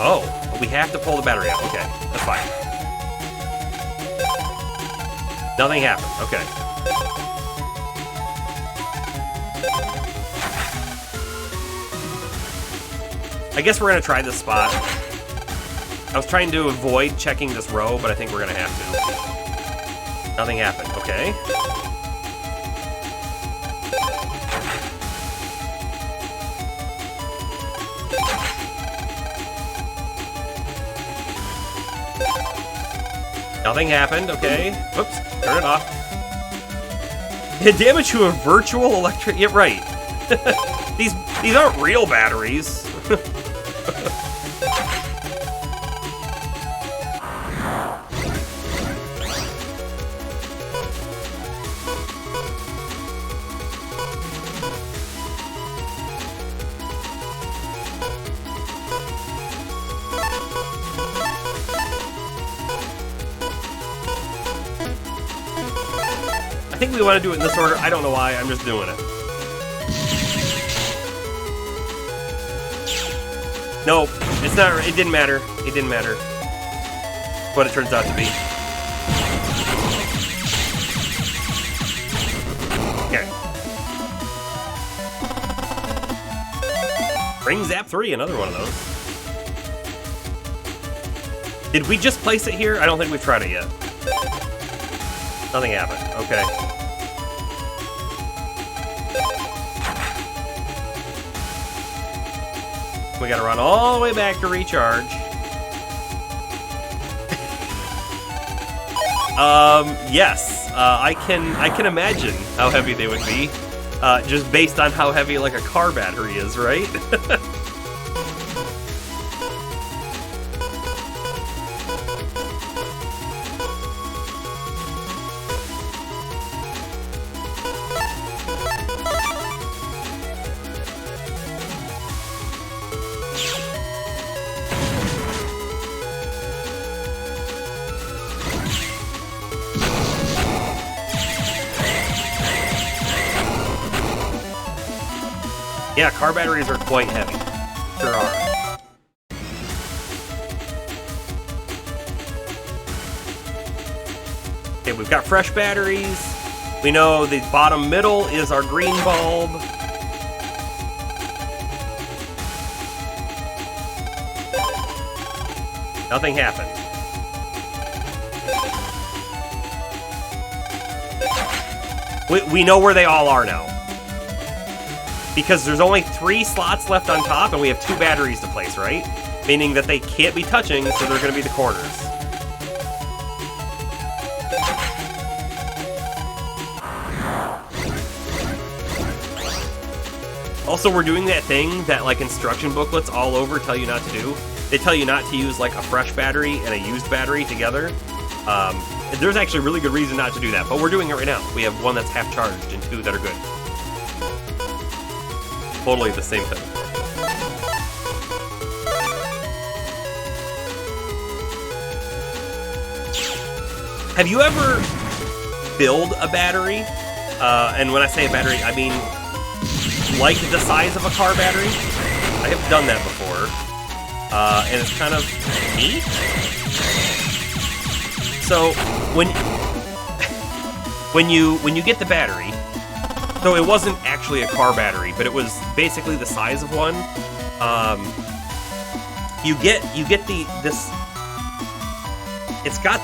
Oh, we have to pull the battery out. Okay, that's fine. Nothing happened. Okay. I guess we're gonna try this spot. I was trying to avoid checking this row, but I think we're gonna have to. Nothing happened. Okay. Nothing happened, okay. Whoops, turn it off. Damage to a virtual electric... Yeah, right. These aren't real batteries. I think we want to do it in this order. I don't know why. I'm just doing it. No, it's not. It didn't matter. It didn't matter. What it turns out to be. Okay. Ring Zap 3, another one of those. Did we just place it here? I don't think we've tried it yet. Nothing happened. Okay. We gotta run all the way back to recharge. Yes. I can imagine how heavy they would be. Just based on how heavy like a car battery is, right? Yeah, car batteries are quite heavy. Sure are. Okay, we've got fresh batteries. We know the bottom middle is our green bulb. Nothing happened. We know where they all are now. Because there's only 3 slots left on top, and we have 2 batteries to place, right? Meaning that they can't be touching, so they're going to be the corners. Also, we're doing that thing that, like, instruction booklets all over tell you not to do. They tell you not to use, like, a fresh battery and a used battery together. There's actually a really good reason not to do that, but we're doing it right now. We have 1 that's half charged and 2 that are good. Totally the same thing. Have you ever filled a battery? And when I say a battery, I mean like the size of a car battery. I have done that before, and it's kind of neat. So when you get the battery. So it wasn't actually a car battery, but it was basically the size of one. You get this. It's got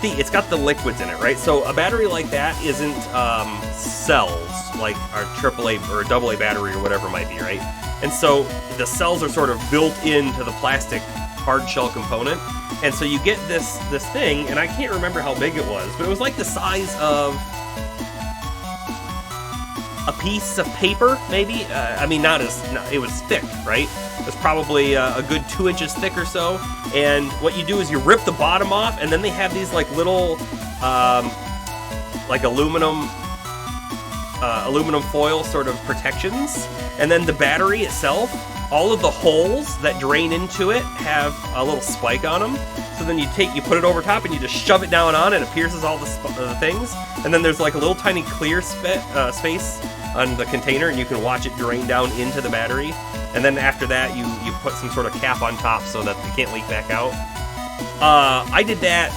the liquids in it, right? So a battery like that isn't cells like our AAA or a AA battery or whatever it might be, right? And so the cells are sort of built into the plastic hard shell component, and so you get this thing, and I can't remember how big it was, but it was like the size of a piece of paper, maybe. I mean, it was thick, right? It was probably a good 2 inches thick or so. And what you do is you rip the bottom off, and then they have these like little, like aluminum aluminum foil sort of protections, and then the battery itself, all of the holes that drain into it have a little spike on them. So then you put it over top and you just shove it down on it, it pierces all the things, and then there's like a little tiny clear space on the container, and you can watch it drain down into the battery. And then after that, you put some sort of cap on top so that it can't leak back out. I did that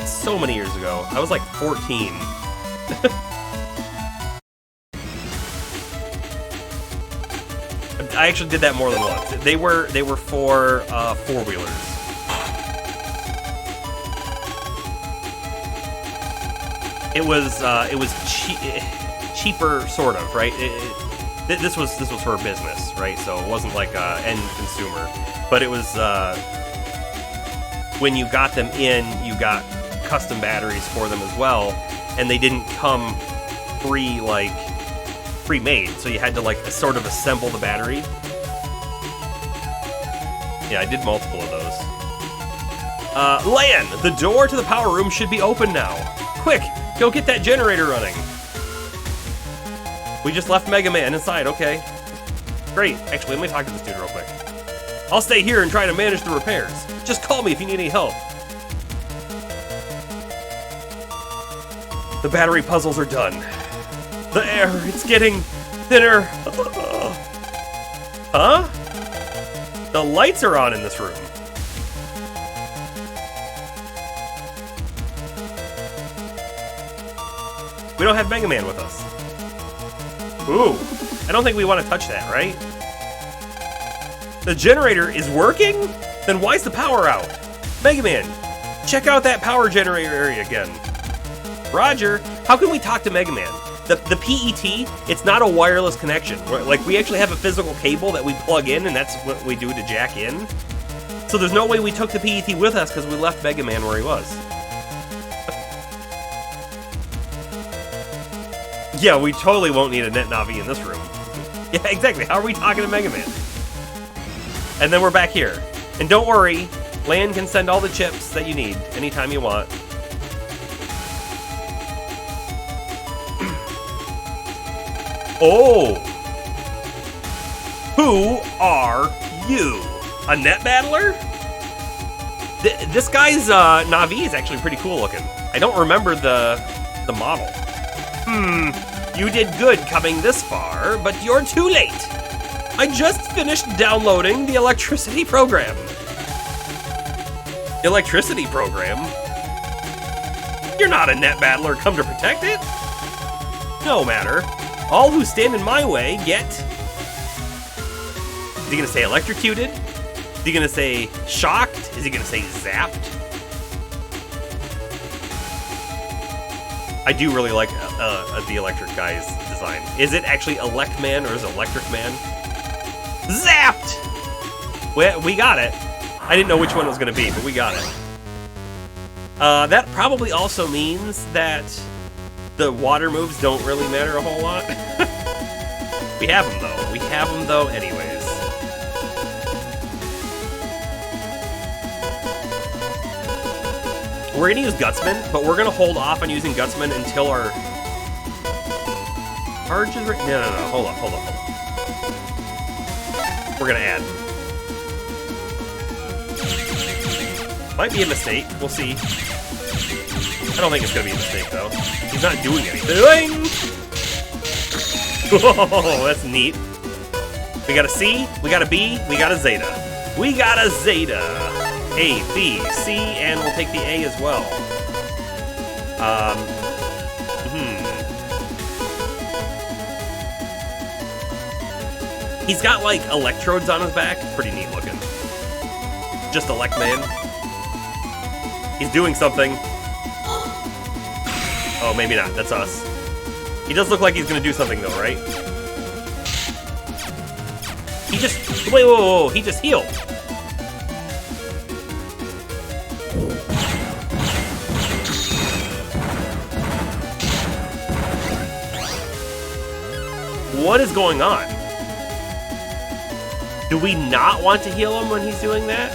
so many years ago. I was like 14. I actually did that more than once. They were for four-wheelers. It was cheaper, sort of, right? This was for a business, right? So it wasn't like end consumer, but it was when you got them in, you got custom batteries for them as well, and they didn't come pre-made, so you had to like sort of assemble the battery. Yeah, I did multiple of those. Lan, the door to the power room should be open now. Quick, go get that generator running. We just left Mega Man inside, okay. Great, actually, let me talk to this dude real quick. I'll stay here and try to manage the repairs. Just call me if you need any help. The battery puzzles are done. The air, it's getting thinner. Huh? The lights are on in this room. We don't have Mega Man with us. Ooh, I don't think we want to touch that, right? The generator is working? Then why's the power out? Mega Man, check out that power generator area again. Roger, how can we talk to Mega Man? The PET, it's not a wireless connection. Like, we actually have a physical cable that we plug in, and that's what we do to jack in. So there's no way we took the PET with us because we left Mega Man where he was. Yeah, we totally won't need a NetNavi in this room. Yeah, exactly. How are we talking to Mega Man? And then we're back here. And don't worry, Lan can send all the chips that you need anytime you want. Oh! Who are you? A net battler? This guy's Navi is actually pretty cool looking. I don't remember the model. You did good coming this far, but you're too late. I just finished downloading the electricity program. Electricity program? You're not a net battler come to protect it? No matter. All who stand in my way get... Is he gonna say electrocuted? Is he gonna say shocked? Is he gonna say zapped? I do really like the electric guy's design. Is it actually Elect Man or is it Electric Man? Zapped! We got it. I didn't know which one it was gonna be, but we got it. That probably also means that the water moves don't really matter a whole lot. We have them though. We have them though anyways. We're gonna use Gutsman, but we're gonna hold off on using Gutsman until our charge is ready. No, hold up. We're gonna add. Might be a mistake, we'll see. I don't think it's gonna be a mistake though. He's not doing anything. Oh, that's neat. We got a C, we got a B, we got a Zeta. We got a Zeta. A, B, C, and we'll take the A as well. He's got like electrodes on his back. Pretty neat looking. Just Elect Man. He's doing something. Oh, maybe not. That's us. He does look like he's gonna do something though, right? He just... Wait, whoa. He just healed. What is going on? Do we not want to heal him when he's doing that?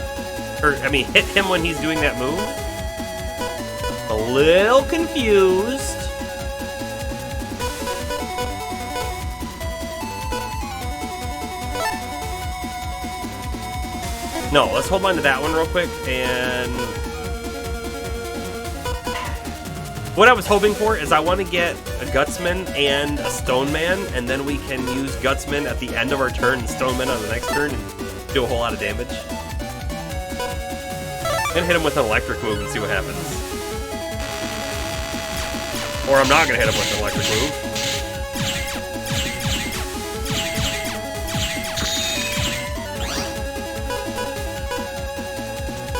Or, I mean, hit him when he's doing that move? A little confused. No, let's hold on to that one real quick. And what I was hoping for is I want to get a Gutsman and a Stoneman, and then we can use Gutsman at the end of our turn and Stoneman on the next turn and do a whole lot of damage. And hit him with an electric move and see what happens. Or I'm not going to hit him with an electric move.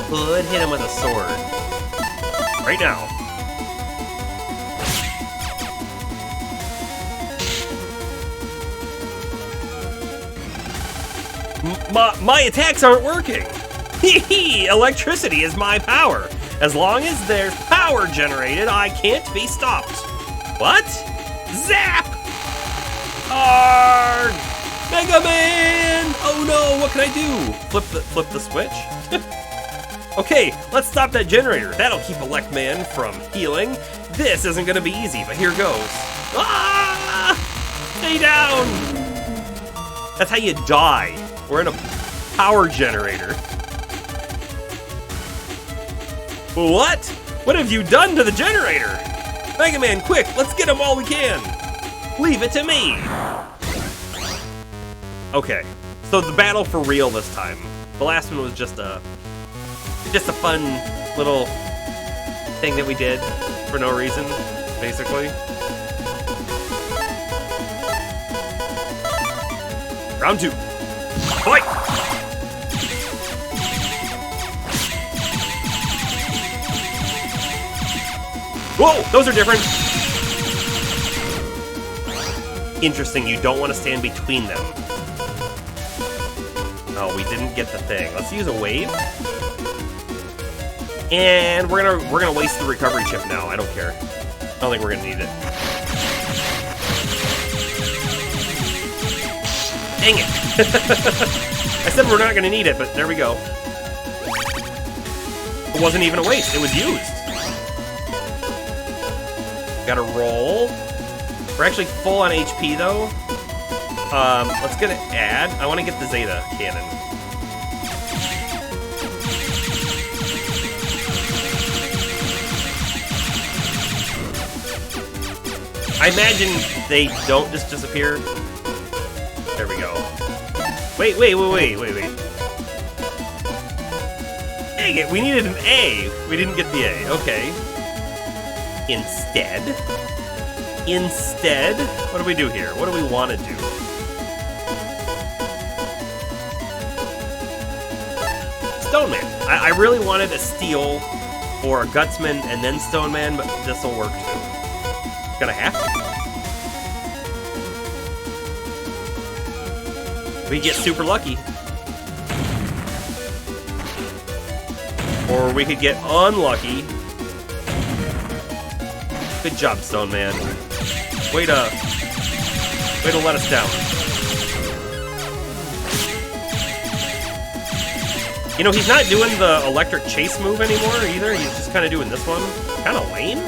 Could hit him with a sword. Right now. My attacks aren't working. Hee electricity is my power. As long as there's power generated, I can't be stopped. What? Zap! Arrgh! Mega Man! Oh no, what can I do? Flip the switch? Okay, let's stop that generator. That'll keep Elecman from healing. This isn't gonna be easy, but here goes. Ah! Stay down! That's how you die. We're in a power generator. What? What have you done to the generator? Mega Man, quick, let's get them all we can. Leave it to me. Okay, so the battle for real this time. The last one was just a fun little thing that we did for no reason, basically. Round 2. Fight! Whoa, those are different. Interesting, you don't want to stand between them. Oh, we didn't get the thing. Let's use a wave. And we're gonna waste the recovery chip now. I don't care. I don't think we're gonna need it. Dang it! I said we're not gonna need it, but there we go. It wasn't even a waste, it was used. Gotta roll. We're actually full on HP though. Let's get an add. I wanna get the Zeta cannon. I imagine they don't just disappear. There we go. Wait. Dang it, we needed an A. We didn't get the A, okay. Instead, what do we do here? What do we want to do? Stoneman. I really wanted a Steel or a Gutsman and then Stoneman, but this will work too. Gonna have to. We get super lucky. Or we could get unlucky. Good job, Stoneman. Way to let us down. You know, he's not doing the electric chase move anymore either. He's just kind of doing this one. Kind of lame.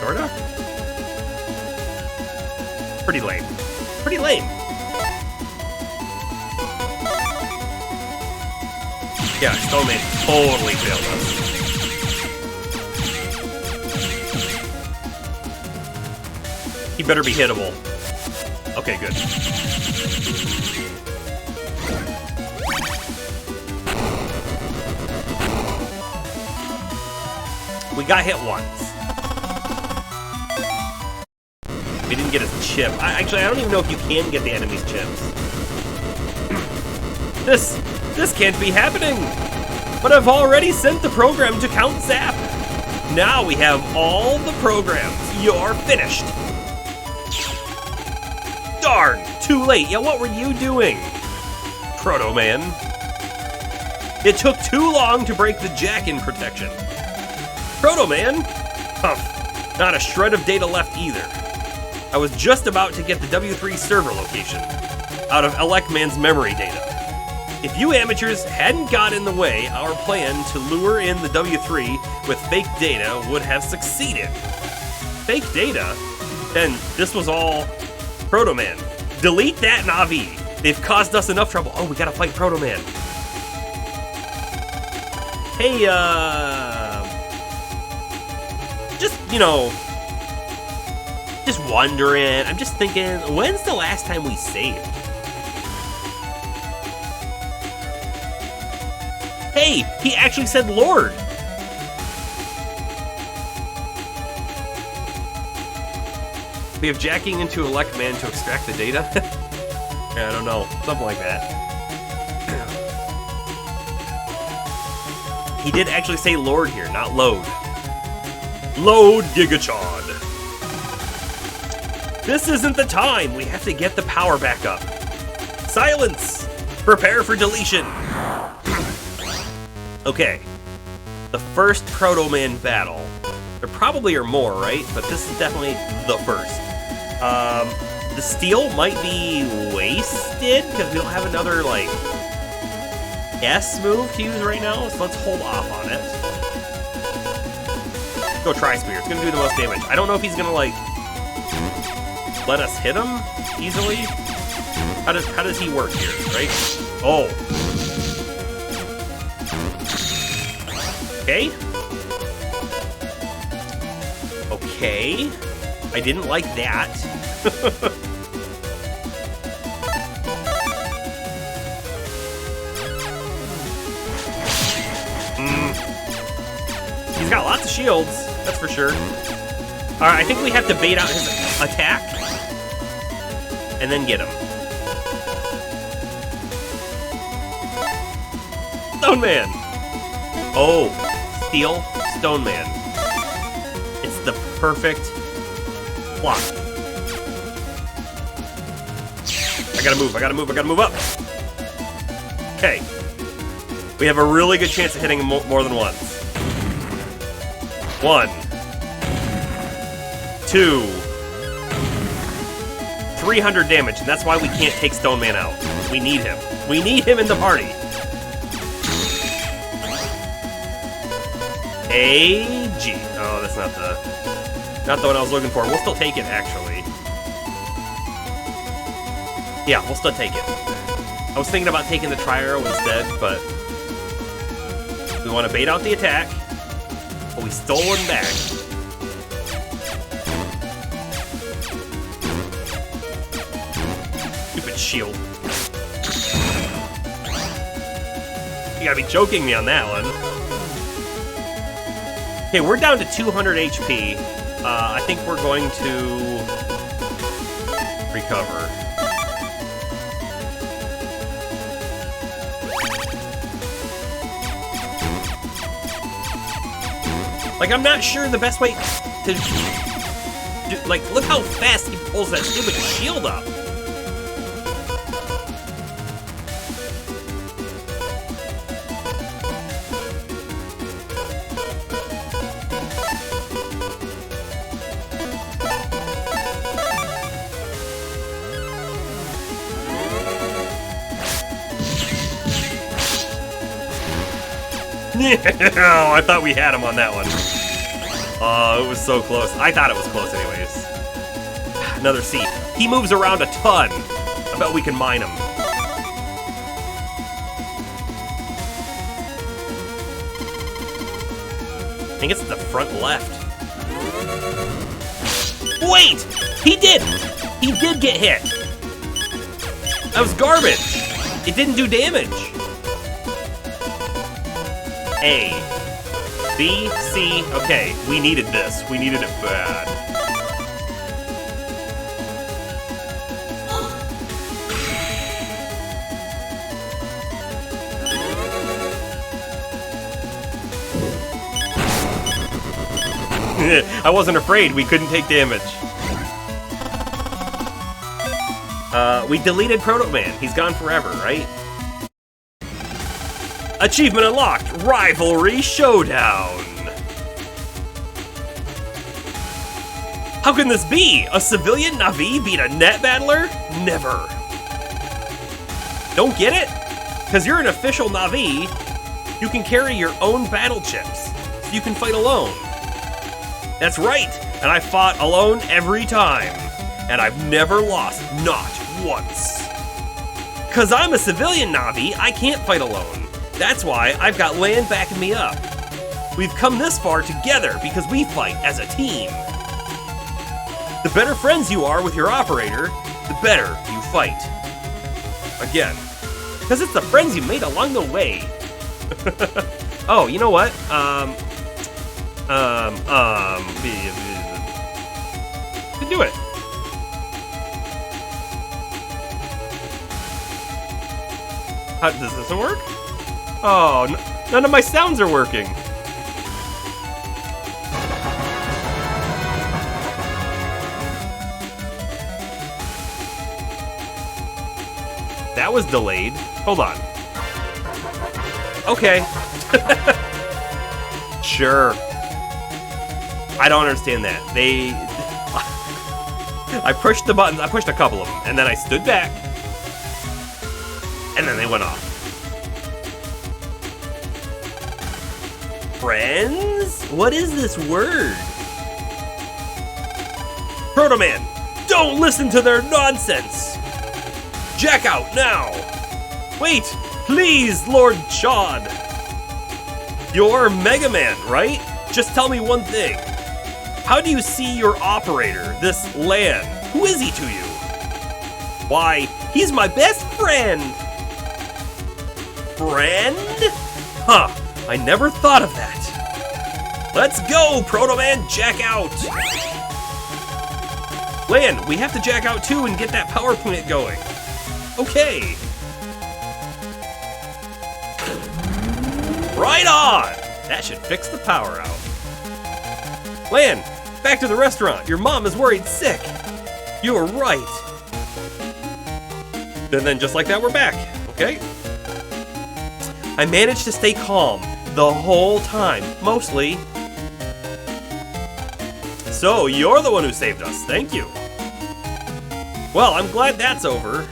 Sorta? Pretty lame. Pretty lame. Yeah, Stoneman totally failed us. He better be hittable. Okay, good. We got hit once. We didn't get his chip. Actually, I don't even know if you can get the enemy's chips. This can't be happening. But I've already sent the program to Count Zap. Now we have all the programs. You're finished. Darn, too late. Yeah, what were you doing? Proto Man. It took too long to break the jack-in protection. Proto Man? Humph. Not a shred of data left either. I was just about to get the W3 server location out of Elecman's memory data. If you amateurs hadn't got in the way, our plan to lure in the W3 with fake data would have succeeded. Fake data? Then this was all Proto Man. Delete that Navi. They've caused us enough trouble. Oh, we gotta fight Proto Man. Hey, just, you know, just wondering. I'm just thinking, when's the last time we saved? Hey, he actually said Lord. We have jacking into Elect Man to extract the data? Yeah, I don't know. Something like that. He did actually say Lord here, not load. Load Gigachad. This isn't the time. We have to get the power back up. Silence! Prepare for deletion. Okay. The first Proto Man battle. There probably are more, right? But this is definitely the first. The steel might be wasted because we don't have another, like, S move to use right now, so let's hold off on it. Go Tri-Spear. It's gonna do the most damage. I don't know if he's gonna, like, let us hit him easily. How does he work here, right? Oh. Okay. Okay. I didn't like that. He's got lots of shields, that's for sure. Alright, I think we have to bait out his attack and then get him. Stone Man! Oh, Steel Stone Man. It's the perfect block. I gotta move, I gotta move, I gotta move up. Okay. We have a really good chance of hitting him more than once. 1, 2, 300 damage, and that's why we can't take Stone Man out. We need him. We need him in the party. AG. Oh, that's not the one I was looking for. We'll still take it, actually. Yeah, we'll still take it. I was thinking about taking the Tri-Arrow instead, but we want to bait out the attack, but we stole one back. Stupid shield. You gotta be joking me on that one. Okay, we're down to 200 HP. I think we're going to recover. Like, I'm not sure the best way to do, like, look how fast he pulls that stupid shield up. Oh, I thought we had him on that one. Oh, it was so close. I thought it was close anyways. Another C. He moves around a ton. I bet we can mine him. I think it's the front left. Wait! He did! He did get hit! That was garbage! It didn't do damage! A. B, C, okay, we needed this. We needed it bad. I wasn't afraid, we couldn't take damage. We deleted Proto Man. He's gone forever, right? Achievement unlocked, Rivalry Showdown. How can this be? A civilian Na'vi beat a net battler? Never. Don't get it? Because you're an official Na'vi, you can carry your own battle chips, so you can fight alone. That's right, and I fought alone every time, and I've never lost, not once. Because I'm a civilian Na'vi, I can't fight alone. That's why I've got Lan backing me up. We've come this far together because we fight as a team. The better friends you are with your operator, the better you fight. Again, because it's the friends you made along the way. Oh, you know what? To do it. How, does this work? Oh, none of my sounds are working. That was delayed. Hold on. Okay. Sure. I don't understand that. I pushed the buttons. I pushed a couple of them, and then I stood back, and then they went off. Friends? What is this word? Proto Man, don't listen to their nonsense. Jack out now. Wait, please, Lord Chod. You're Mega Man, right? Just tell me one thing. How do you see your operator, this Lan? Who is he to you? Why, he's my best friend. Friend? Huh, I never thought of that. Let's go, Proto Man, jack out. Lan, we have to jack out too and get that power plant going. Okay. Right on! That should fix the power out. Lan, back to the restaurant. Your mom is worried sick. You were right. Then just like that, we're back. Okay? I managed to stay calm the whole time, mostly. So, you're the one who saved us. Thank you. Well, I'm glad that's over.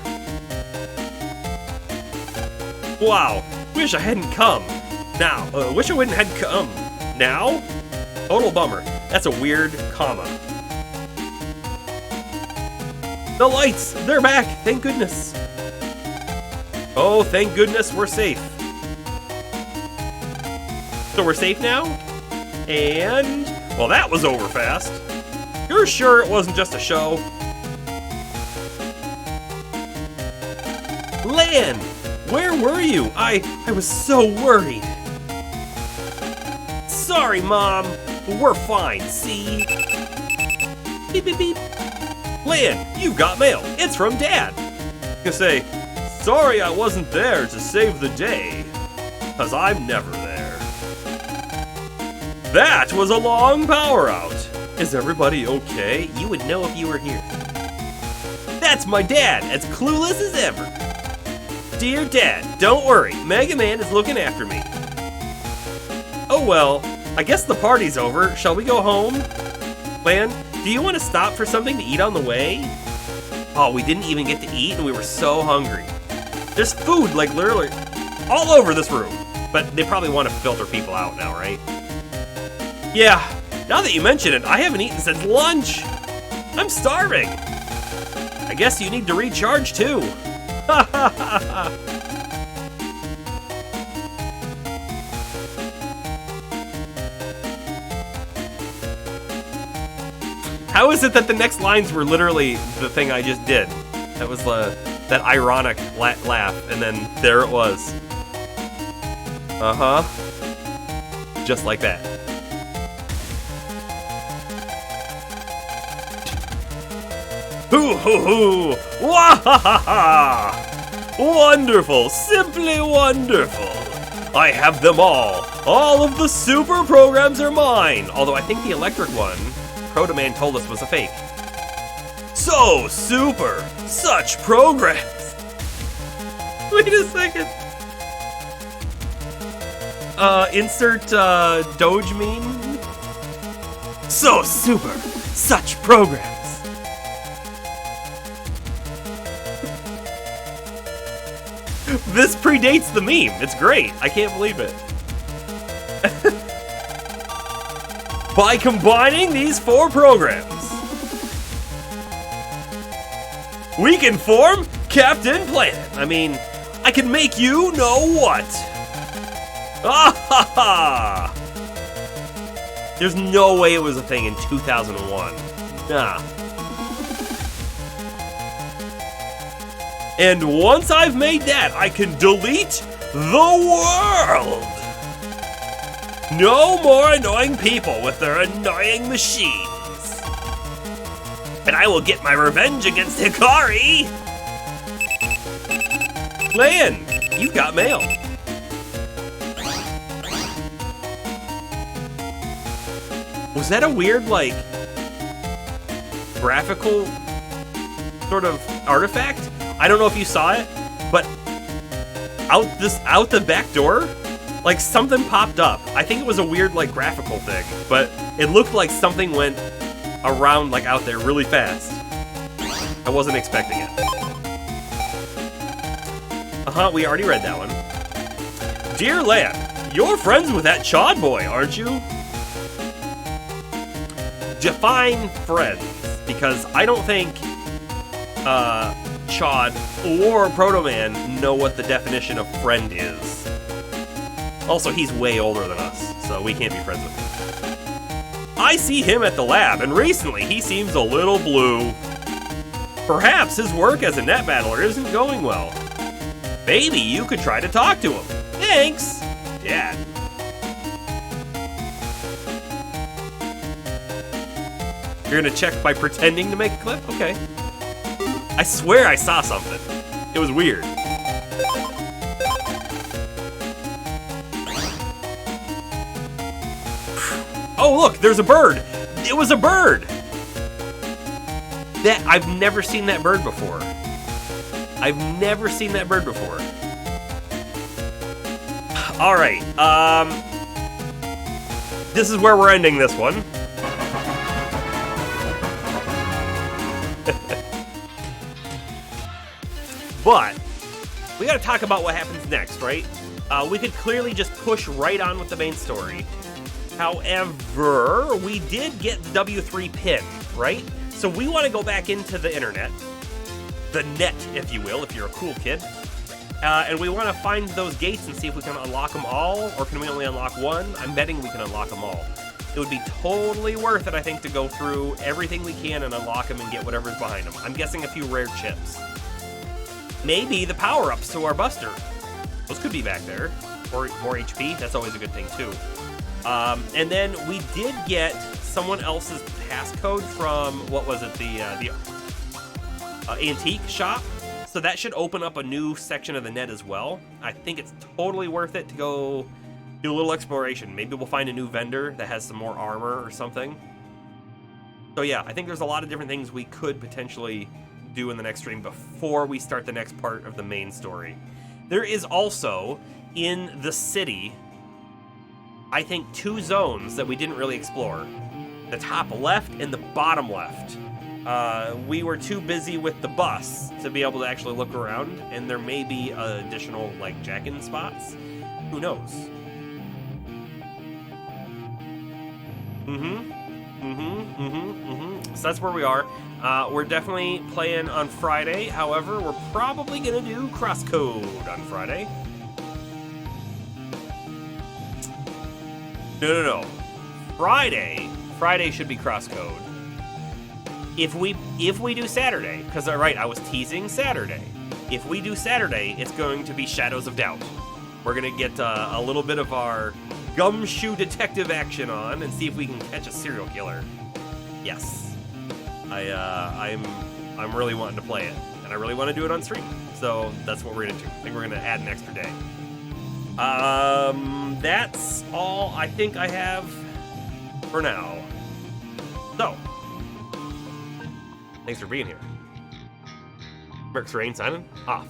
Wow, wish I hadn't come. Now, wish I wouldn't had come. Now? Total bummer. That's a weird comma. The lights, they're back, thank goodness. Oh, thank goodness we're safe. So we're safe now? And, well, that was over fast. You're sure it wasn't just a show? Lan, where were you? I was so worried. Sorry, Mom. We're fine, see? Beep, beep, beep. Lan, you've got mail. It's from Dad. You say, sorry I wasn't there to save the day, 'cause I'm never there. That was a long power out. Is everybody okay? You would know if you were here. That's my dad, as clueless as ever. Dear Dad, don't worry. Mega Man is looking after me. Oh well, I guess the party's over. Shall we go home? Lan, do you want to stop for something to eat on the way? Oh, we didn't even get to eat and we were so hungry. There's food like literally all over this room. But they probably want to filter people out now, right? Yeah, now that you mention it, I haven't eaten since lunch. I'm starving. I guess you need to recharge too. Ha ha ha ha. How is it that the next lines were literally the thing I just did? That was that ironic laugh, and then there it was. Uh-huh. Just like that. Hoo hoo hoo! Wahahaha! Wonderful! Simply wonderful! I have them all! All of the super programs are mine! Although I think the electric one, Proto Man told us was a fake. So super! Such programs! Wait a second. Insert Doge meme? So super! Such programs! This predates the meme. It's great. I can't believe it. By combining these 4 programs, we can form Captain Planet. I mean, I can make you know what. Ah ha ha! There's no way it was a thing in 2001. Nah. And once I've made that, I can delete the world! No more annoying people with their annoying machines. And I will get my revenge against Hikari! Lan, you got mail. Was that a weird, like, graphical sort of artifact? I don't know if you saw it, but out the back door, like something popped up. I think it was a weird, like, graphical thing, but it looked like something went around, like, out there really fast. I wasn't expecting it. We already read that one. Dear Lan, you're friends with that Chod boy, aren't you? Define friends, because I don't think Chod or Proto Man know what the definition of friend is. Also, he's way older than us, so we can't be friends with him. I see him at the lab, and recently he seems a little blue. Perhaps his work as a net battler isn't going well. Maybe you could try to talk to him. Thanks, Dad. You're gonna check by pretending to make a clip? Okay. I swear I saw something. It was weird. Oh, look, there's a bird. It was a bird. That I've never seen that bird before. I've never seen that bird before. All right. This is where we're ending this one. But we got to talk about what happens next, right? We could clearly just push right on with the main story. However, we did get the W3 pin, right? So we want to go back into the internet, the net, if you will, if you're a cool kid. And we want to find those gates and see if we can unlock them all, or can we only unlock one? I'm betting we can unlock them all. It would be totally worth it, I think, to go through everything we can and unlock them and get whatever's behind them. I'm guessing a few rare chips. Maybe the power-ups to our Buster. Those could be back there. Or more HP, that's always a good thing, too. And then we did get someone else's passcode from, what was it, the antique shop. So that should open up a new section of the net as well. I think it's totally worth it to go do a little exploration. Maybe we'll find a new vendor that has some more armor or something. So yeah, I think there's a lot of different things we could potentially do in the next stream before we start the next part of the main story. There is also, in the city, I think 2 zones that we didn't really explore. The top left and the bottom left. We were too busy with the bus to be able to actually look around, and there may be additional, like, jack-in spots. Who knows? So that's where we are. We're definitely playing on Friday. However, we're probably gonna do Crosscode on Friday. No. Friday should be Crosscode. If we do Saturday, because right, I was teasing Saturday. If we do Saturday, it's going to be Shadows of Doubt. We're gonna get a little bit of our gumshoe detective action on and see if we can catch a serial killer. Yes, I'm really wanting to play it, and I really want to do it on stream. So that's what we're gonna do. I think we're gonna add an extra day. That's all I think I have for now. So, thanks for being here. Mercs Rain signing off.